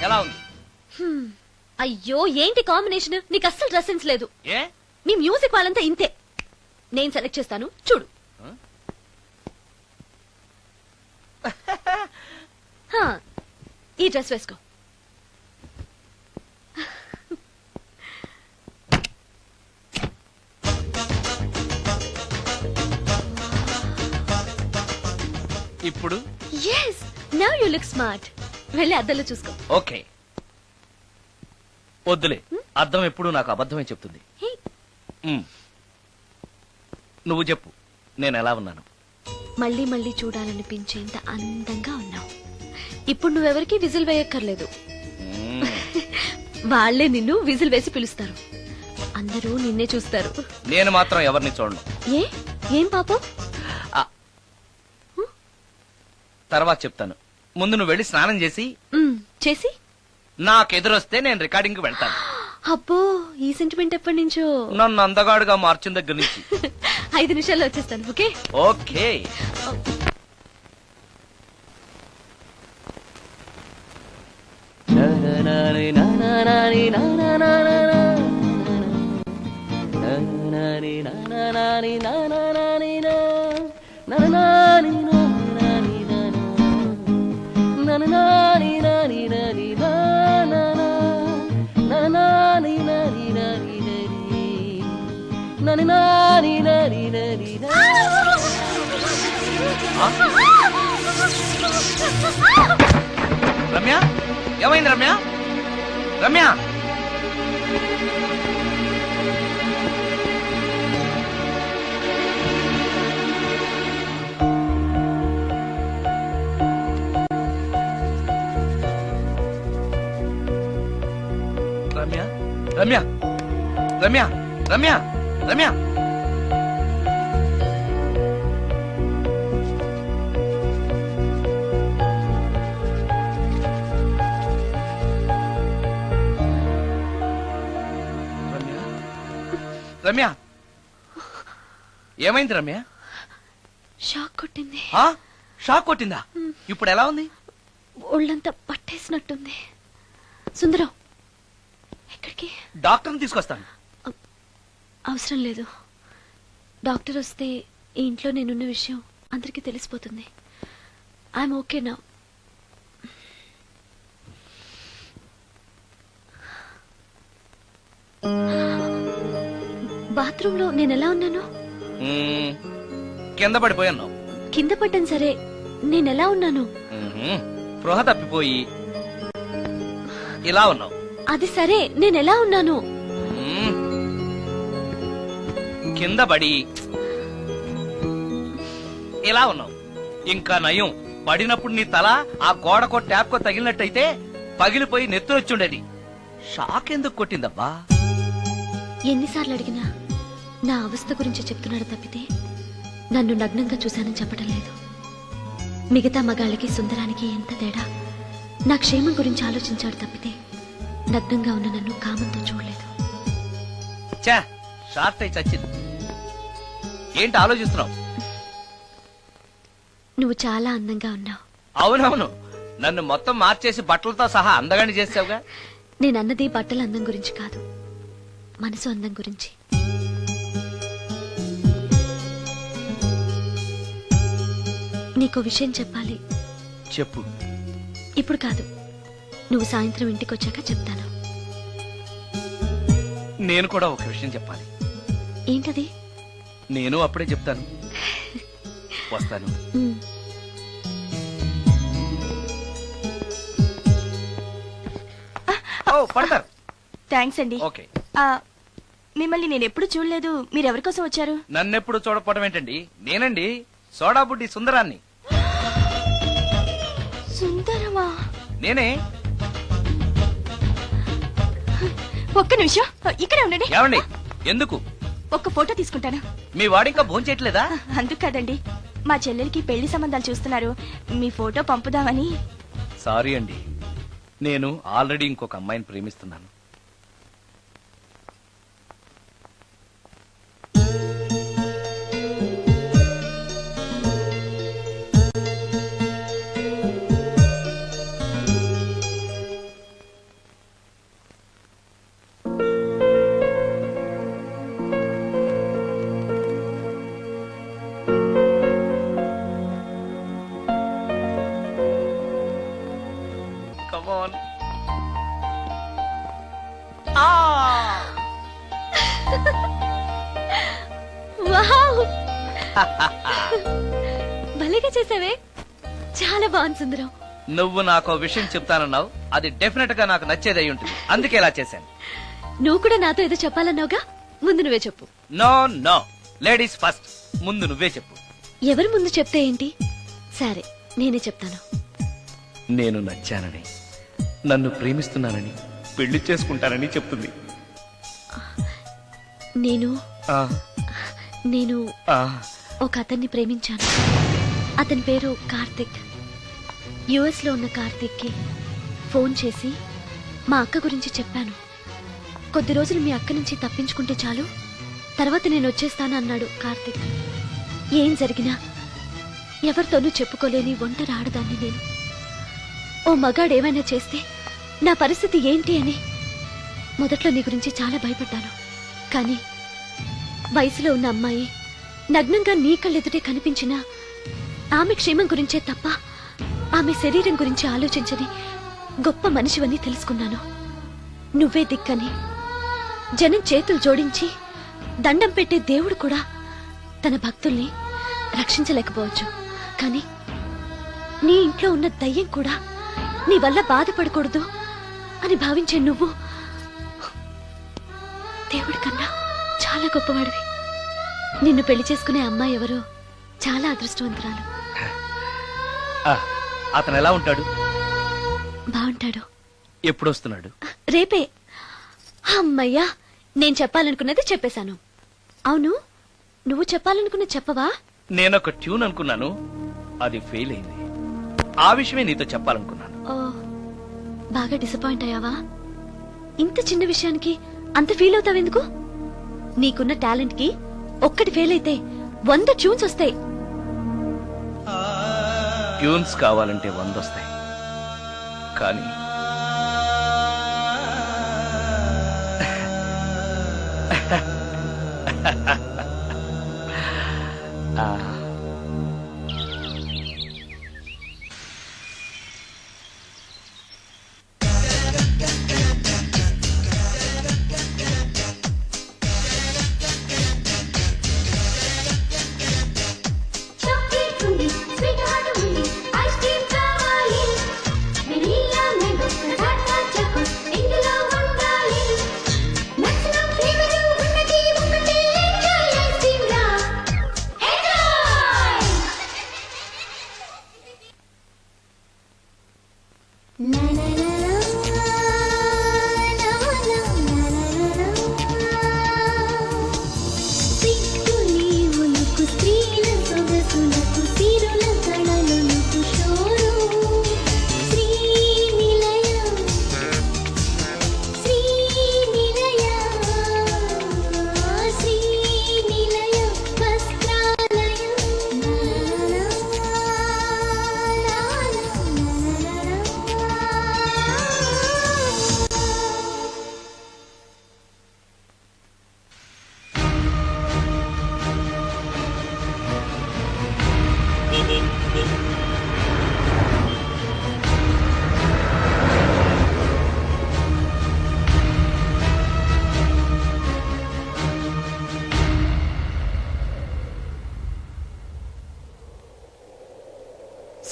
ఎలా ఉంది? అయ్యో, ఏంటి కాంబినేషన్? నీకు అస్సలు డ్రెస్ సెన్స్ లేదు. ఏ, మీ మ్యూజిక్ వాళ్ళంతా ఇంతే. నేను సెలెక్ట్ చేస్తాను, చూడు. హా, ఈ డ్రెస్ వేసుకో. ఇప్పుడు yes, now you look smart. వెళ్ళి అద్దంలో చూసుకో. ఓకే. వద్దులే, అర్థం ఎప్పుడు నాకు అబద్ధమే చెప్తుంది. నువ్వు చెప్పు, నేను ఎలా ఉన్నాను? మళ్ళీ మళ్ళీ చూడాలనిపించేంత అందంగా ఉన్నావు. ఇప్పుడు నువ్వెవరికి విజిల్ వేయక్కర్లేదు. వాళ్లే నిన్ను విజిల్ వేసి పిలుస్తారు. అందరూ నిన్నే చూస్తారు. నేను మాత్రం ఎవరిని చూడను. ఏం పాపం? తర్వాత చెప్తాను. ముందు నువ్వు వెళ్ళి స్నానం చేసి నాకెదురొస్తే నేను రికార్డింగ్ కి వెళ్తాను. అబ్బో, ఈ సెంటిమెంట్ ఎప్పటి నుంచో? నన్ను అందగాడుగా మార్చిన దగ్గర నుంచి. 5 నిమిషాల్లో వచ్చేస్తాను. Okay okay. రమ్య, ఏమైంది రమ్య? రమ్య, రమ్య, రమ్య, రమ్య, రమ్య, రమ్య. రమ్య, ఏమైంది రమ్య? షాక్ కొట్టింది. షాక్ కొట్టిందా? ఇప్పుడు ఎలా ఉంది? ఒళ్ళంతా పట్టేసినట్టుంది. సుందరం, ఎక్కడికి? డాక్టర్ని తీసుకొస్తాను. అవసరం లేదు. డాక్టర్ వస్తే ఈ ఇంట్లో నేనున్న విషయం అందరికీ తెలిసిపోతుంది. ఐఎమ్ ఓకే నా. బాత్రూమ్ లో నేను ఎలా ఉన్నాను? కింద పడిపోయాను. కింద పడ్డాను సరే, నేనెలా ఉన్నాను? స్పృహ తప్పిపోయి ఇలా ఉన్నావు. అది సరే, నేనెలా ఉన్నాను? కింద పడి ఇలా ఉన్నావు. ఇంకా నయం, పడినప్పుడు నీ తల ఆ గోడకో ట్యాప్కో తగిలినట్టయితే పగిలిపోయి నెత్తురొచ్చుండేది. షాక్ ఎందుకు కొట్టిందబ్బా? ఎన్నిసార్లు అడిగినా నా అవస్థ గురించి చెప్తున్నాడు తప్పితే నన్ను నగ్నంగా చూశానని చెప్పడం లేదు. మిగతా మగాళ్ళకి సుందరానికి ఎంత తేడా. నా క్షేమం గురించి ఆలోచించాడు తప్పితే నగ్నంగా ఉన్న నన్ను కామంతో చూడలేదు. చా షార్ట్ అయి చచ్చింది. ఏంటి ఆలోచిస్తున్నావు? నువ్వు చాలా అందంగా ఉన్నావు. అవునవును, నన్ను మొత్తం మార్చేసి బట్టలతో సహా అందగాని చేసావుగా. నేనన్నది బట్టల అందం గురించి కాదు, మనసు అందం గురించి. నీకో విషయం చెప్పాలి. చెప్పు. ఇప్పుడు కాదు, నువ్వు సాయంత్రం ఇంటికి వచ్చాక చెప్తాను. నేను కూడా ఒక విషయం చెప్పాలి. ఏంటది? నేను అప్పుడే చెప్తాను. వస్తాను. పడతారు. థ్యాంక్స్ అండి. ఓకే. మిమ్మల్ని నేను ఎప్పుడు చూడలేదు. మీరెవరి కోసం వచ్చారు? నన్నెప్పుడు చూడకపోవడం ఏంటండి? నేనండి, సోడా బుడ్డి సుందరాన్ని. సుందరమా? నేనే. ఒక్క నిమిషం ఇక్కడే ఉండండి. ఏమండి? ఎందుకు? ఒక్క ఫోటో తీసుకుంటాను. మీ వాడింకా భోంచేయట్లేదా? అందుకు కదండి, మా చెల్లెలికి పెళ్లి సంబంధాలు చూస్తున్నారు. మీ ఫోటో పంపుదామని. సారీ అండి, నేను ఆల్రెడీ ఇంకొక అమ్మాయిని ప్రేమిస్తున్నాను. Come on. వావ్! భలేగా చేసావే. చాలా బాగుంది సుందరం. నువ్వు నాకు విషయం చెప్తానన్నావు, అది డెఫినెట్ గా నాకు నచ్చేది అయి ఉంటుంది, అందుకే ఇలా చేశాను. నువ్వు కూడా నాతో ఏదో చెప్పాలన్నావుగా, ముందు నువ్వే చెప్పు. No no, ladies first. ముందు నువ్వే చెప్పు. ఎవరు ముందు చెప్తే ఏంటి? సరే, నేనే చెప్తాను. నేను నచ్చానని, నన్ను ప్రేమిస్తున్నానని, పెళ్లి చేసుకుంటానని చెప్తుంది. నేను ఆ, నేను ఆ, ఒక అతన్ని ప్రేమించాను. అతని పేరు కార్తిక్. యుఎస్ లో ఉన్న కార్తిక్ కి ఫోన్ చేసి మా అక్క గురించి చెప్పాను. కొద్ది రోజులు మీ అక్క నుంచి తప్పించుకుంటే చాలు, తర్వాత నేను వచ్చేస్తాను అన్నాడు కార్తిక్. ఏం జరిగినా ఎవరితోనూ చెప్పుకోలేని ఒంటరి ఆడదాన్ని నేను. ఓ మగాడు ఏమైనా చేస్తే నా పరిస్థితి ఏంటి అని మొదట్లో నీ గురించి చాలా భయపడ్డాను. కానీ వయసులో ఉన్న అమ్మాయి నగ్నంగా నీ కళ్ళెదుటే కనిపించినా ఆమె క్షేమం గురించే తప్ప ఆమె శరీరం గురించి ఆలోచించని గొప్ప మనిషివని తెలుసుకున్నాను. నువ్వే దిక్కని, జనం చేతులు జోడించి దండం పెట్టే దేవుడు కూడా తన భక్తుల్ని రక్షించలేకపోవచ్చు. కానీ నీ ఇంట్లో ఉన్న దయ్యం కూడా నీ వల్ల బాధపడకూడదు అని భావించే నువ్వు దేవుడి కన్నా చాలా గొప్పవాడివి. నిన్ను పెళ్లి చేసుకునే అమ్మాయి ఎవరో చాలా అదృష్టవంతురాలు. అతను ఎలా ఉంటాడు? బాగుంటాడు. ఎప్పుడు వస్తున్నాడు? రేపే. అమ్మయ్యా, నేను చెప్పాలనుకున్నది చెప్పేశాను. అవును, నువ్వు చెప్పాలనుకున్న చెప్పవా? నేనొక ట్యూన్ అనుకున్నాను, అది ఫెయిల్ అయింది. ఆ విషయమే నీతో చెప్పాలనుకున్నాను. ఓ, బాగా డిసప్పాయింట్ అయ్యావా? ఇంత చిన్న విషయానికి అంత ఫీల్ అవుతావెందుకు? నీకున్న టాలెంట్ కి ఒక్కటి ఫెయిల్ అయితే 100 ట్యూన్స్ వస్తాయి. ట్యూన్స్ కావాలంటే 100 వస్తాయి, కానీ ఇందులో ఉండాలి. నచ్చిన ప్రేమలో ఉన్నది ఒకటే ఎంజాయ్.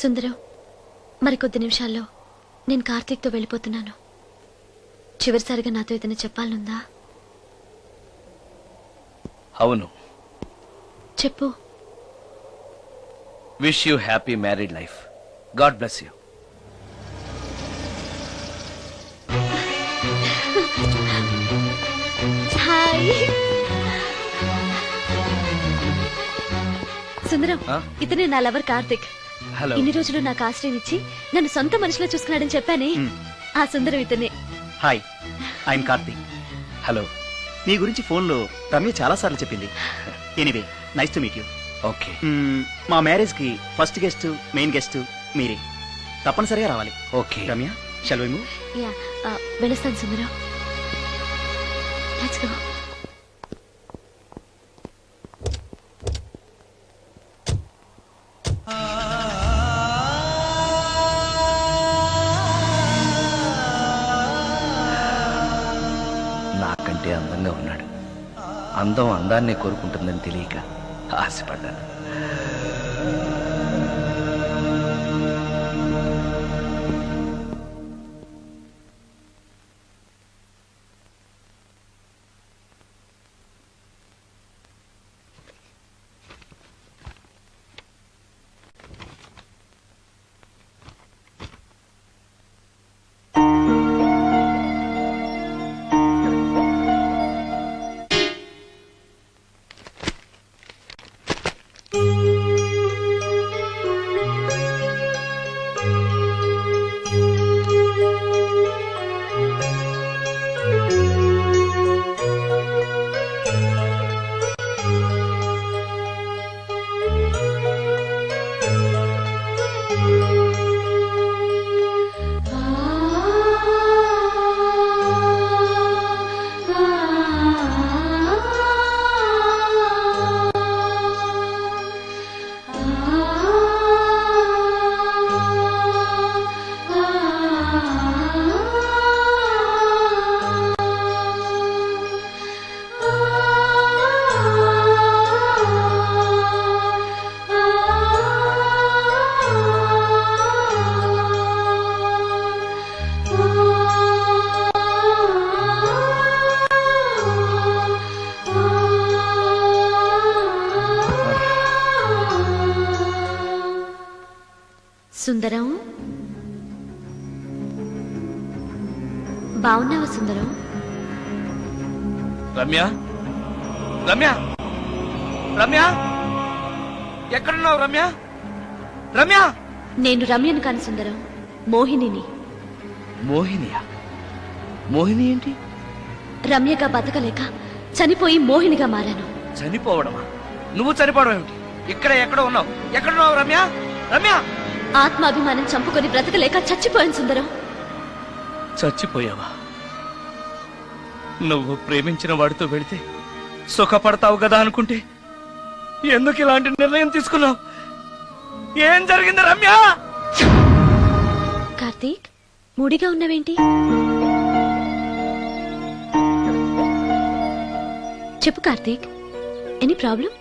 సుందరం, మరికొద్ది నిమిషాల్లో నేను కార్తీక్తో వెళ్ళిపోతున్నాను. చివరిసారిగా నాతో ఏదైనా చెప్పాలనుందా? అవును. చెప్పు. Wish you happy married life. God bless you. Hi Sundaram, ఇతనే నా లవర్ కార్తిక్. హలో. ఇన్ని రోజులు నాకు ఆశ్రయం ఇచ్చి నన్ను సొంత మనిషిలో చూసుకున్నాడని చెప్పానే, ఆ సుందరం ఇతనే. Hi, I'm Karthik. హలో. మీ గురించి ఫోన్లో రమ్య చాలా సార్లు చెప్పింది. Anyway, nice to meet you. Okay. మా మ్యారేజ్ కి ఫస్ట్ గెస్ట్, మెయిన్ గెస్ట్ మీరే. తప్పనిసరిగా రావాలి. Okay Ramya, shall we move? Yeah, వెళ్ళొస్తాను సుందరం. Let's go. నాకంటే అందంగా ఉన్నాడు. అందం అందాన్నే కోరుకుంటుందని తెలియక ఆశపడ్డాను. సుందరం, బాగున్నావా సుందరం? రమ్య, రమ్య, రమ్య, ఎక్కడున్నావు రమ్య? రమ్య! నేను రమ్యను కాని సుందరం, మోహినిని. మోహినియా? మోహిని ఏంటి? రమ్యగా బతకలేక చనిపోయి మోహినిగా మారాను. చనిపోవడమా? నువ్వు చనిపోవడం ఏమిటి? ఇక్కడ ఎక్కడో ఉన్నావు. ఎక్కడున్నావు రమ్య? రమ్య! ఆత్మాభిమానం చంపుకొని బ్రతకలేక చచ్చిపోయాను సుందరం. చచ్చిపోయావా? నువ్వు ప్రేమించిన వాడితో వెళితే సుఖపడతావు కదా అనుకుంటే ఎందుకు ఇలాంటి నిర్ణయం తీసుకున్నావు? ఏం జరిగింది రమ్య? కార్తీక్, మూడిగా ఉన్నావేంటి? చెప్పు కార్తీక్, ఎనీ ప్రాబ్లం?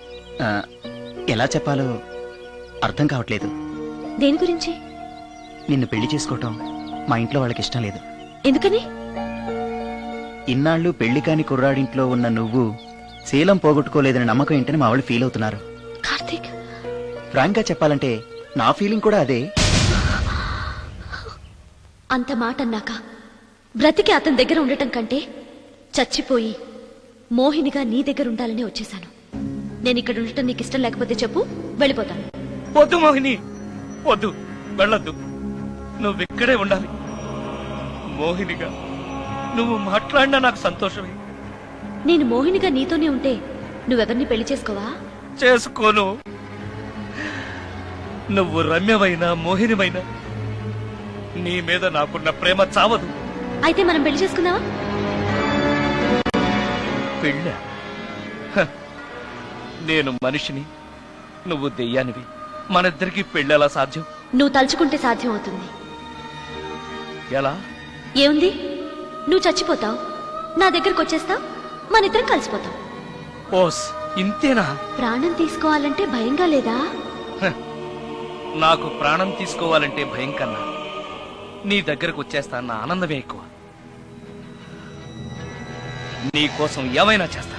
ఎలా చెప్పాలో అర్థం కావట్లేదు. దేని గురించి? నిన్ను పెళ్లి చేసుకోవటం మా ఇంట్లో వాళ్ళకి ఇష్టం లేదు. ఎందుకని? ఇన్నాళ్ళు పెళ్లి కాని కుర్రాడింట్లో ఉన్న నువ్వు శీలం పోగొట్టుకోలేదని నమ్మకం ఏంటని మా వాళ్ళు ఫీల్ అవుతున్నారు. కార్తీక్, ఫ్రాంక్ గా చెప్పాలంటే నా ఫీలింగ్ కూడా అదే. అంత మాట అన్నాక బ్రతికి అతని దగ్గర ఉండటం కంటే చచ్చిపోయి మోహినిగా నీ దగ్గర ఉండాలని వచ్చేశాను. నేను ఇక్కడ ఉండటం నీకు ఇష్టం లేకపోతే చెప్పు, వెళ్ళిపోతాను. వద్దు మోహిని, వద్దు, వెళ్ళొద్దు. నువ్విక్కడే ఉండాలి. మోహినిగా నువ్వు మాట్లాడినా నాకు సంతోషమే. నేను మోహినిగా నీతోనే ఉంటే నువ్వెవరిని పెళ్లి చేసుకోవా? చేసుకోను. నువ్వు రమ్యమైనా మోహినిమైనా నీ మీద నాకున్న ప్రేమ చావదు. అయితే మనం పెళ్లి చేసుకుందావా? పెళ్ళ? నేను మనిషిని, నువ్వు దెయ్యానివి. మనిద్దరికి పెళ్ళెలా సాధ్యం? నువ్వు తలుచుకుంటే సాధ్యం అవుతుంది. ఎలా? ఏముంది, నువ్వు చచ్చిపోతావు, నా దగ్గరకు వచ్చేస్తావు, మనిద్దరం కలిసిపోతాం. ఓస్, ఇంతేనా? ప్రాణం తీసుకోవాలంటే భయంగా లేదా? నాకు ప్రాణం తీసుకోవాలంటే భయం కన్నా నీ దగ్గరకు వచ్చేస్తాన్న ఆనందమే ఎక్కువ. నీ కోసం ఏమైనా చేస్తాను.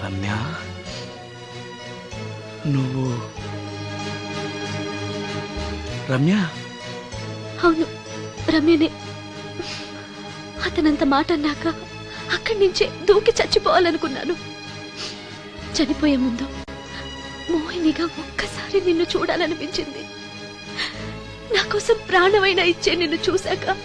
రమ్య, నువ్వు రమ్య? అవును, రమ్యనే. అతనంత మాట అన్నాక అక్కడి నుంచే దూకి చచ్చిపోవాలనుకున్నాను. చనిపోయే ముందు మోహినిగా ఒక్కసారి నిన్ను చూడాలనిపించింది. నా కోసం ప్రాణమైనా ఇచ్చే నిన్ను చూశాక